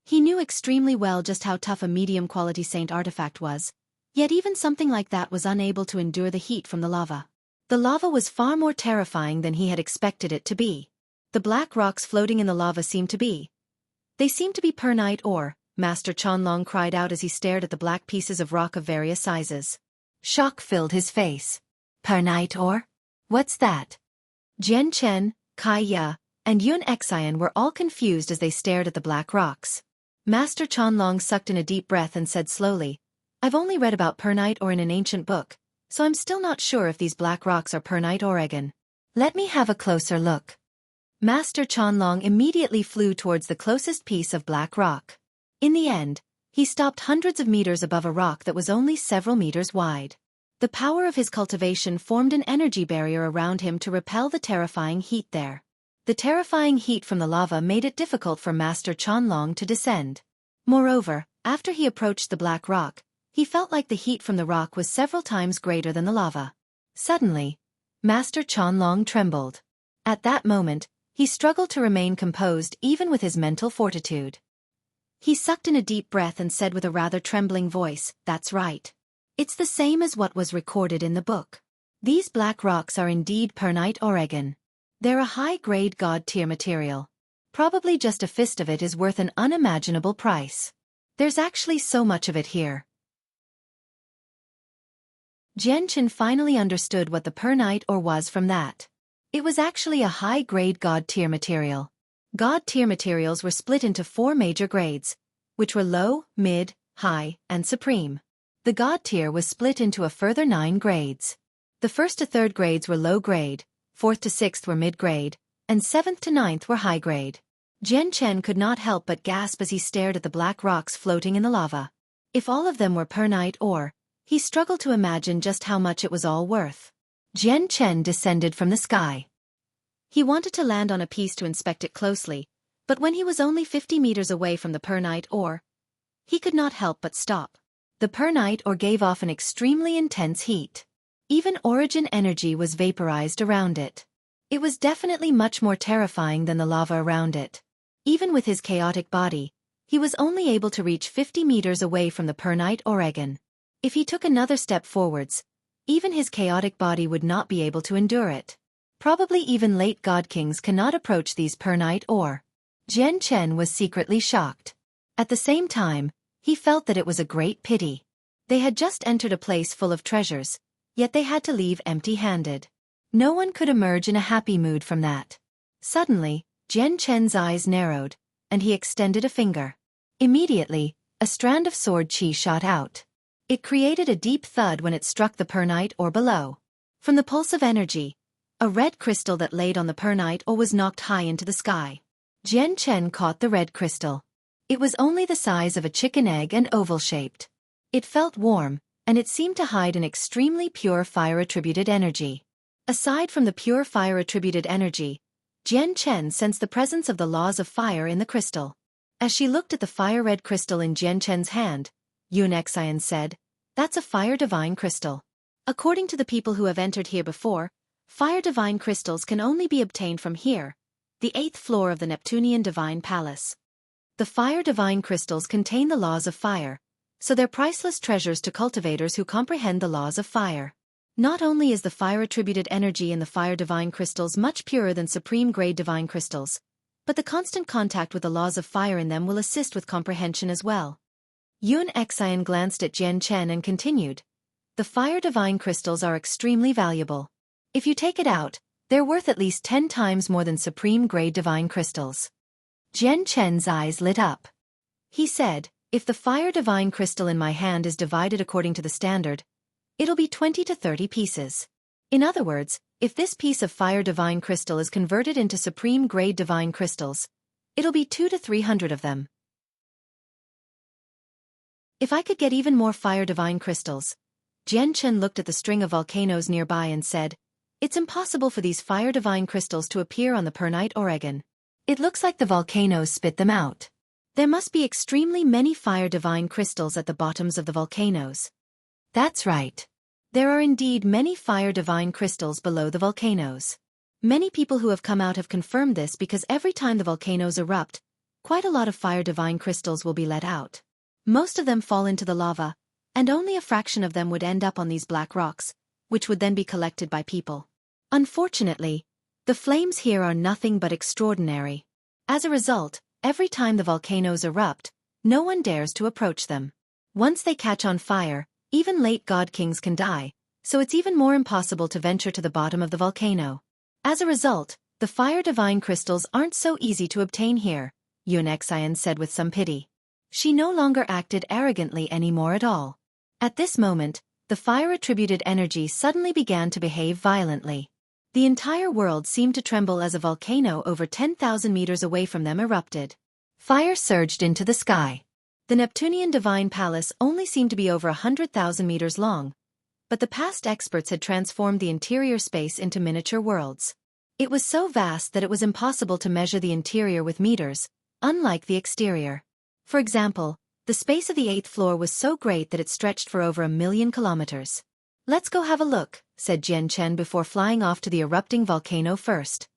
He knew extremely well just how tough a medium-quality saint artifact was, yet even something like that was unable to endure the heat from the lava. The lava was far more terrifying than he had expected it to be. The black rocks floating in the lava seemed to be. They seemed to be pernite ore, Master Chanlong cried out as he stared at the black pieces of rock of various sizes. Shock filled his face. Pernite ore? What's that? Jian Chen, Kai Ya, and Xueqi were all confused as they stared at the black rocks. Master Chanlong sucked in a deep breath and said slowly, I've only read about pernite ore in an ancient book, so I'm still not sure if these black rocks are pernite ore again. Let me have a closer look. Master Chanlong immediately flew towards the closest piece of black rock. In the end, he stopped hundreds of meters above a rock that was only several meters wide. The power of his cultivation formed an energy barrier around him to repel the terrifying heat there. The terrifying heat from the lava made it difficult for Master Chanlong to descend. Moreover, after he approached the black rock, he felt like the heat from the rock was several times greater than the lava. Suddenly, Master Chanlong trembled. At that moment, he struggled to remain composed even with his mental fortitude. He sucked in a deep breath and said with a rather trembling voice, That's right. It's the same as what was recorded in the book. These black rocks are indeed pernite ore. They're a high-grade god-tier material. Probably just a fist of it is worth an unimaginable price. There's actually so much of it here. Jian Chen finally understood what the pernite ore was from that. It was actually a high-grade god-tier material. God-tier materials were split into 4 major grades, which were low, mid, high, and supreme. The god tier was split into a further 9 grades. The 1st to 3rd grades were low grade, 4th to 6th were mid grade, and 7th to 9th were high grade. Jian Chen could not help but gasp as he stared at the black rocks floating in the lava. If all of them were pernite ore, he struggled to imagine just how much it was all worth. Jian Chen descended from the sky. He wanted to land on a piece to inspect it closely, but when he was only 50 meters away from the pernite ore, he could not help but stop. The pernite ore gave off an extremely intense heat. Even origin energy was vaporized around it. It was definitely much more terrifying than the lava around it. Even with his chaotic body, he was only able to reach 50 meters away from the pernite ore. If he took another step forwards, even his chaotic body would not be able to endure it. Probably even late god kings cannot approach these pernite ore. Jian Chen was secretly shocked. At the same time, he felt that it was a great pity. They had just entered a place full of treasures, yet they had to leave empty-handed. No one could emerge in a happy mood from that. Suddenly, Jian Chen's eyes narrowed, and he extended a finger. Immediately, a strand of sword chi shot out. It created a deep thud when it struck the pernite ore below. from the pulse of energy, a red crystal that laid on the pernight or was knocked high into the sky. Jian Chen caught the red crystal. It was only the size of a chicken egg and oval-shaped. It felt warm, and it seemed to hide an extremely pure fire-attributed energy. Aside from the pure fire-attributed energy, Jian Chen sensed the presence of the laws of fire in the crystal. As she looked at the fire-red crystal in Jian Chen's hand, Xueqi said, "That's a fire divine crystal. According to the people who have entered here before, fire divine crystals can only be obtained from here, the 8th floor of the Neptunian Divine Palace. The fire divine crystals contain the laws of fire, so they're priceless treasures to cultivators who comprehend the laws of fire. Not only is the fire-attributed energy in the fire divine crystals much purer than supreme-grade divine crystals, but the constant contact with the laws of fire in them will assist with comprehension as well." Xueqi glanced at Jian Chen and continued, "The fire divine crystals are extremely valuable. If you take it out, they're worth at least 10 times more than supreme-grade divine crystals." Jian Chen's eyes lit up. He said, "If the fire divine crystal in my hand is divided according to the standard, it'll be 20 to 30 pieces. In other words, if this piece of fire divine crystal is converted into supreme-grade divine crystals, it'll be 200 to 300 of them. If I could get even more fire divine crystals." Jian Chen looked at the string of volcanoes nearby and said, "It's impossible for these fire divine crystals to appear on the pernight Oregon. It looks like the volcanoes spit them out. There must be extremely many fire divine crystals at the bottoms of the volcanoes." That's right. There are indeed many fire divine crystals below the volcanoes. Many people who have come out have confirmed this because every time the volcanoes erupt, quite a lot of fire divine crystals will be let out. Most of them fall into the lava, and only a fraction of them would end up on these black rocks, which would then be collected by people. Unfortunately, the flames here are nothing but extraordinary. As a result, every time the volcanoes erupt, no one dares to approach them. Once they catch on fire, even late god kings can die, so it's even more impossible to venture to the bottom of the volcano. As a result, the fire divine crystals aren't so easy to obtain here, Xueqi said with some pity. She no longer acted arrogantly anymore at all. At this moment, the fire-attributed energy suddenly began to behave violently. The entire world seemed to tremble as a volcano over 10,000 meters away from them erupted. Fire surged into the sky. The Neptunian Divine Palace only seemed to be over 100,000 meters long, but the past experts had transformed the interior space into miniature worlds. It was so vast that it was impossible to measure the interior with meters, unlike the exterior. For example, the space of the 8th floor was so great that it stretched for over 1,000,000 kilometers. "Let's go have a look," said Jian Chen before flying off to the erupting volcano first.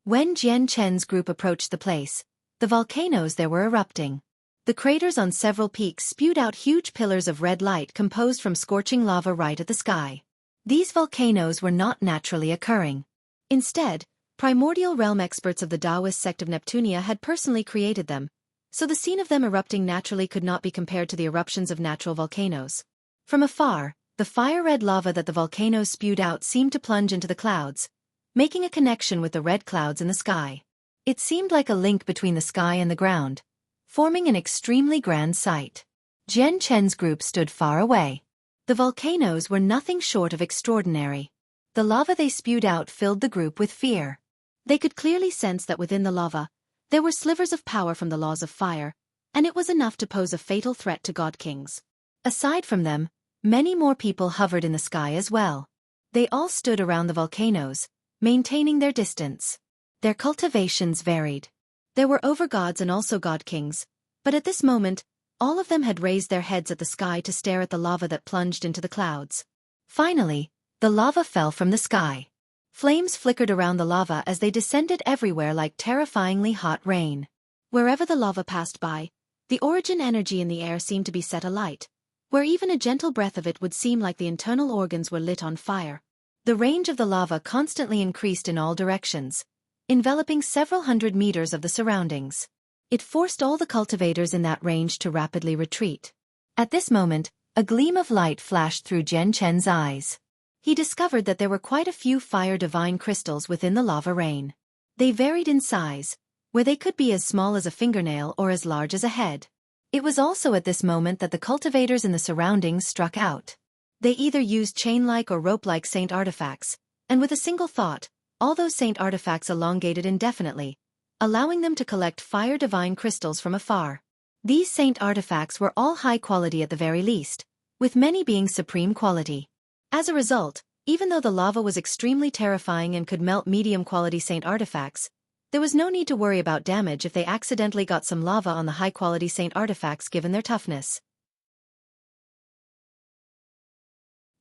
When Jian Chen's group approached the place, the volcanoes there were erupting. The craters on several peaks spewed out huge pillars of red light composed from scorching lava right at the sky. These volcanoes were not naturally occurring. Instead, primordial realm experts of the Taoist sect of Neptunia had personally created them, so the scene of them erupting naturally could not be compared to the eruptions of natural volcanoes. From afar, the fire-red lava that the volcanoes spewed out seemed to plunge into the clouds, making a connection with the red clouds in the sky. It seemed like a link between the sky and the ground, forming an extremely grand sight. Jian Chen's group stood far away. The volcanoes were nothing short of extraordinary. The lava they spewed out filled the group with fear. They could clearly sense that within the lava, there were slivers of power from the laws of fire, and it was enough to pose a fatal threat to god kings. Aside from them, many more people hovered in the sky as well. They all stood around the volcanoes, maintaining their distance. Their cultivations varied. There were overgods and also god kings, but at this moment, all of them had raised their heads at the sky to stare at the lava that plunged into the clouds. Finally, the lava fell from the sky. Flames flickered around the lava as they descended everywhere like terrifyingly hot rain. Wherever the lava passed by, the origin energy in the air seemed to be set alight, where even a gentle breath of it would seem like the internal organs were lit on fire. The range of the lava constantly increased in all directions, enveloping several hundred meters of the surroundings. It forced all the cultivators in that range to rapidly retreat. At this moment, a gleam of light flashed through Jian Chen's eyes. He discovered that there were quite a few fire divine crystals within the lava rain. They varied in size, where they could be as small as a fingernail or as large as a head. It was also at this moment that the cultivators in the surroundings struck out. They either used chain-like or rope-like saint artifacts, and with a single thought, all those saint artifacts elongated indefinitely, allowing them to collect fire divine crystals from afar. These saint artifacts were all high quality at the very least, with many being supreme quality. As a result, even though the lava was extremely terrifying and could melt medium-quality saint artifacts, there was no need to worry about damage if they accidentally got some lava on the high-quality saint artifacts given their toughness.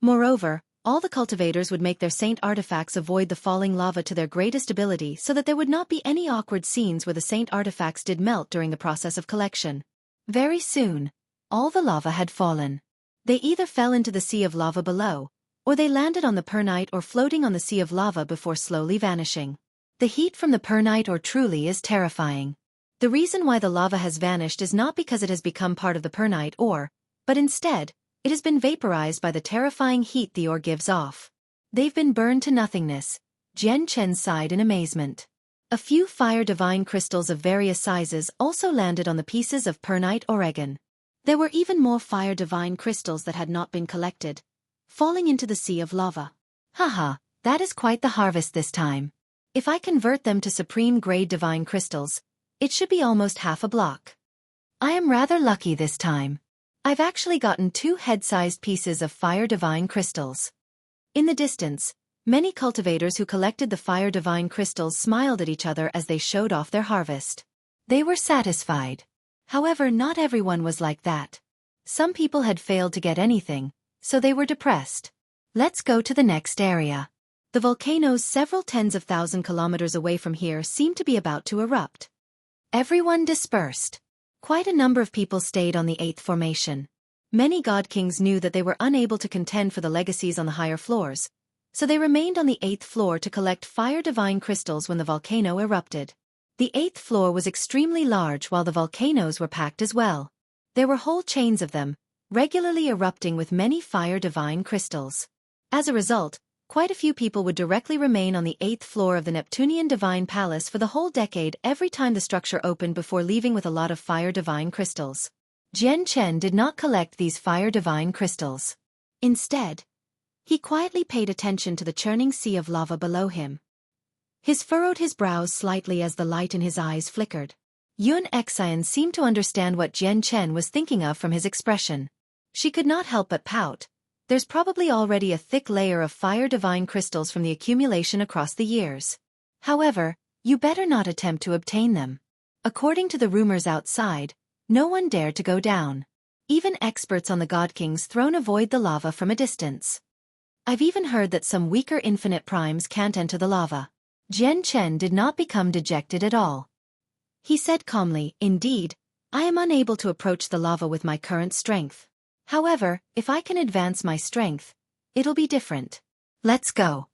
Moreover, all the cultivators would make their saint artifacts avoid the falling lava to their greatest ability so that there would not be any awkward scenes where the saint artifacts did melt during the process of collection. Very soon, all the lava had fallen. They either fell into the sea of lava below, or they landed on the pernight or floating on the sea of lava before slowly vanishing. The heat from the pernight ore truly is terrifying. The reason why the lava has vanished is not because it has become part of the pernight ore, but instead, it has been vaporized by the terrifying heat the ore gives off. They've been burned to nothingness, Jian Chen sighed in amazement. A few fire divine crystals of various sizes also landed on the pieces of pernight Oregon. There were even more fire divine crystals that had not been collected, falling into the sea of lava. Haha, that is quite the harvest this time. If I convert them to supreme grade divine crystals, it should be almost half a block. I am rather lucky this time. I've actually gotten 2 head-sized pieces of fire divine crystals. In the distance, many cultivators who collected the fire divine crystals smiled at each other as they showed off their harvest. They were satisfied. However, not everyone was like that. Some people had failed to get anything, so they were depressed. Let's go to the next area. The volcanoes several tens of thousand kilometers away from here seemed to be about to erupt. Everyone dispersed. Quite a number of people stayed on the 8th formation. Many god kings knew that they were unable to contend for the legacies on the higher floors, so they remained on the 8th floor to collect fire divine crystals when the volcano erupted. The 8th floor was extremely large while the volcanoes were packed as well. There were whole chains of them, regularly erupting with many fire divine crystals. As a result, quite a few people would directly remain on the 8th floor of the Neptunian Divine Palace for the whole decade every time the structure opened before leaving with a lot of fire divine crystals. Jian Chen did not collect these fire divine crystals. Instead, he quietly paid attention to the churning sea of lava below him. He furrowed his brows slightly as the light in his eyes flickered. Yun Xian seemed to understand what Jian Chen was thinking of from his expression. She could not help but pout. There's probably already a thick layer of fire divine crystals from the accumulation across the years. However, you better not attempt to obtain them. According to the rumors outside, no one dared to go down. Even experts on the God King's throne avoid the lava from a distance. I've even heard that some weaker infinite primes can't enter the lava. Jian Chen did not become dejected at all. He said calmly, "Indeed, I am unable to approach the lava with my current strength. However, if I can advance my strength, it'll be different. Let's go."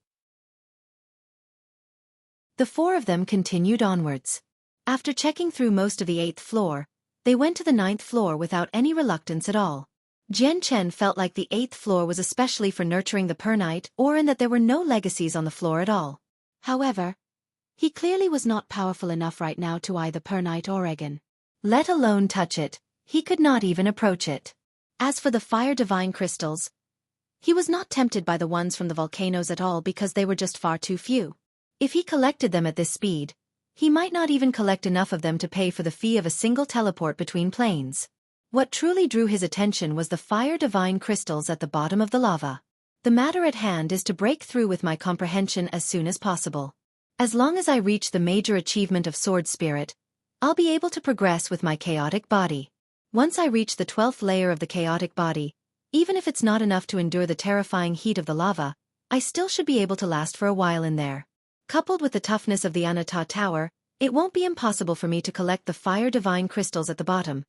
The 4 of them continued onwards. After checking through most of the 8th floor, they went to the 9th floor without any reluctance at all. Jian Chen felt like the 8th floor was especially for nurturing the pernight ore and that there were no legacies on the floor at all. However, he clearly was not powerful enough right now to eye the pernight Oregon. Let alone touch it, he could not even approach it. As for the fire divine crystals, he was not tempted by the ones from the volcanoes at all because they were just far too few. If he collected them at this speed, he might not even collect enough of them to pay for the fee of a single teleport between planes. What truly drew his attention was the fire divine crystals at the bottom of the lava. The matter at hand is to break through with my comprehension as soon as possible. As long as I reach the major achievement of Sword Spirit, I'll be able to progress with my chaotic body. Once I reach the 12th layer of the chaotic body, even if it's not enough to endure the terrifying heat of the lava, I still should be able to last for a while in there. Coupled with the toughness of the Anata Tower, it won't be impossible for me to collect the fire divine crystals at the bottom.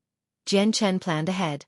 Jian Chen planned ahead.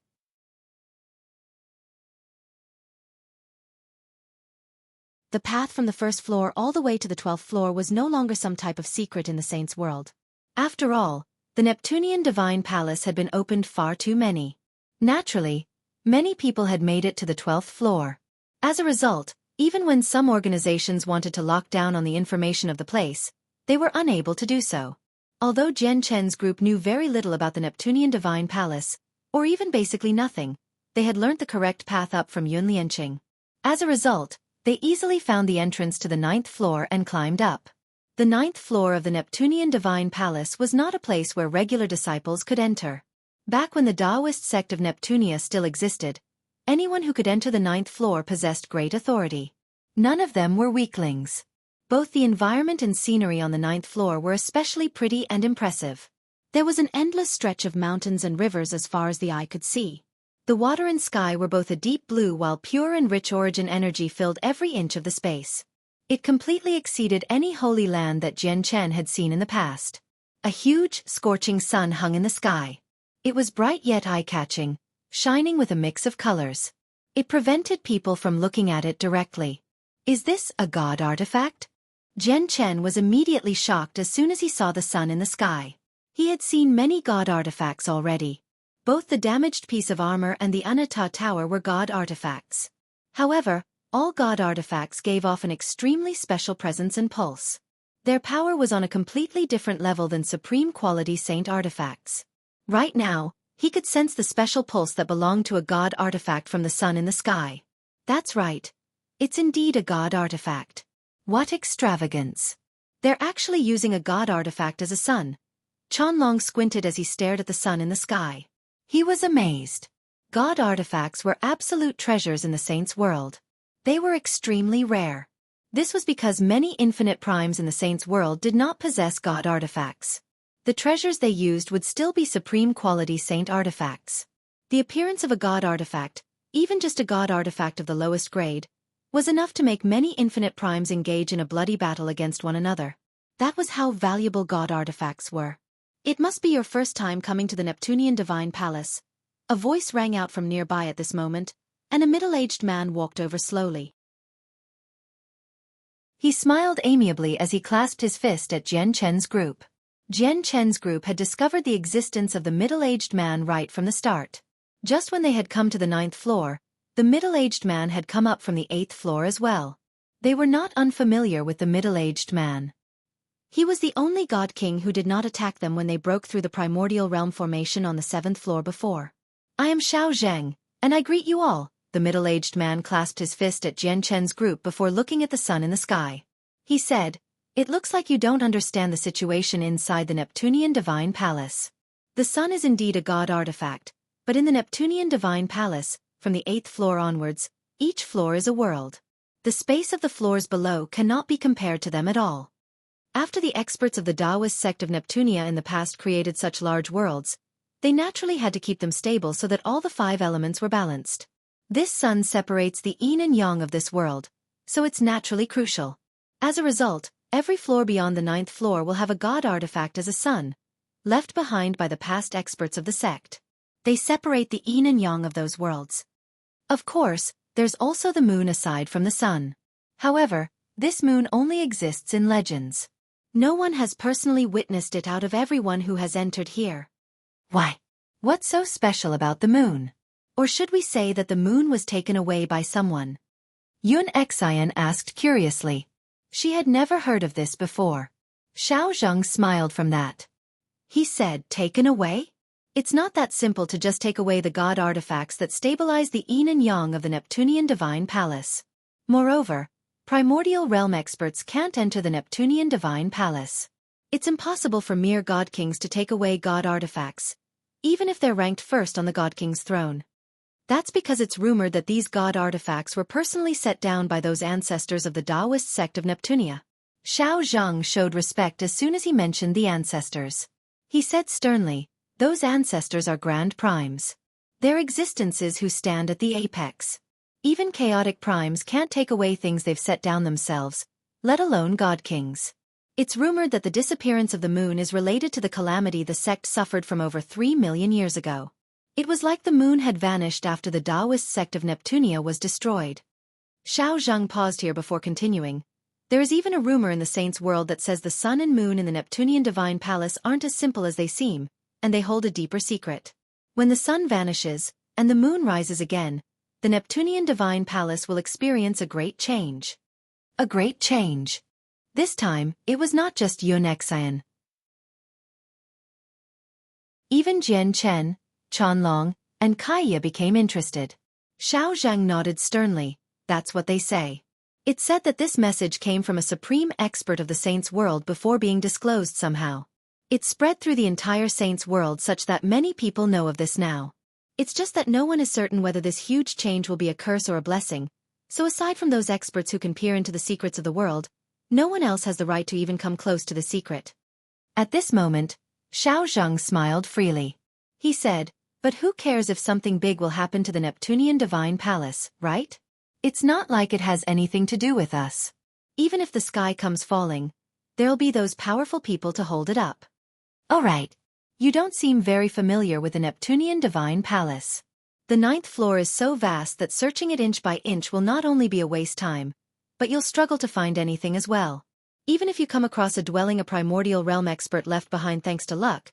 The path from the 1st floor all the way to the 12th floor was no longer some type of secret in the Saints' world. After all, the Neptunian Divine Palace had been opened far too many. Naturally, many people had made it to the 12th floor. As a result, even when some organizations wanted to lock down on the information of the place, they were unable to do so. Although Jian Chen's group knew very little about the Neptunian Divine Palace, or even basically nothing. They had learnt the correct path up from Yunlianqing. As a result, they easily found the entrance to the 9th floor and climbed up. The 9th floor of the Neptunian Divine Palace was not a place where regular disciples could enter. Back when the Taoist sect of Neptunia still existed, anyone who could enter the 9th floor possessed great authority. None of them were weaklings. Both the environment and scenery on the 9th floor were especially pretty and impressive. There was an endless stretch of mountains and rivers as far as the eye could see. The water and sky were both a deep blue while pure and rich origin energy filled every inch of the space. It completely exceeded any holy land that Jian Chen had seen in the past. A huge, scorching sun hung in the sky. It was bright yet eye-catching, shining with a mix of colors. It prevented people from looking at it directly. Is this a god artifact? Jian Chen was immediately shocked as soon as he saw the sun in the sky. He had seen many god artifacts already. Both the damaged piece of armor and the Anata Tower were god artifacts. However, all god artifacts gave off an extremely special presence and pulse. Their power was on a completely different level than supreme quality saint artifacts. Right now, he could sense the special pulse that belonged to a god artifact from the sun in the sky. That's right. It's indeed a god artifact. What extravagance! They're actually using a god artifact as a sun. Qianlong squinted as he stared at the sun in the sky. He was amazed. God artifacts were absolute treasures in the saints' world. They were extremely rare. This was because many infinite primes in the saints' world did not possess god artifacts. The treasures they used would still be supreme quality saint artifacts. The appearance of a god artifact, even just a god artifact of the lowest grade, was enough to make many infinite primes engage in a bloody battle against one another. That was how valuable god artifacts were. It must be your first time coming to the Neptunian Divine Palace. A voice rang out from nearby at this moment, and a middle-aged man walked over slowly. He smiled amiably as he clasped his fist at Jian Chen's group. Jian Chen's group had discovered the existence of the middle-aged man right from the start. Just when they had come to the 9th floor, the middle-aged man had come up from the 8th floor as well. They were not unfamiliar with the middle-aged man. He was the only god king who did not attack them when they broke through the primordial realm formation on the 7th floor before. I am Xiao Zheng, and I greet you all. The middle-aged man clasped his fist at Jian Chen's group before looking at the sun in the sky. He said, "It looks like you don't understand the situation inside the Neptunian Divine Palace. The sun is indeed a god artifact, but in the Neptunian Divine Palace, from the 8th floor onwards, each floor is a world. The space of the floors below cannot be compared to them at all. After the experts of the Taoist sect of Neptunia in the past created such large worlds, they naturally had to keep them stable so that all the 5 elements were balanced. This sun separates the yin and yang of this world, so it's naturally crucial. As a result, every floor beyond the 9th floor will have a god artifact as a sun, left behind by the past experts of the sect. They separate the yin and yang of those worlds. Of course, there's also the moon aside from the sun. However, this moon only exists in legends. No one has personally witnessed it out of everyone who has entered here. Why? What's so special about the moon? Or should we say that the moon was taken away by someone? Yun Xian asked curiously. She had never heard of this before. Xiao Zheng smiled from that. He said, taken away? It's not that simple to just take away the god artifacts that stabilize the yin and yang of the Neptunian Divine Palace. Moreover, primordial realm experts can't enter the Neptunian Divine Palace. It's impossible for mere god kings to take away god artifacts, even if they're ranked first on the god king's throne. That's because it's rumored that these god artifacts were personally set down by those ancestors of the Taoist sect of Neptunia. Xiao Zheng showed respect as soon as he mentioned the ancestors. He said sternly, those ancestors are grand primes. Their existences who stand at the apex. Even chaotic primes can't take away things they've set down themselves, let alone god kings. It's rumored that the disappearance of the moon is related to the calamity the sect suffered from over 3 million years ago. It was like the moon had vanished after the Taoist sect of Neptunia was destroyed. Xiao Zheng paused here before continuing. There is even a rumor in the saints' world that says the sun and moon in the Neptunian Divine Palace aren't as simple as they seem, and they hold a deeper secret. When the sun vanishes, and the moon rises again, the Neptunian Divine Palace will experience a great change. A great change. This time, it was not just Yun Xian. Even Jian Chen, Qianlong, and Kaya became interested. Xiao Zhang nodded sternly. That's what they say. It said that this message came from a supreme expert of the Saints' world before being disclosed somehow. It spread through the entire Saints' world such that many people know of this now. It's just that no one is certain whether this huge change will be a curse or a blessing, so aside from those experts who can peer into the secrets of the world, no one else has the right to even come close to the secret. At this moment, Xiao Zhang smiled freely. He said, but who cares if something big will happen to the Neptunian Divine Palace, right? It's not like it has anything to do with us. Even if the sky comes falling, there'll be those powerful people to hold it up. Alright. You don't seem very familiar with the Neptunian Divine Palace. The 9th floor is so vast that searching it inch by inch will not only be a waste time, but you'll struggle to find anything as well. Even if you come across a dwelling a primordial realm expert left behind thanks to luck,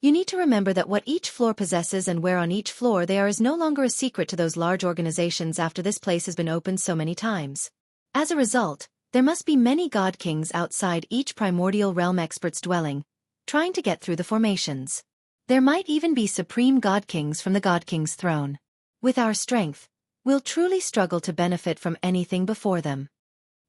you need to remember that what each floor possesses and where on each floor they are is no longer a secret to those large organizations after this place has been opened so many times. As a result, there must be many god kings outside each primordial realm expert's dwelling, trying to get through the formations. There might even be supreme god kings from the god king's throne. With our strength, we'll truly struggle to benefit from anything before them.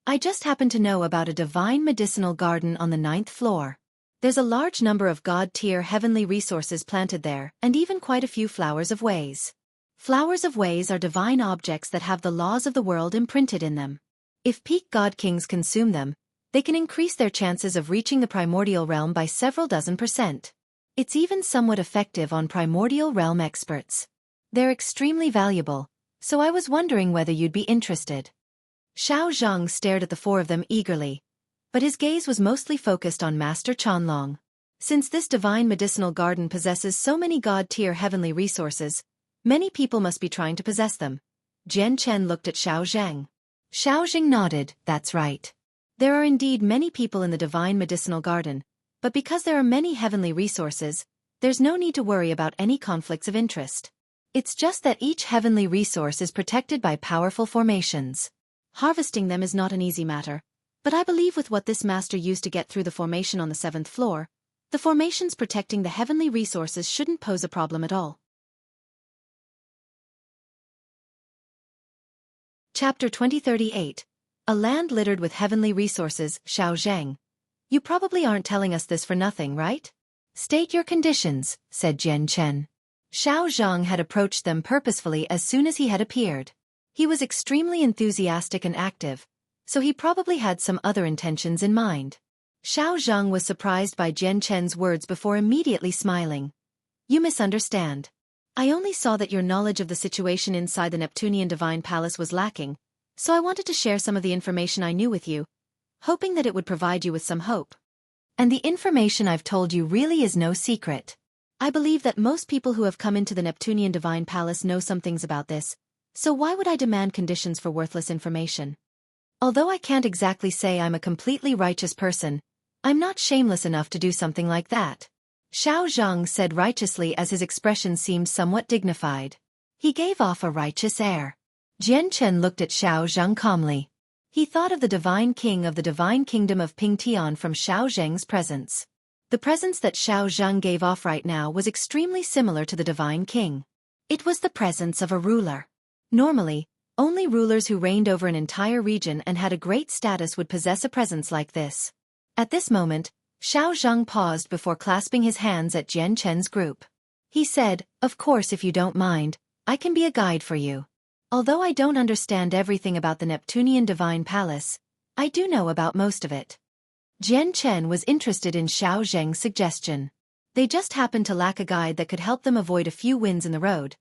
I just happen to know about a divine medicinal garden on the 9th floor. There's a large number of god-tier heavenly resources planted there, and even quite a few flowers of ways. Flowers of ways are divine objects that have the laws of the world imprinted in them. If peak god kings consume them, they can increase their chances of reaching the primordial realm by several dozen%. It's even somewhat effective on primordial realm experts. They're extremely valuable, so I was wondering whether you'd be interested. Xiao Zhang stared at the four of them eagerly, but his gaze was mostly focused on Master Chanlong. Since this divine medicinal garden possesses so many god-tier heavenly resources, many people must be trying to possess them. Jian Chen looked at Xiao Zhang. Xiao Zhang nodded, that's right. There are indeed many people in the divine medicinal garden, but because there are many heavenly resources, there's no need to worry about any conflicts of interest. It's just that each heavenly resource is protected by powerful formations. Harvesting them is not an easy matter, but I believe with what this master used to get through the formation on the 7th floor, the formations protecting the heavenly resources shouldn't pose a problem at all. Chapter 2038. A land littered with heavenly resources, Xiao Zhang. You probably aren't telling us this for nothing, right? State your conditions, said Jian Chen. Xiao Zhang had approached them purposefully as soon as he had appeared. He was extremely enthusiastic and active, so he probably had some other intentions in mind. Xiao Zhang was surprised by Jian Chen's words before immediately smiling. You misunderstand. I only saw that your knowledge of the situation inside the Neptunian Divine Palace was lacking, so I wanted to share some of the information I knew with you, hoping that it would provide you with some hope. And the information I've told you really is no secret. I believe that most people who have come into the Neptunian Divine Palace know some things about this, so why would I demand conditions for worthless information? Although I can't exactly say I'm a completely righteous person, I'm not shameless enough to do something like that. Xiao Zhang said righteously as his expression seemed somewhat dignified. He gave off a righteous air. Jian Chen looked at Xiao Zhang calmly. He thought of the divine king of the divine kingdom of Pingtian from Xiao Zhang's presence. The presence that Xiao Zhang gave off right now was extremely similar to the divine king. It was the presence of a ruler. Normally, only rulers who reigned over an entire region and had a great status would possess a presence like this. At this moment, Xiao Zhang paused before clasping his hands at Jian Chen's group. He said, of course, if you don't mind, I can be a guide for you. Although I don't understand everything about the Neptunian Divine Palace, I do know about most of it. Jian Chen was interested in Xiao Zhang's suggestion. They just happened to lack a guide that could help them avoid a few winds in the road,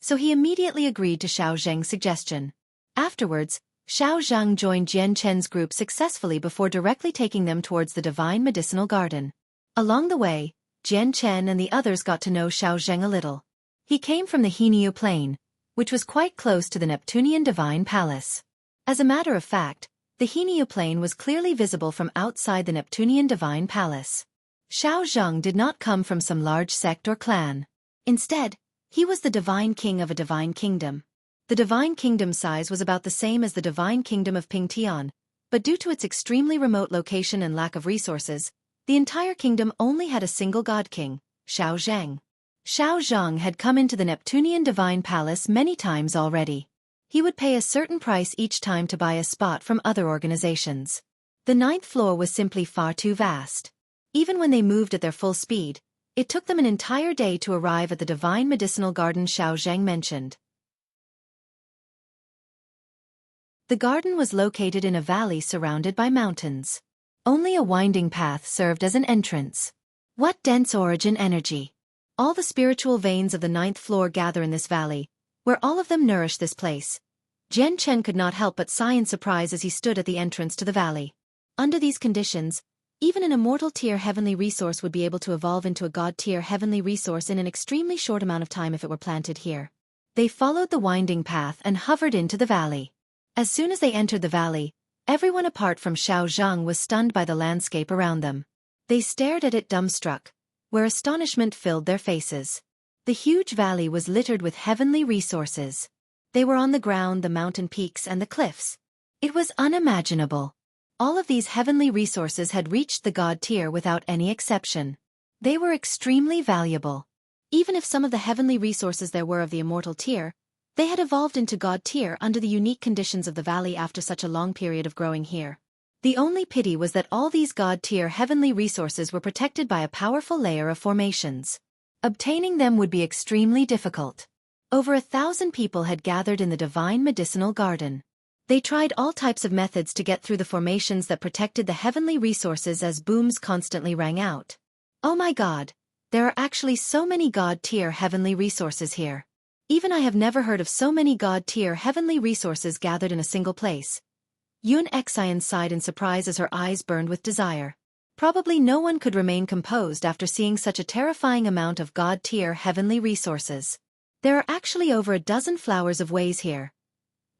so he immediately agreed to Xiao Zhang's suggestion. Afterwards, Xiao Zhang joined Jian Chen's group successfully before directly taking them towards the divine medicinal garden. Along the way, Jian Chen and the others got to know Xiao Zhang a little. He came from the Heniu Plain, which was quite close to the Neptunian Divine Palace. As a matter of fact, the Heniu Plain was clearly visible from outside the Neptunian Divine Palace. Xiao Zhang did not come from some large sect or clan. Instead, he was the divine king of a divine kingdom. The divine kingdom size was about the same as the divine kingdom of Pingtian, but due to its extremely remote location and lack of resources, the entire kingdom only had a single god king, Xiao Zhang. Xiao Zhang had come into the Neptunian Divine Palace many times already. He would pay a certain price each time to buy a spot from other organizations. The 9th floor was simply far too vast. Even when they moved at their full speed, it took them an entire day to arrive at the Divine Medicinal Garden Xiao Zhang mentioned. The garden was located in a valley surrounded by mountains. Only a winding path served as an entrance. What dense origin energy! All the spiritual veins of the 9th floor gather in this valley, where all of them nourish this place. Jian Chen could not help but sigh in surprise as he stood at the entrance to the valley. Under these conditions, even an immortal tier heavenly resource would be able to evolve into a god tier heavenly resource in an extremely short amount of time if it were planted here. They followed the winding path and hovered into the valley. As soon as they entered the valley, everyone apart from Xiao Zhang was stunned by the landscape around them. They stared at it dumbstruck, where astonishment filled their faces. The huge valley was littered with heavenly resources. They were on the ground, the mountain peaks and the cliffs. It was unimaginable. All of these heavenly resources had reached the god tier without any exception. They were extremely valuable. Even if some of the heavenly resources there were of the immortal tier, they had evolved into god tier under the unique conditions of the valley after such a long period of growing here. The only pity was that all these god-tier heavenly resources were protected by a powerful layer of formations. Obtaining them would be extremely difficult. Over 1,000 people had gathered in the Divine Medicinal Garden. They tried all types of methods to get through the formations that protected the heavenly resources as booms constantly rang out. Oh my god, there are actually so many god-tier heavenly resources here. Even I have never heard of so many god-tier heavenly resources gathered in a single place. Xueqi sighed in surprise as her eyes burned with desire. Probably no one could remain composed after seeing such a terrifying amount of god-tier heavenly resources. There are actually over a dozen flowers of ways here.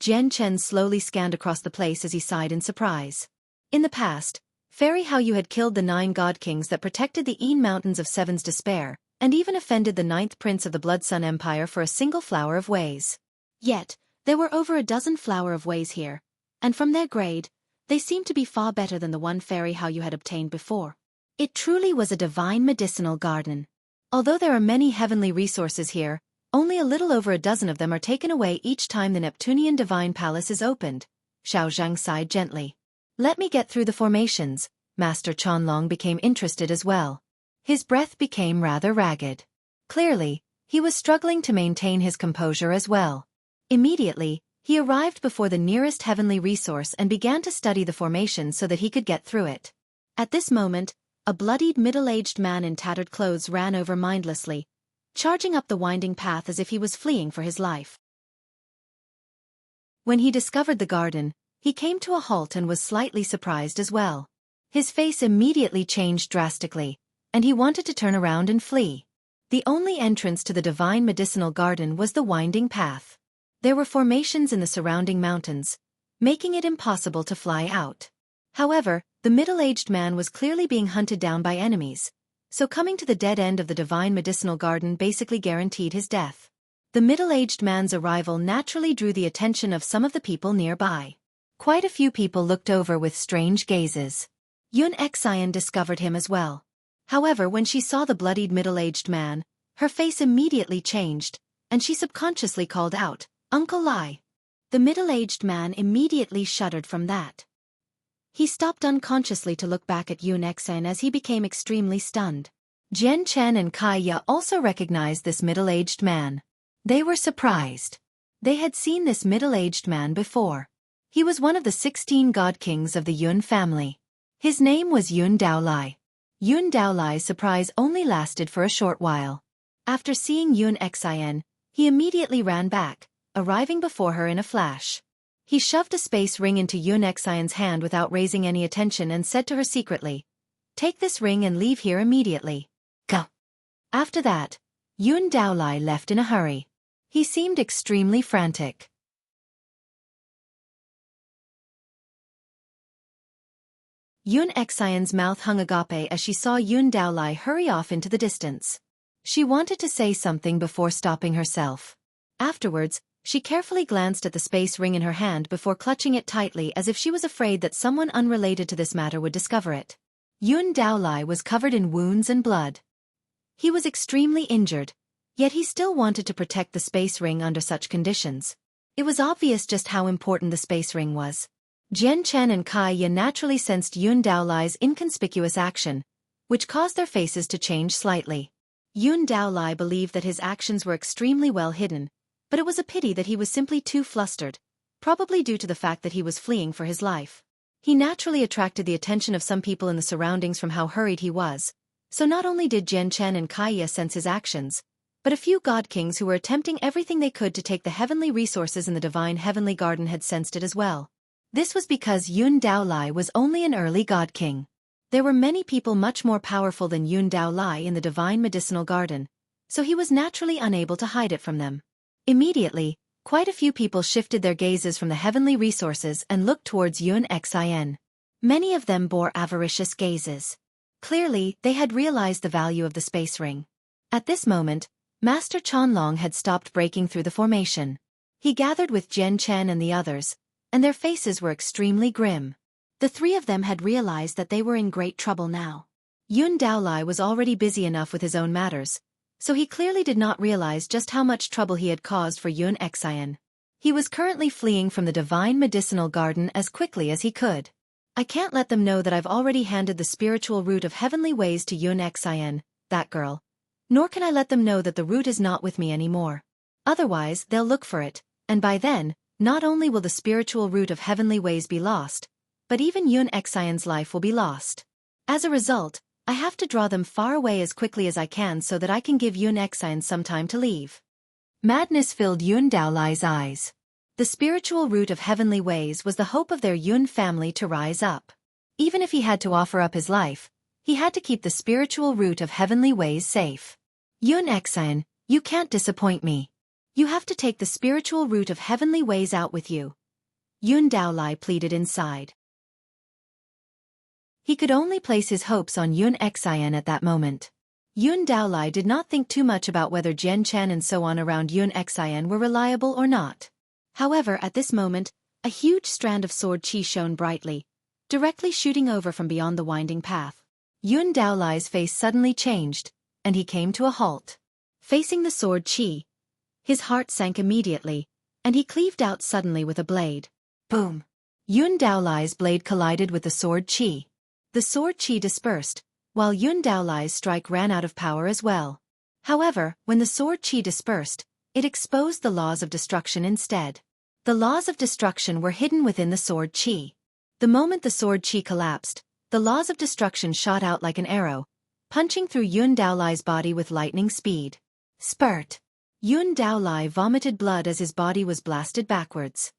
Jian Chen slowly scanned across the place as he sighed in surprise. In the past, Fairy Hao Yu had killed the 9 god kings that protected the Een Mountains of Seven's Despair, and even offended the 9th prince of the Blood Sun Empire for a single flower of ways. Yet, there were over a dozen flower of ways here. And from their grade, they seemed to be far better than the one Fairy Hao Yu had obtained before. It truly was a divine medicinal garden. Although there are many heavenly resources here, only a little over a dozen of them are taken away each time the Neptunian Divine Palace is opened. Xiao Zhang sighed gently. Let me get through the formations. Master Qianlong became interested as well. His breath became rather ragged. Clearly, he was struggling to maintain his composure as well. Immediately, he arrived before the nearest heavenly resource and began to study the formation so that he could get through it. At this moment, a bloodied middle-aged man in tattered clothes ran over mindlessly, charging up the winding path as if he was fleeing for his life. When he discovered the garden, he came to a halt and was slightly surprised as well. His face immediately changed drastically, and he wanted to turn around and flee. The only entrance to the Divine Medicinal Garden was the winding path. There were formations in the surrounding mountains, making it impossible to fly out. However, the middle-aged man was clearly being hunted down by enemies, so coming to the dead end of the Divine Medicinal Garden basically guaranteed his death. The middle-aged man's arrival naturally drew the attention of some of the people nearby. Quite a few people looked over with strange gazes. Xueqi discovered him as well. However, when she saw the bloodied middle-aged man, her face immediately changed, and she subconsciously called out, "Uncle Lai." The middle-aged man immediately shuddered from that. He stopped unconsciously to look back at Xueqi as he became extremely stunned. Jian Chen and Kaya also recognized this middle-aged man. They were surprised. They had seen this middle-aged man before. He was one of the 16 god kings of the Yun family. His name was Yun Daolai. Yun Daolai's surprise only lasted for a short while. After seeing Xueqi, he immediately ran back, arriving before her in a flash. He shoved a space ring into Xueqi's hand without raising any attention and said to her secretly, "Take this ring and leave here immediately. Go." After that, Yun Daolai left in a hurry. He seemed extremely frantic. Xueqi's mouth hung agape as she saw Yun Daolai hurry off into the distance. She wanted to say something before stopping herself. Afterwards, she carefully glanced at the space ring in her hand before clutching it tightly as if she was afraid that someone unrelated to this matter would discover it. Yun Daolai was covered in wounds and blood. He was extremely injured, Yet he still wanted to protect the space ring under such conditions. It was obvious just how important the space ring was. Jian Chen and Kai Ye naturally sensed Yun Daolai's inconspicuous action, which caused their faces to change slightly. Yun Daolai believed that his actions were extremely well hidden, but it was a pity that he was simply too flustered, probably due to the fact that he was fleeing for his life. He naturally attracted the attention of some people in the surroundings from how hurried he was, so not only did Jian Chen and Kai Ye sense his actions, but a few god kings who were attempting everything they could to take the heavenly resources in the divine heavenly garden had sensed it as well. This was because Yun Daolai was only an early god king. There were many people much more powerful than Yun Daolai in the divine medicinal garden, so he was naturally unable to hide it from them. Immediately, quite a few people shifted their gazes from the heavenly resources and looked towards Yun Xin. Many of them bore avaricious gazes. Clearly, they had realized the value of the space ring. At this moment, Master Chanlong had stopped breaking through the formation. He gathered with Jian Chen and the others, and their faces were extremely grim. The three of them had realized that they were in great trouble now. Yun Daolai was already busy enough with his own matters, so he clearly did not realize just how much trouble he had caused for Yun Xin. He was currently fleeing from the divine medicinal garden as quickly as he could. I can't let them know that I've already handed the spiritual root of heavenly ways to Yun Xin, that girl. Nor can I let them know that the root is not with me anymore. Otherwise, they'll look for it, and by then, not only will the spiritual root of heavenly ways be lost, but even Yun Xion's life will be lost. As a result, I have to draw them far away as quickly as I can so that I can give Yun Xion some time to leave. Madness filled Yun Daolai's eyes. The spiritual root of heavenly ways was the hope of their Yun family to rise up. Even if he had to offer up his life, he had to keep the spiritual root of heavenly ways safe. Yun Xion, you can't disappoint me. You have to take the spiritual root of heavenly ways out with you. Yun Daolai pleaded inside. He could only place his hopes on Yun Xion at that moment. Yun Daolai did not think too much about whether Jian Chen and so on around Yun Xion were reliable or not. However, at this moment, a huge strand of sword qi shone brightly, directly shooting over from beyond the winding path. Yun Daolai's face suddenly changed, and he came to a halt. Facing the sword qi, his heart sank immediately, and he cleaved out suddenly with a blade. Boom! Yun Daolai's blade collided with the sword qi. The sword qi dispersed, while Yun Daolai's strike ran out of power as well. However, when the sword qi dispersed, it exposed the laws of destruction instead. The laws of destruction were hidden within the sword qi. The moment the sword qi collapsed, the laws of destruction shot out like an arrow, punching through Yun Daolai's body with lightning speed. Spurt! Yun Daolai vomited blood as his body was blasted backwards.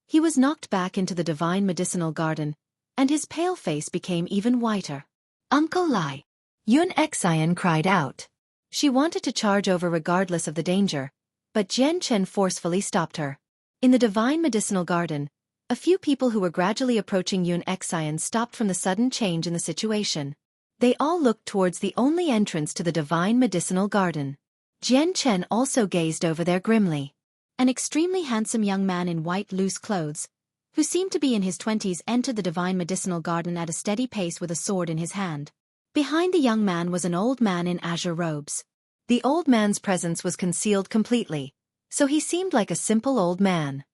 He was knocked back into the divine medicinal garden, and his pale face became even whiter. Uncle Lai! Yun Xion cried out. She wanted to charge over regardless of the danger, but Jian Chen forcefully stopped her. In the divine medicinal garden, a few people who were gradually approaching Yun Xion stopped from the sudden change in the situation. They all looked towards the only entrance to the divine medicinal garden. Jian Chen also gazed over there grimly. An extremely handsome young man in white loose clothes, who seemed to be in his 20s, entered the divine medicinal garden at a steady pace with a sword in his hand. Behind the young man was an old man in azure robes. The old man's presence was concealed completely, so he seemed like a simple old man.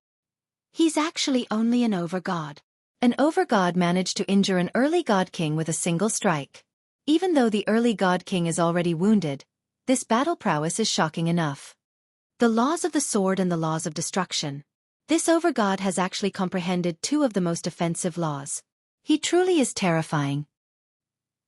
He's actually only an overgod. An overgod managed to injure an early god king with a single strike. Even though the early god king is already wounded, this battle prowess is shocking enough. The laws of the sword and the laws of destruction. This overgod has actually comprehended two of the most offensive laws. He truly is terrifying.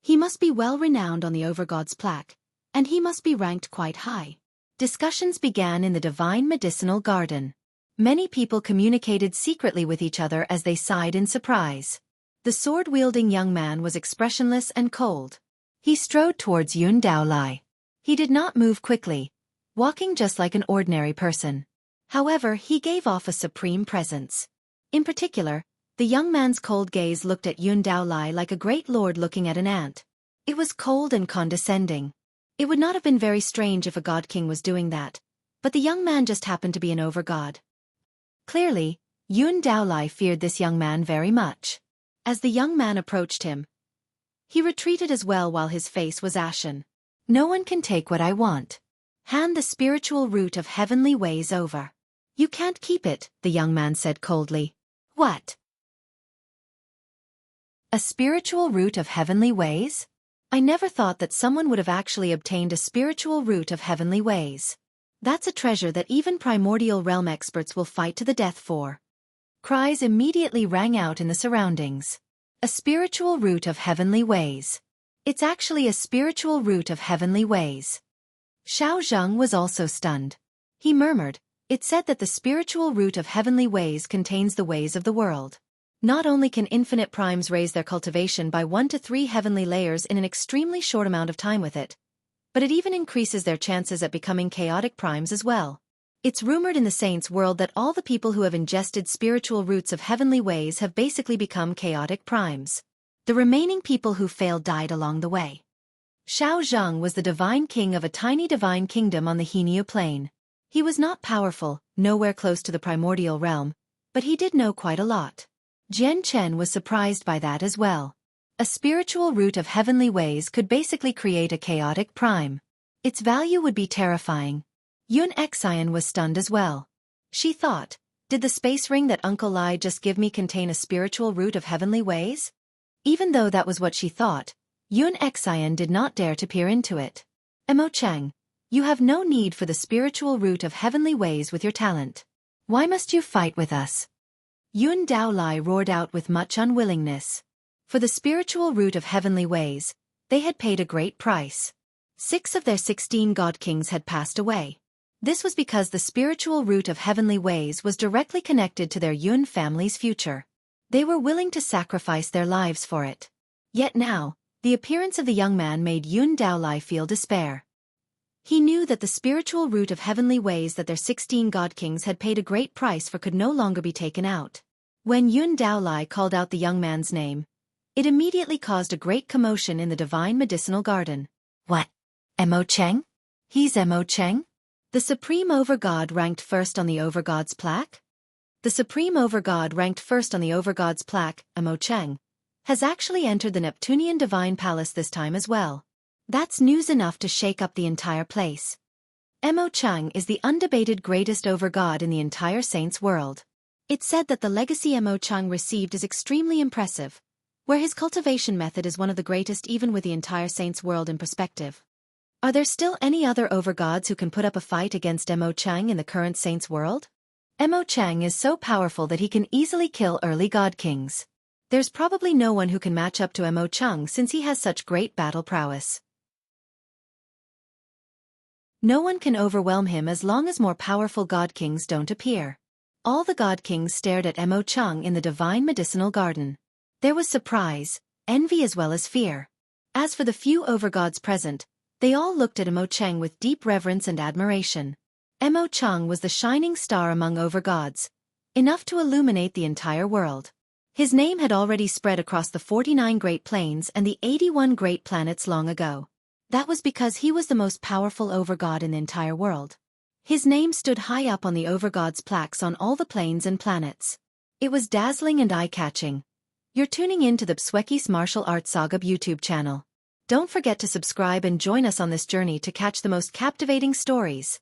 He must be well renowned on the overgod's plaque, and he must be ranked quite high. Discussions began in the divine medicinal garden. Many people communicated secretly with each other as they sighed in surprise. The sword-wielding young man was expressionless and cold. He strode towards Yun Daolai. He did not move quickly, walking just like an ordinary person. However, he gave off a supreme presence. In particular, the young man's cold gaze looked at Yun Daolai like a great lord looking at an ant. It was cold and condescending. It would not have been very strange if a god king was doing that, but the young man just happened to be an overgod. Clearly, Yun Daolai feared this young man very much. As the young man approached him, he retreated as well while his face was ashen. No one can take what I want. Hand the spiritual root of heavenly ways over. You can't keep it, the young man said coldly. What? A spiritual root of heavenly ways? I never thought that someone would have actually obtained a spiritual root of heavenly ways. That's a treasure that even primordial realm experts will fight to the death for. Cries immediately rang out in the surroundings. A spiritual root of heavenly ways. It's actually a spiritual root of heavenly ways. Xiao Zheng was also stunned. He murmured, "It said that the spiritual root of heavenly ways contains the ways of the world. Not only can infinite primes raise their cultivation by 1 to 3 heavenly layers in an extremely short amount of time with it, but it even increases their chances at becoming chaotic primes as well. It's rumored in the saints' world that all the people who have ingested spiritual roots of heavenly ways have basically become chaotic primes. The remaining people who failed died along the way." Xiao Zheng was the divine king of a tiny divine kingdom on the Heniu plain. He was not powerful, nowhere close to the primordial realm, but he did know quite a lot. Jian Chen was surprised by that as well. A spiritual root of heavenly ways could basically create a chaotic prime. Its value would be terrifying. Yun Xian was stunned as well. She thought, did the space ring that Uncle Lai just give me contain a spiritual root of heavenly ways? Even though that was what she thought, Yun Xian did not dare to peer into it. "Emo Cheng, you have no need for the spiritual root of heavenly ways with your talent. Why must you fight with us?" Yun Daolai roared out with much unwillingness. For the spiritual root of heavenly ways, they had paid a great price. 6 of their 16 god kings had passed away. This was because the spiritual root of heavenly ways was directly connected to their Yun family's future. They were willing to sacrifice their lives for it. Yet now, the appearance of the young man made Yun Daolai feel despair. He knew that the spiritual root of heavenly ways that their 16 god kings had paid a great price for could no longer be taken out. When Yun Daolai called out the young man's name, it immediately caused a great commotion in the divine medicinal garden. What? Emo Cheng? He's Emo Cheng? The supreme overgod ranked first on the overgod's plaque? The supreme overgod ranked first on the overgod's plaque, Emo Cheng, has actually entered the Neptunian divine palace this time as well. That's news enough to shake up the entire place. Emo Cheng is the undebated greatest overgod in the entire saints world. It's said that the legacy Emo Cheng received is extremely impressive, where his cultivation method is one of the greatest even with the entire saints world in perspective. Are there still any other overgods who can put up a fight against Emo Cheng in the current saints world? Emo Cheng is so powerful that he can easily kill early god kings. There's probably no one who can match up to Emo Cheng since he has such great battle prowess. No one can overwhelm him as long as more powerful god kings don't appear. All the god kings stared at Emo Cheng in the divine medicinal garden. There was surprise, envy as well as fear. As for the few overgods present, they all looked at Emo Cheng with deep reverence and admiration. Emo Cheng was the shining star among overgods, enough to illuminate the entire world. His name had already spread across the 49 Great Plains and the 81 Great Planets long ago. That was because he was the most powerful overgod in the entire world. His name stood high up on the overgod's plaques on all the plains and planets. It was dazzling and eye-catching. You're tuning in to the Xueqi's Martial Arts Saga YouTube channel. Don't forget to subscribe and join us on this journey to catch the most captivating stories.